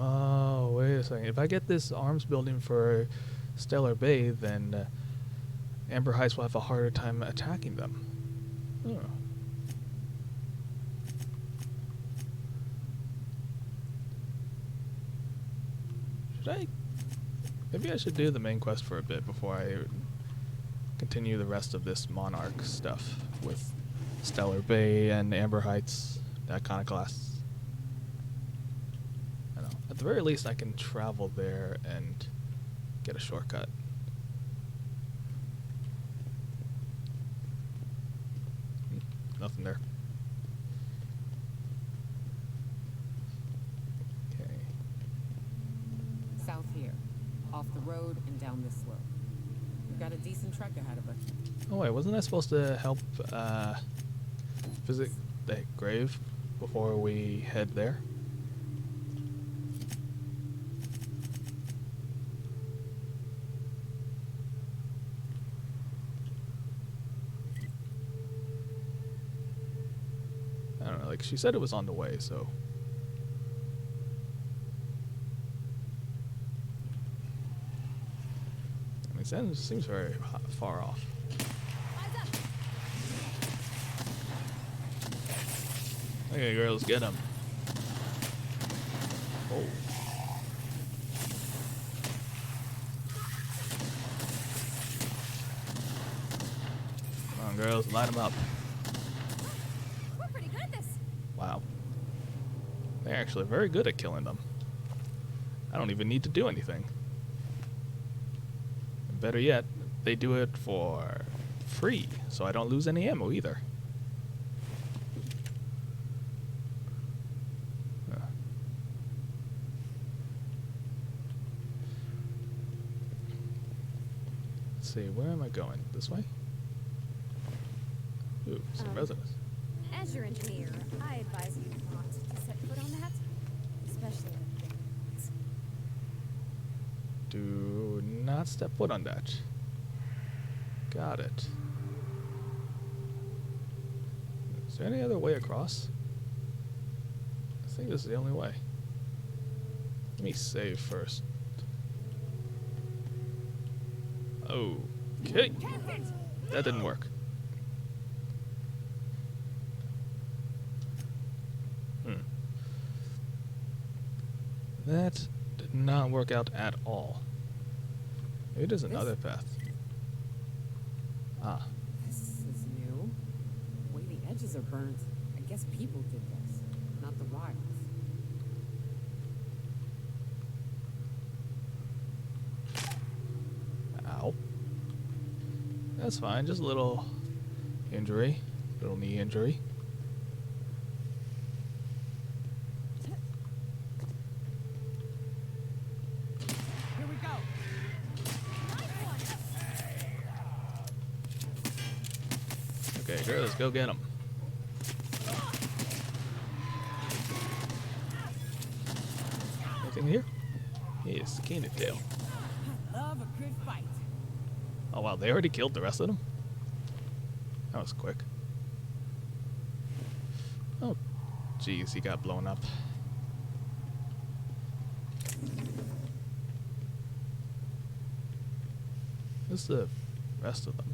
Oh, wait a second. If I get this arms building for Stellar Bay, then Amber Heights will have a harder time attacking them. Oh. Maybe I should do the main quest for a bit before I continue the rest of this Monarch stuff with Stellar Bay and Amber Heights, that kind of class. I know. At the very least, I can travel there and get a shortcut. Nothing there. Okay. South here, off the road and down this slope. We've got a decent trek ahead of us. Oh wait, wasn't I supposed to help visit the grave before we head there? I don't know, like she said it was on the way, so. I mean, it seems very far off. Okay, girls, get him. Oh. Come on, girls, light them up. We're pretty good at this. Wow. They're actually very good at killing them. I don't even need to do anything. And better yet, they do it for free, so I don't lose any ammo either. Let's see, where am I going? This way? Ooh, some residents. As your engineer, I advise you not to set foot on that, especially with Do not step foot on that. Got it. Is there any other way across? I think this is the only way. Let me save first. Okay. That didn't work. That did not work out at all. Maybe there's another path. Ah. This is new. The way the edges are burnt, I guess people did this, not the wilds. Ow. That's fine, just a little injury. Little knee injury. Here we go. Okay, girls, go get him. Anything here? Yes, Keenan tail. Love a good fight. Oh wow, they already killed the rest of them? That was quick. Oh, jeez, he got blown up. Where's the rest of them?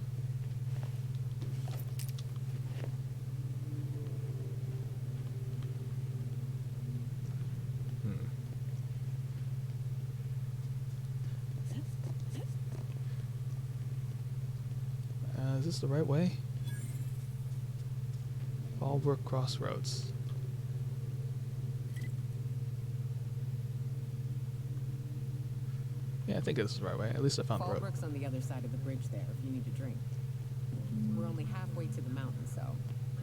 Is this the right way? Fallbrook Crossroads. Yeah, I think this is the right way. At least I found the road. Fallbrook's on the other side of the bridge there if you need a drink. We're only halfway to the mountain, so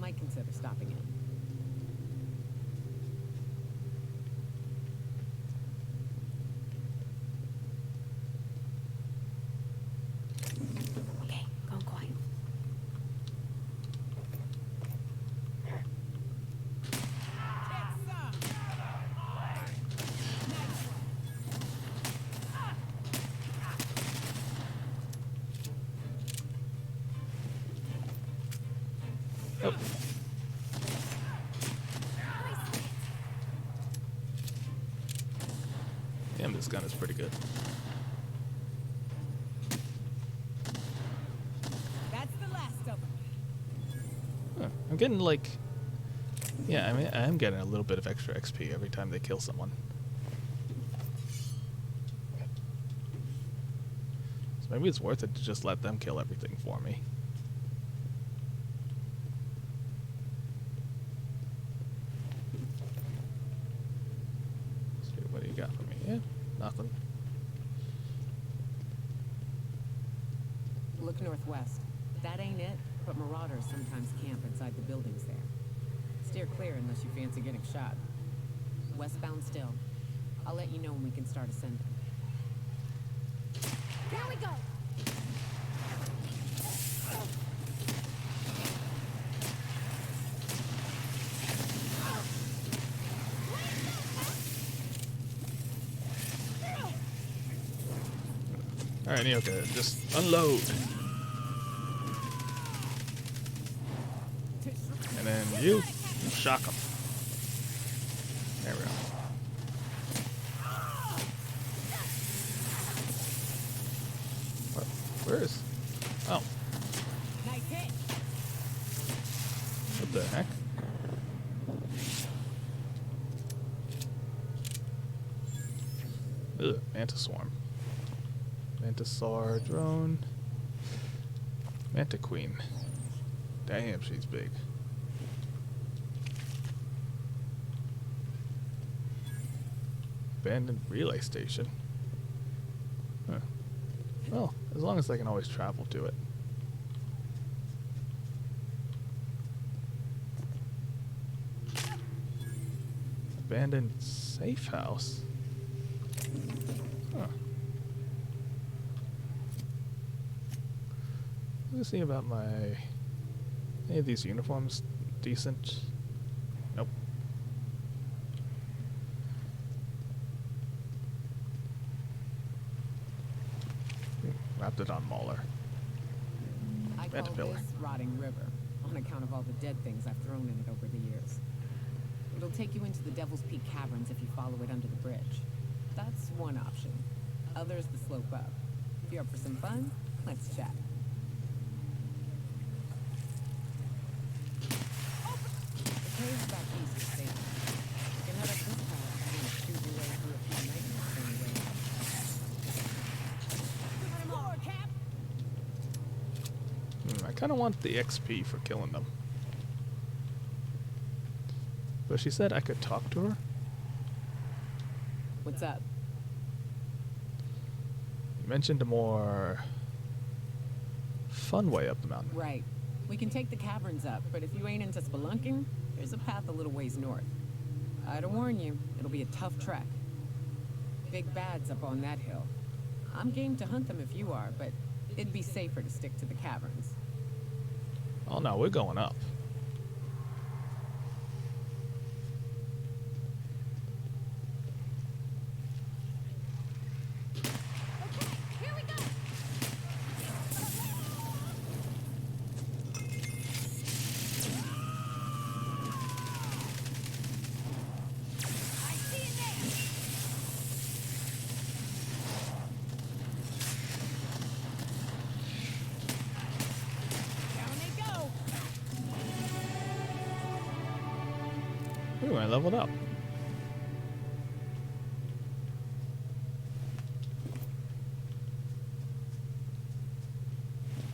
might consider stopping in. Okay, going quiet. Oh. Damn, this gun is pretty good. That's the last of them. Huh. I'm getting like... Yeah, I mean, I am getting a little bit of extra XP every time they kill someone. So maybe it's worth it to just let them kill everything for me. Let's see, what do you got for me? Yeah, nothing. Look northwest. That ain't it, but marauders sometimes camp inside the buildings there. Steer clear unless you fancy getting shot. Westbound still. I'll let you know when we can start ascending. Here we go. Alright, Nyoka, just unload. And then you shock him. There we go. What? Where is? Oh. Nice hit. What the heck? Ugh, Manta Swarm. Mantisaur drone. Manta Queen. Damn, she's big. Abandoned relay station. Huh. Well, as long as I can always travel to it. Abandoned safe house. Huh. Let's see about my... Any of these uniforms decent? Nope. Raptidon Mauler. I call Caterpillar. this Rotting River, on account of all the dead things I've thrown in it over the years. It'll take you into the Devil's Peak Caverns if you follow it under the bridge. That's one option. Other's the slope up. If you're up for some fun, let's chat. The cave's back east is safe. You can head up this path and shoot your way through a few nightmares anyway. I kind of want the XP for killing them. But she said I could talk to her? What's up? You mentioned a more fun way up the mountain. Right. We can take the caverns up, but if you ain't into spelunking, there's a path a little ways north. I'd warn you, it'll be a tough trek. Big bad's up on that hill. I'm game to hunt them if you are, but it'd be safer to stick to the caverns. Oh no, we're going up. Here we go. I see it there. Down they go! Ooh, I leveled up.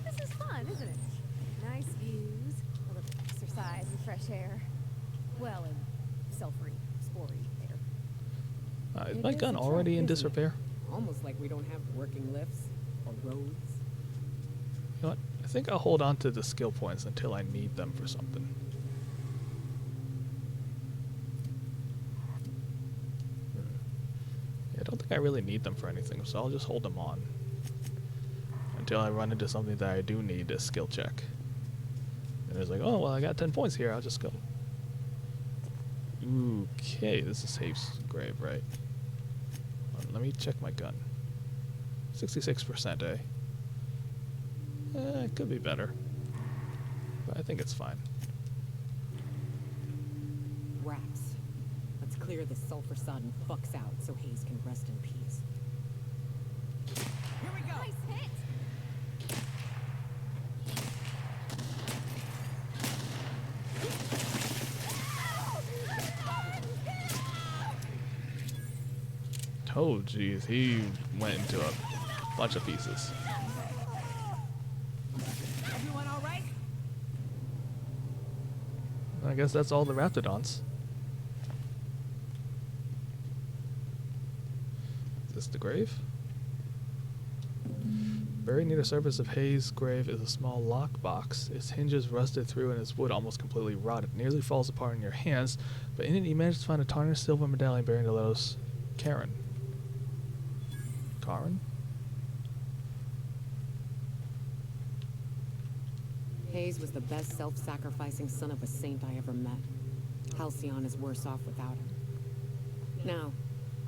This is fun, isn't it? fresh air. Well, and sulfury, spory air. Is It my is gun a already trek, in isn't it? disrepair? Almost like we don't have working lifts or roads. You know what? I think I'll hold on to the skill points until I need them for something. Yeah, I don't think I really need them for anything, so I'll just hold them on until I run into something that I do need a skill check. And it's like, oh, well, I got 10 points here, I'll just go. Okay, this is Have's grave, right? Let me check my gun. 66%, eh? It could be better. But I think it's fine. Rats. Let's clear the sulfur-sodden fucks out so Hayes can rest in peace. Here we go. Nice hit. Oh, geez, he went into a bunch of pieces. Everyone all right? I guess that's all the Raptidons. Is this the grave? Buried near the surface of Hayes' grave is a small lockbox. Its hinges rusted through and its wood almost completely rotted. It nearly falls apart in your hands, but in it you manage to find a tarnished silver medallion bearing the letters Karen. Karen? Hayes was the best self-sacrificing son of a saint I ever met. Halcyon is worse off without him. Now,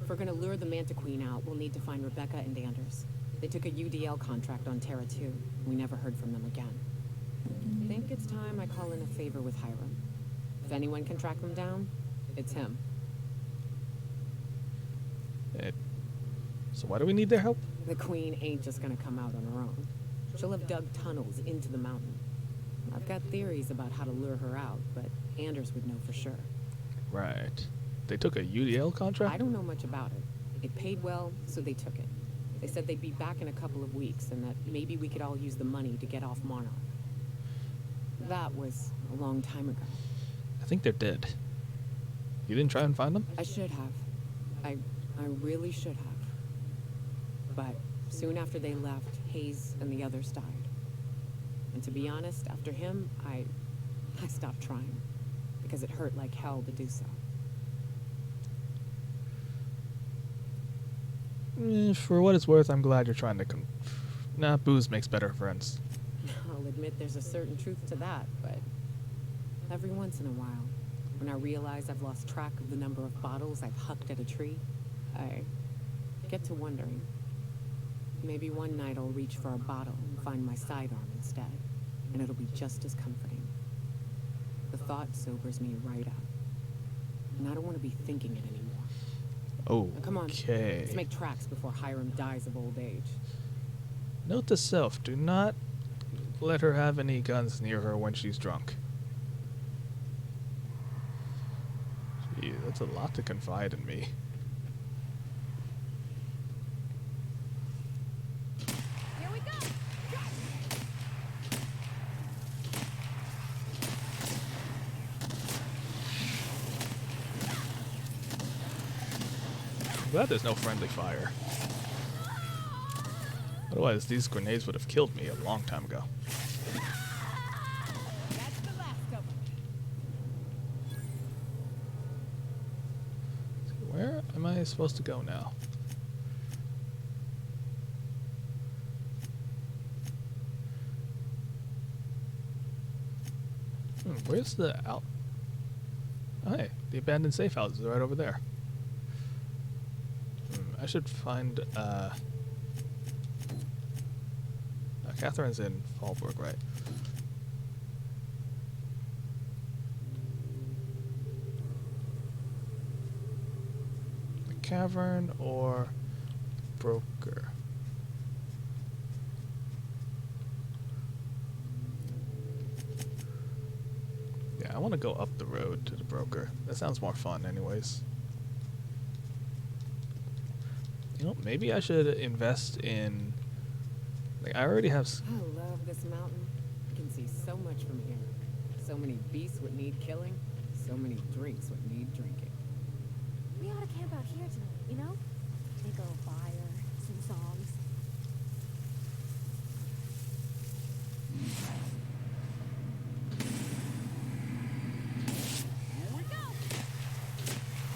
if we're gonna lure the Manta Queen out, we'll need to find Rebecca and Anders. They took a UDL contract on Terra 2. We never heard from them again. I think it's time I call in a favor with Hiram. If anyone can track them down, it's him. So why do we need their help? The Queen ain't just gonna come out on her own. She'll have dug tunnels into the mountain. I've got theories about how to lure her out, but Anders would know for sure. Right. They took a UDL contract? I don't know much about it. It paid well, so they took it. They said they'd be back in a couple of weeks, and that maybe we could all use the money to get off Monarch. That was a long time ago. I think they're dead. You didn't try and find them? I should have. I really should have. But soon after they left, Hayes and the others died. And to be honest, after him, I stopped trying. Because it hurt like hell to do so. For what it's worth, I'm glad you're trying to Nah, booze makes better friends. I'll admit there's a certain truth to that, but every once in a while, when I realize I've lost track of the number of bottles I've hucked at a tree, I get to wondering. Maybe one night I'll reach for a bottle and find my sidearm instead, and it'll be just as comforting. The thought sobers me right out, and I don't want to be thinking it anymore. Oh, Now, come on, okay. let's make tracks before Hiram dies of old age. Note to self, do not let her have any guns near her when she's drunk. Gee, that's a lot to confide in me. Here we go. I'm glad there's no friendly fire. Otherwise, these grenades would have killed me a long time ago. That's the last of them. Where am I supposed to go now? Where's the out? Oh, hey, the abandoned safe house is right over there. I should find, Catherine's in Fallbrook, right? The cavern or broker? Yeah, I want to go up the road to the broker. That sounds more fun anyways. You know, maybe I should invest in... Like, I already have... I love this mountain. You can see so much from here. So many beasts would need killing, so many drinks would need drinking. We ought to camp out here tonight, you know? Make a little fire, sing songs. Here we go!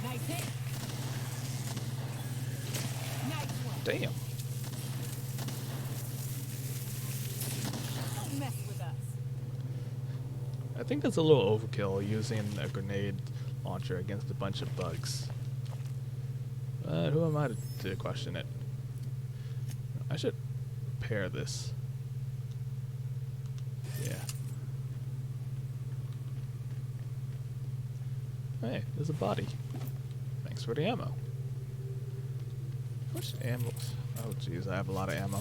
Nice hit! Nice one! Damn. Don't mess with us. I think that's a little overkill using a grenade launcher against a bunch of bugs. But who am I to question it? I should pair this. Yeah. Hey, there's a body. Thanks for the ammo. How much ammo? Oh jeez, I have a lot of ammo.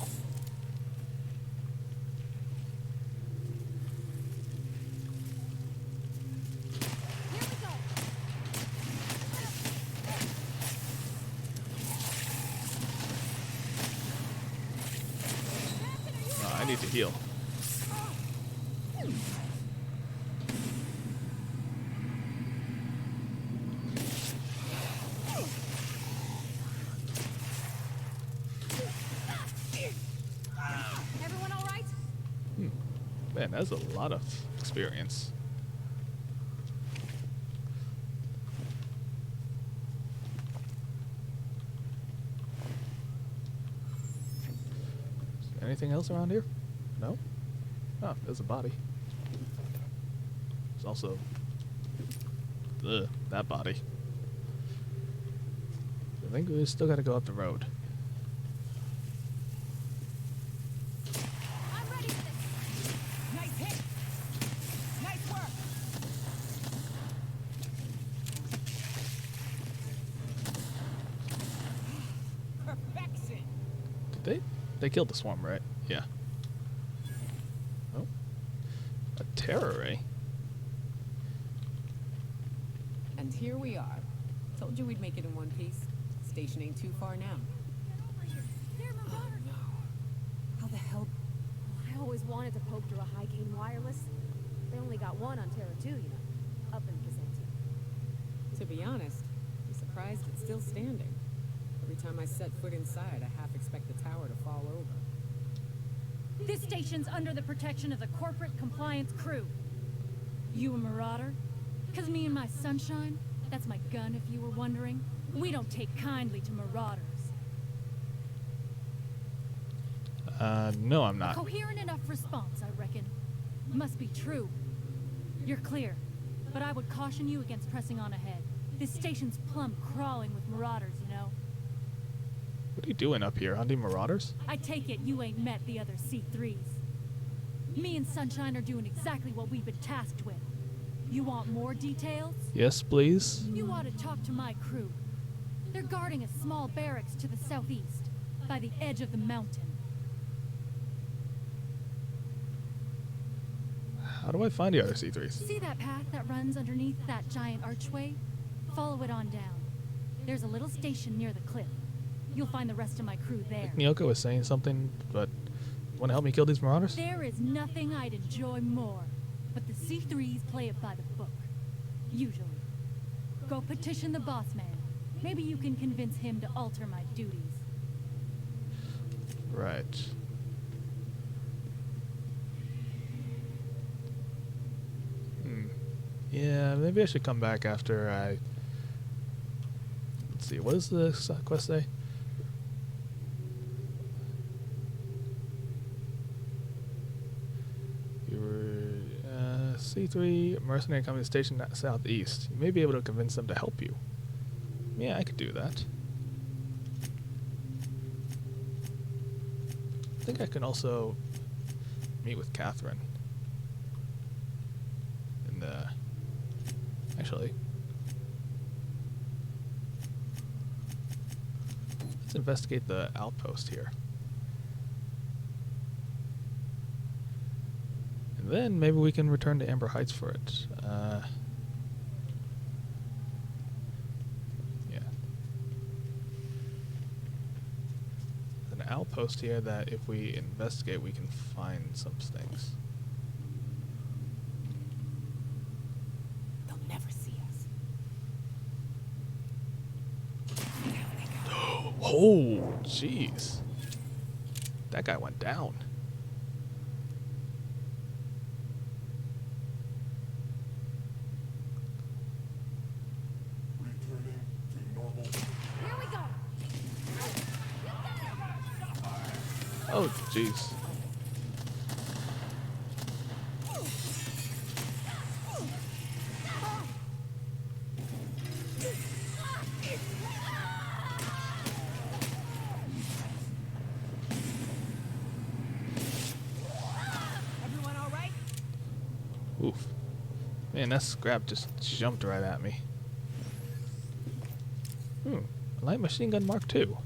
Oh, I need to heal. Everyone all right? Man, that's a lot of experience. Anything else around here? No? Oh, there's a body. There's also that body. I think we still gotta go up the road. I'm ready for this. Nice hit. Nice work. Perfection. Did they killed the swarm, right? Yeah. Oh. A terror ray. And here we are. Told you we'd make it in one piece. Station ain't too far now. How the hell? I always wanted to poke through a high-gain wireless. They only got one on Terra 2, you know, up in Byzantium. To be honest, I'm surprised it's still standing. Every time I set foot inside, I half expect the tower to fall over. This station's under the protection of the corporate compliance crew. You a marauder? 'Cause me and my sunshine, that's my gun if you were wondering, we don't take kindly to marauders. No, I'm not. A coherent enough response, I reckon. Must be true. You're clear, but I would caution you against pressing on ahead. This station's plumb crawling with marauders, you know. What are you doing up here, hunting marauders? I take it you ain't met the other C3s. Me and Sunshine are doing exactly what we've been tasked with. You want more details? Yes, please. You ought to talk to my crew. They're guarding a small barracks to the southeast, by the edge of the mountain. How do I find the other C3s? See that path that runs underneath that giant archway? Follow it on down. There's a little station near the cliff. You'll find the rest of my crew there. Nyoko was saying something, but want to help me kill these marauders? There is nothing I'd enjoy more, but the C3s play it by the book. Usually. Go petition the boss man. Maybe you can convince him to alter my duties. Right. Yeah, maybe I should come back after I... Let's see, what does the quest say? You were C3 mercenary company stationed at southeast. You may be able to convince them to help you. Yeah, I could do that. I think I can also meet with Catherine. And actually, let's investigate the outpost here. And then maybe we can return to Amber Heights for it. Yeah. An outpost here that if we investigate we can find some things. Oh, jeez. That guy went down. Here we go. Oh, jeez. Everyone all right? Oof. Man, that scrap just jumped right at me. A light machine gun Mark II.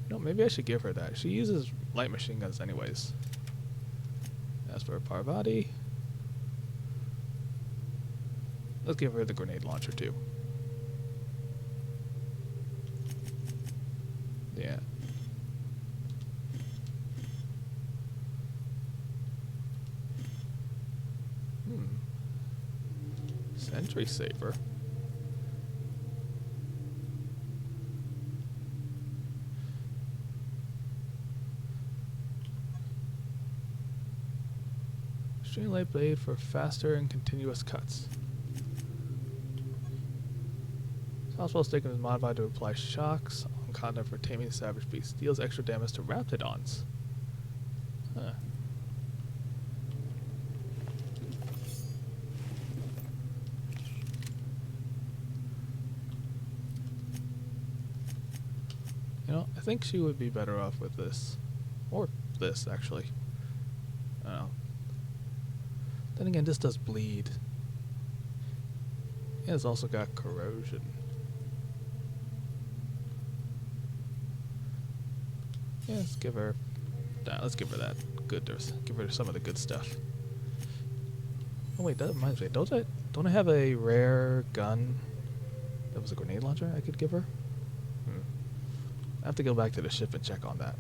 No, maybe I should give her that. She uses light machine guns anyways. As for Parvati, let's give her the grenade launcher too. Yeah. Sentry saver. Streamlight blade for faster and continuous cuts. Southwell Stick is modified to apply shocks on content for taming savage beasts. Deals extra damage to Raptidons. Huh. You know, I think she would be better off with this. Or this, actually. I don't know. Then again, this does bleed. Yeah, it's also got corrosion. Yeah, let's give her that good. Give her some of the good stuff. Oh wait, that reminds me. Don't I have a rare gun that was a grenade launcher I could give her? I have to go back to the ship and check on that.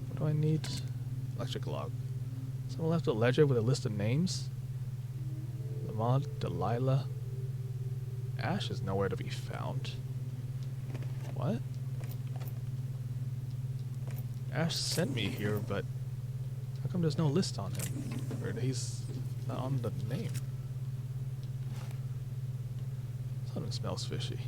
What do I need? Electric log. Someone left a ledger with a list of names. Lamont, Delilah. Ash is nowhere to be found. What? Ash sent me here, but how come there's no list on him? Or he's not on the name? Something smells fishy.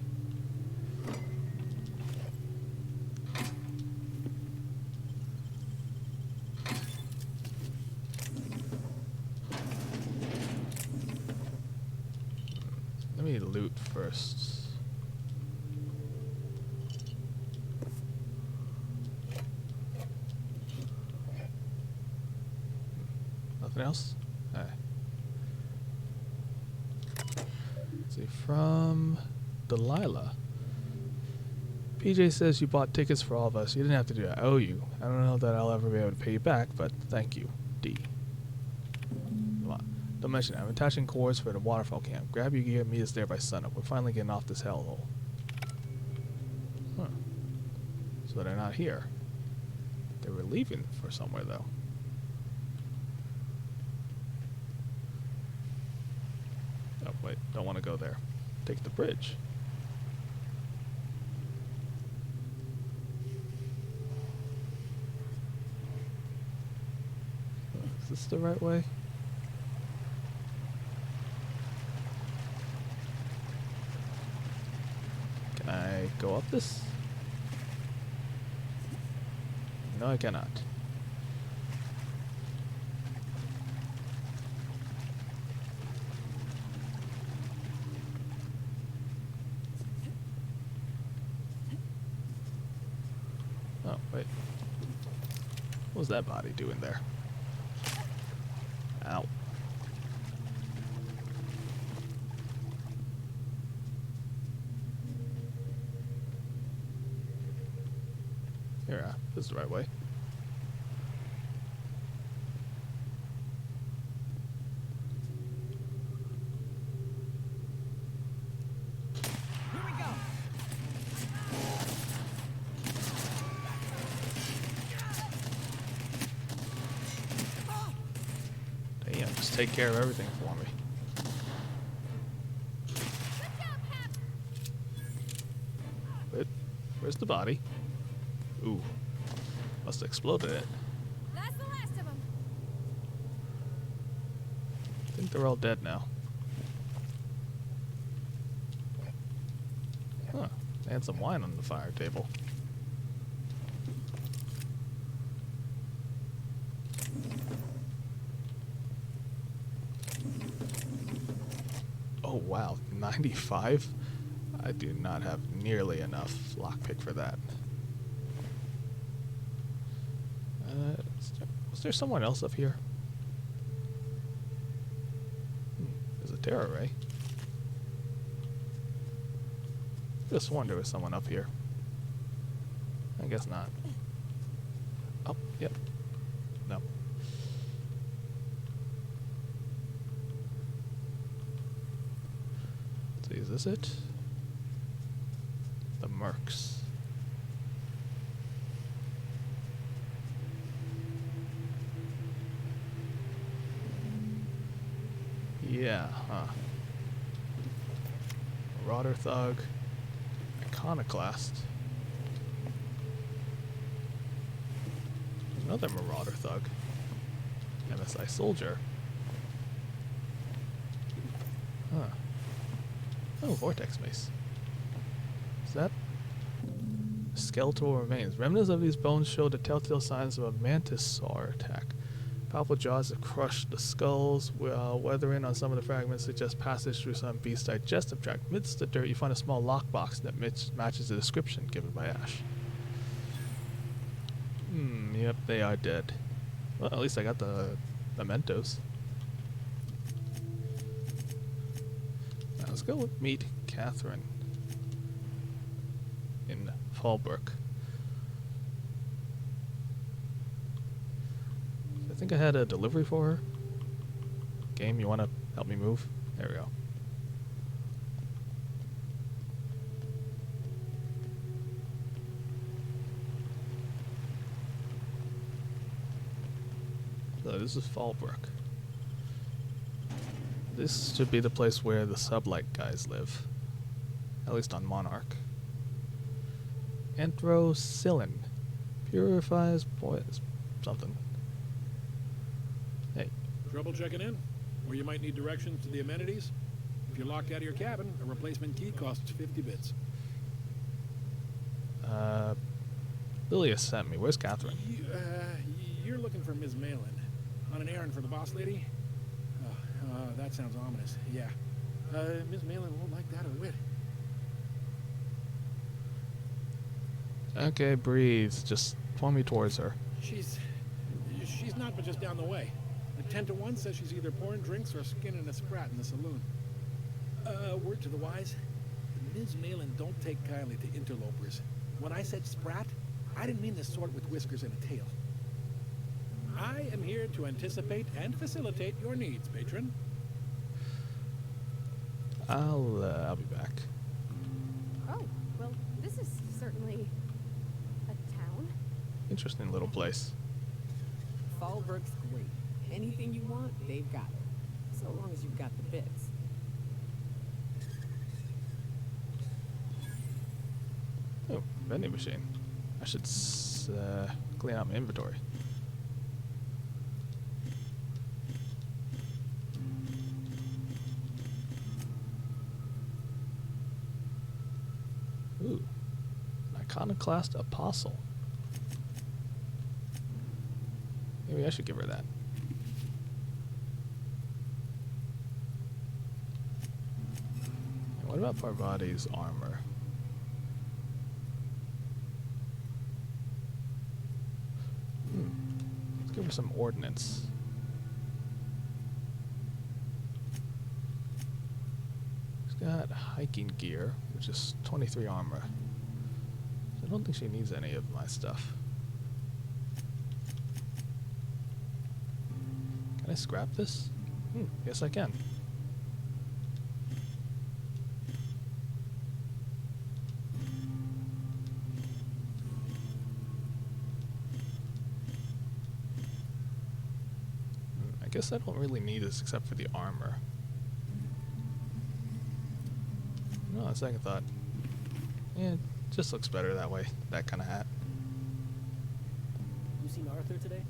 Let me loot first. Nothing else? Alright. Let's see, from Delilah. PJ says you bought tickets for all of us. You didn't have to do that. I owe you. I don't know that I'll ever be able to pay you back, but thank you. D. Come on. Don't mention it. I'm attaching cords for the waterfall camp. Grab your gear and meet us there by sunup. We're finally getting off this hellhole. Huh. So they're not here. They were leaving for somewhere, though. Oh, wait. Don't want to go there. Take the bridge. Is this the right way? Can I go up this? No, I cannot. Oh, wait. What was that body doing there? Ow. Here, this is the right way. Here we go. Damn, just take care of everything for me. body. Ooh. Must have exploded it. That's the last of them. I think they're all dead now. Huh. They had some wine on the fire table. Oh wow, 95? I do not have nearly enough lockpick for that. Was there someone else up here? There's a terror ray. Just wonder there was someone up here. I guess not. Oh, yep. No. Let's see, is this it? The Mercs. Yeah, huh. Marauder Thug. Iconoclast. Another Marauder Thug. MSI Soldier. Huh. Oh, Vortex Mace. Is that? Skeletal remains. Remnants of these bones show the telltale signs of a mantisaur attack. Powerful jaws have crushed the skulls, while weathering on some of the fragments suggest passage through some beast's digestive tract. Amidst the dirt, you find a small lockbox that matches the description given by Ash. Yep, they are dead. Well, at least I got the mementos. Now let's go meet Catherine in Fallbrook. I think I had a delivery for her. Game, you want to help me move? There we go. So this is Fallbrook. This should be the place where the Sublight guys live. At least on Monarch. Anthrocillin. Purifies poison. Something. Hey. Trouble checking in? Or you might need directions to the amenities? If you're locked out of your cabin, a replacement key costs 50 bits. Lilia sent me. Where's Catherine? You're looking for Ms. Malin. On an errand for the boss lady? That sounds ominous. Yeah. Ms. Malin won't like that a whit. Okay, breathe. Just point me towards her. She's not but just down the way. The 10 to 1 says she's either pouring drinks or skinning a sprat in the saloon. Word to the wise, Ms. Malin don't take kindly to interlopers. When I said sprat, I didn't mean the sort with whiskers and a tail. I am here to anticipate and facilitate your needs, patron. I'll be back. Oh, well, this is certainly a town. Interesting little place. Fallbrook's great. Anything you want, they've got it. So long as you've got the bits. Oh, vending machine. I should clean out my inventory. Ooh, Iconoclast Apostle. Maybe I should give her that. And what about Parvati's armor? Let's give her some ordnance. She's got hiking gear, which is 23 armor. So I don't think she needs any of my stuff. Can I scrap this? Yes, I can. I guess I don't really need this except for the armor. No, on second thought. Yeah, Just looks better that way. That kind of hat. You seen Arthur today?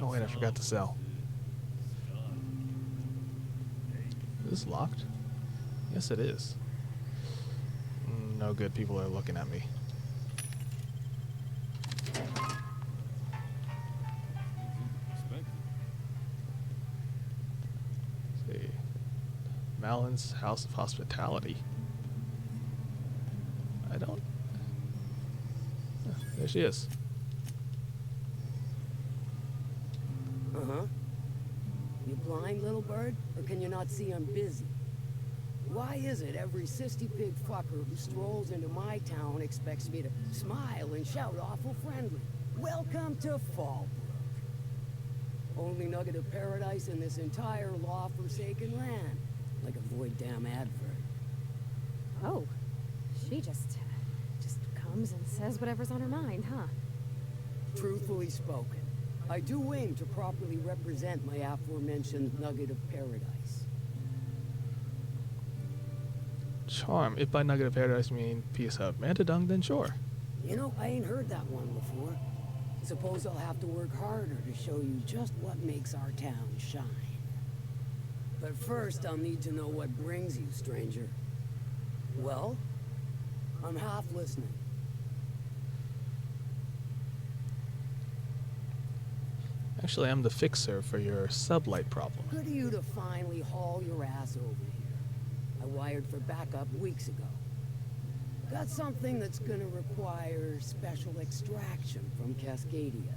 Oh wait, I forgot to sell. Is this locked? Yes, it is. No good. People are looking at me. Let's see. Malin's House of Hospitality. I don't. There she is. Uh-huh. You blind, little bird? Or can you not see I'm busy? Why is it every sissy pig fucker who strolls into my town expects me to smile and shout awful friendly? Welcome to Fallbrook. Only nugget of paradise in this entire law-forsaken land. Like a void damn advert. Oh, she just comes and says whatever's on her mind, huh? Truthfully spoken, I do aim to properly represent my aforementioned nugget of paradise. Charm. If by nugget of paradise you mean piece of Mantadung, then sure. You know, I ain't heard that one before. Suppose I'll have to work harder to show you just what makes our town shine. But first, I'll need to know what brings you, stranger. Well, I'm half listening. Actually, I'm the fixer for your sublight problem. Good of you to finally haul your ass over here. I wired for backup weeks ago. Got something that's gonna require special extraction from Cascadia.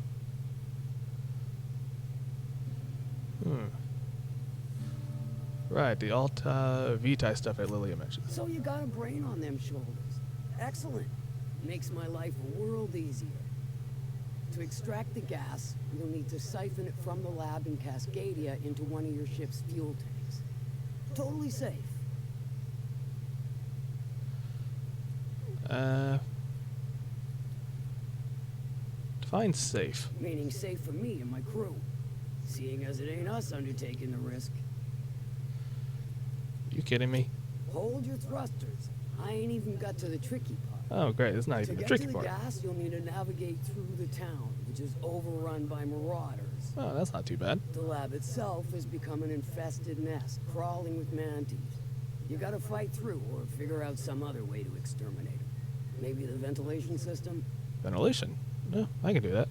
Right, the Alta Vitae stuff that Lilia mentioned. So you got a brain on them shoulders. Excellent. Makes my life a world easier. To extract the gas, you'll need to siphon it from the lab in Cascadia into one of your ship's fuel tanks. Totally safe. Define safe. Meaning safe for me and my crew. Seeing as it ain't us undertaking the risk. You kidding me? Hold your thrusters. I ain't even got to the tricky part. Oh, great. It's not even the tricky part. To get to the gas, you'll need to navigate through the town, which is overrun by marauders. Oh, that's not too bad. The lab itself has become an infested nest, crawling with mantis. You gotta fight through or figure out some other way to exterminate them. Maybe the ventilation system? Ventilation? No, I can do that.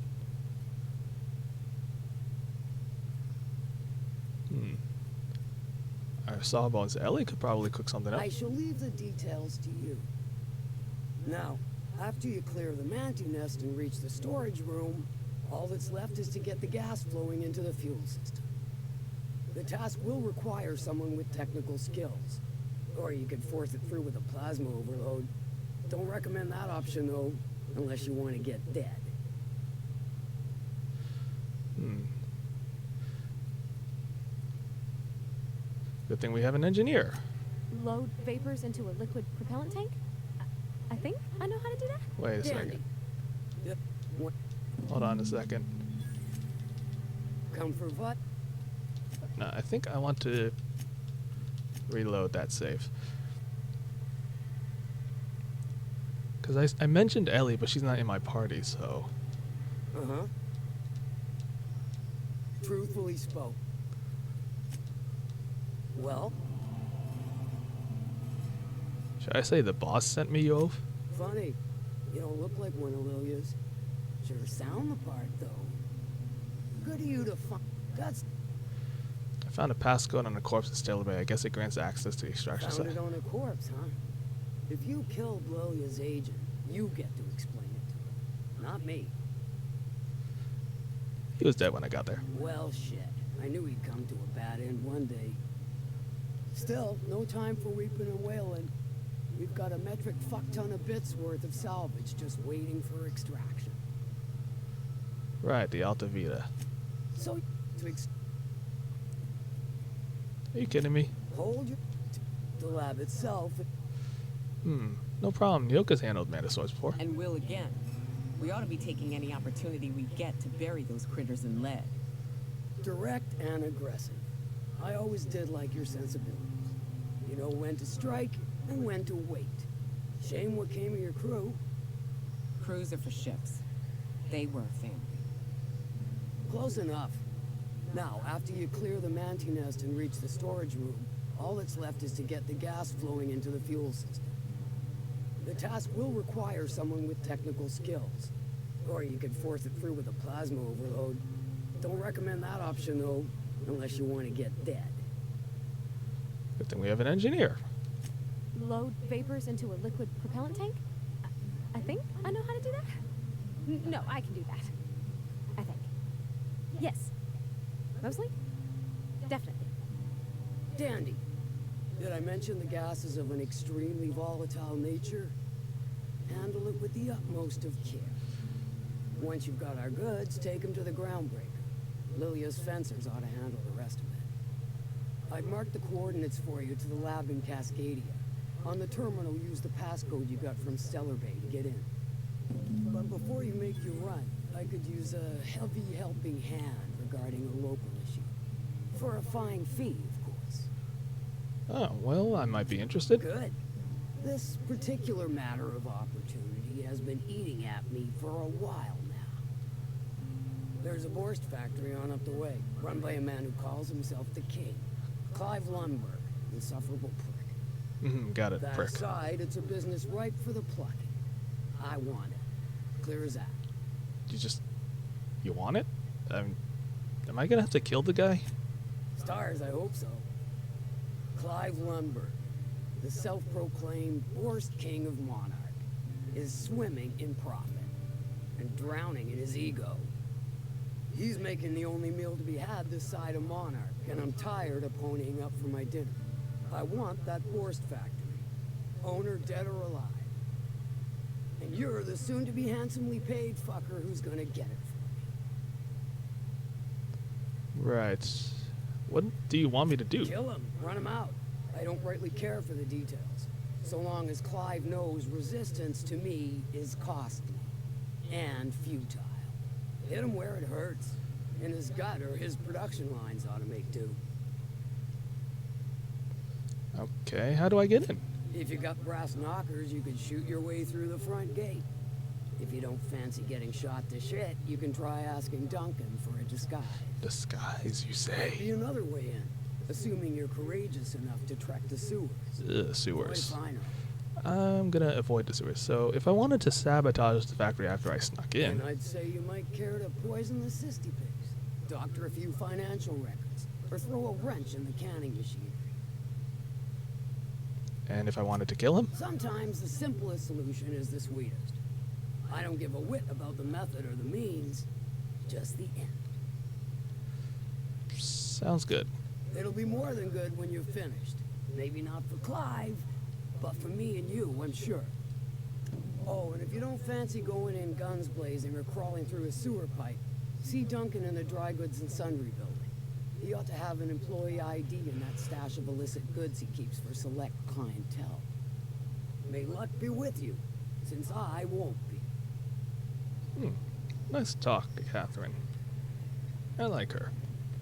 Our Sawbones Ellie could probably cook something up. I shall leave the details to you. Now, after you clear the mantis nest and reach the storage room, all that's left is to get the gas flowing into the fuel system. The task will require someone with technical skills. Or you could force it through with a plasma overload. Don't recommend that option, though, unless you want to get dead. Good thing we have an engineer. Load vapors into a liquid propellant tank? I think I know how to do that. Wait a second. Hold on a second. Come for what? No, I think I want to reload that save. Because I mentioned Ellie, but she's not in my party, so... Uh-huh. Truthfully spoke. Well? Should I say the boss sent me, Yov? Funny. You don't look like one of Lilia's. Sure sound the part, though. Good of you to find... That's... I found a passcode on a corpse in Stellar Bay. I guess it grants access to the extraction Found site. it on a corpse, huh? If you killed Lilia's agent, you get to explain it to her. Not me. He was dead when I got there. Well, shit. I knew he'd come to a bad end one day. Still, no time for weeping and wailing. We've got a metric fuck-ton of bits worth of salvage just waiting for extraction. Right, the Alta Vita. So, to Are you kidding me? hold your... The lab itself... No problem. Nyoka's handled Mantisaurs before. And will again. We ought to be taking any opportunity we get to bury those critters in lead. Direct and aggressive. I always did like your sensibilities. You know when to strike and when to wait. Shame what came of your crew. Crews are for ships. They were a family. Close enough. Now, after you clear the manti nest and reach the storage room, all that's left is to get the gas flowing into the fuel system. The task will require someone with technical skills. Or you could force it through with a plasma overload. Don't recommend that option, though, unless you want to get dead. Good thing we have an engineer. Load vapors into a liquid propellant tank? I think I know how to do that. No, I can do that. I think. Yes. Mostly? Definitely. Dandy. Did I mention the gas is of an extremely volatile nature? Handle it with the utmost of care. Once you've got our goods, take them to the groundbreaker. Lilia's fencers ought to handle the rest of it. I've marked the coordinates for you to the lab in Cascadia. On the terminal, use the passcode you got from Stellar Bay to get in. But before you make your run, I could use a heavy helping hand regarding a local issue. For a fine fee, of course. Oh, well, I might be interested. Good. This particular matter of opportunity has been eating at me for a while now. There's a Borst factory on up the way, run by a man who calls himself the King. Clive Lundberg, insufferable prick. Got it, That prick. aside, it's a business ripe for the plucking. I want it. Clear as that. You want it? Am I gonna have to kill the guy? Stars, I hope so. Clive Lundberg, the self-proclaimed Borst King of Monarch, is swimming in profit and drowning in his ego. He's making the only meal to be had this side of Monarch, and I'm tired of ponying up for my dinner. I want that Borst factory, owner dead or alive. And you're the soon-to-be handsomely paid fucker who's gonna get it for me. Right. What do you want me to do? Kill him, run him out. I don't rightly care for the details, so long as Clive knows resistance to me is costly and futile. Hit him where it hurts. In his gut, or his production lines ought to make do. Okay, how do I get in? If you got brass knockers, you could shoot your way through the front gate. If you don't fancy getting shot to shit, you can try asking Duncan for a disguise. Disguise, you Might say? be another way in, assuming you're courageous enough to trek the sewers. Sewers. Boy, fine. I'm gonna avoid the sewers. So if I wanted to sabotage the factory after I snuck in, And I'd say you might care to poison the cysty pigs, doctor a few financial records, or throw a wrench in the canning machinery. and if I wanted to kill him, Sometimes the simplest solution is the sweetest. I don't give a whit about the method or the means, just the end. sounds good. It'll be more than good when you're finished. Maybe not for Clive, but for me and you, I'm sure. Oh, and if you don't fancy going in guns blazing or crawling through a sewer pipe, see Duncan in the dry goods and sundry building. He ought to have an employee ID in that stash of illicit goods he keeps for select clientele. May luck be with you, since I won't be. Nice talk, Catherine. I like her.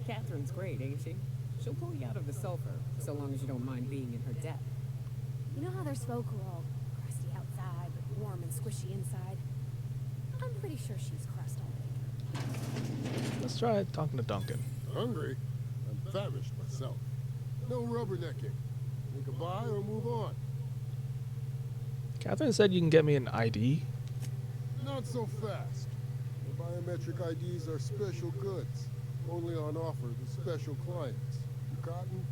Catherine's great, ain't she? She'll pull you out of the sulfur, so long as you don't mind being in her debt. You know how there's folk who are all crusty outside, but warm and squishy inside? I'm pretty sure she's crust all bacon. Let's try talking to Duncan. Hungry? I'm famished myself. No rubbernecking. Make a buy or move on. Catherine said you can get me an ID. Not so fast. The biometric IDs are special goods. Only on offer to special clients. You cotton?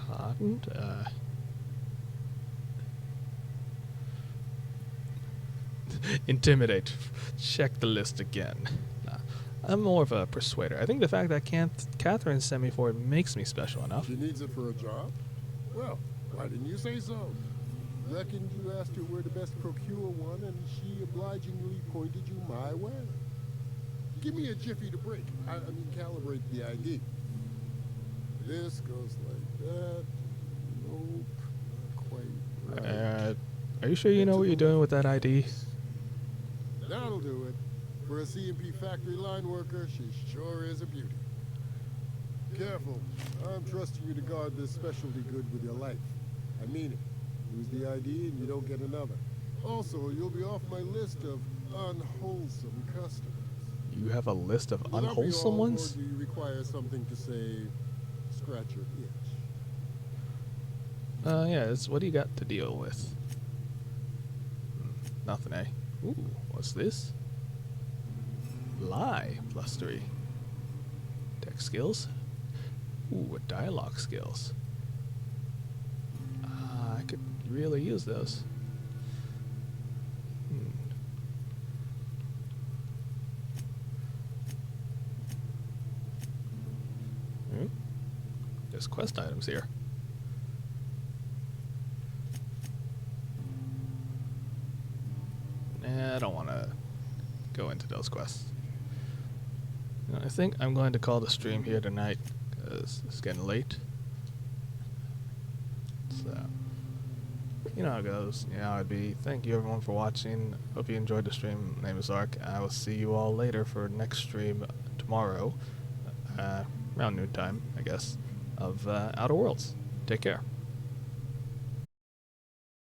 Cotton? Intimidate. Check the list again. Nah, I'm more of a persuader. I think the fact that Catherine sent me for it makes me special enough. She needs it for a job? Well, why didn't you say so? Reckoned you asked her where to best procure one, and she obligingly pointed you my way. Give me a jiffy to break. I mean, calibrate the ID. This goes like that. Nope, not quite right. Are you sure you know what you're doing with that ID? That'll do it. For a CMP factory line worker, she sure is a beauty. Careful. I'm trusting you to guard this specialty good with your life. I mean it. Lose the ID and you don't get another. Also, you'll be off my list of unwholesome customers. You have a list of Will that be unwholesome all, ones? Or do you require something to say, scratch your itch? Yeah, what do you got to deal with? Nothing, eh? Ooh, what's this? Lie +3. Tech skills. Ooh, dialogue skills. I could really use those. There's quest items here. Nah, I don't want to go into those quests. You know, I think I'm going to call the stream here tonight because it's getting late. So, you know how it goes. You know how it'd be. Thank you everyone for watching. Hope you enjoyed the stream. My name is Ark. I will see you all later for next stream tomorrow, around noontime, I guess, of Outer Worlds. Take care.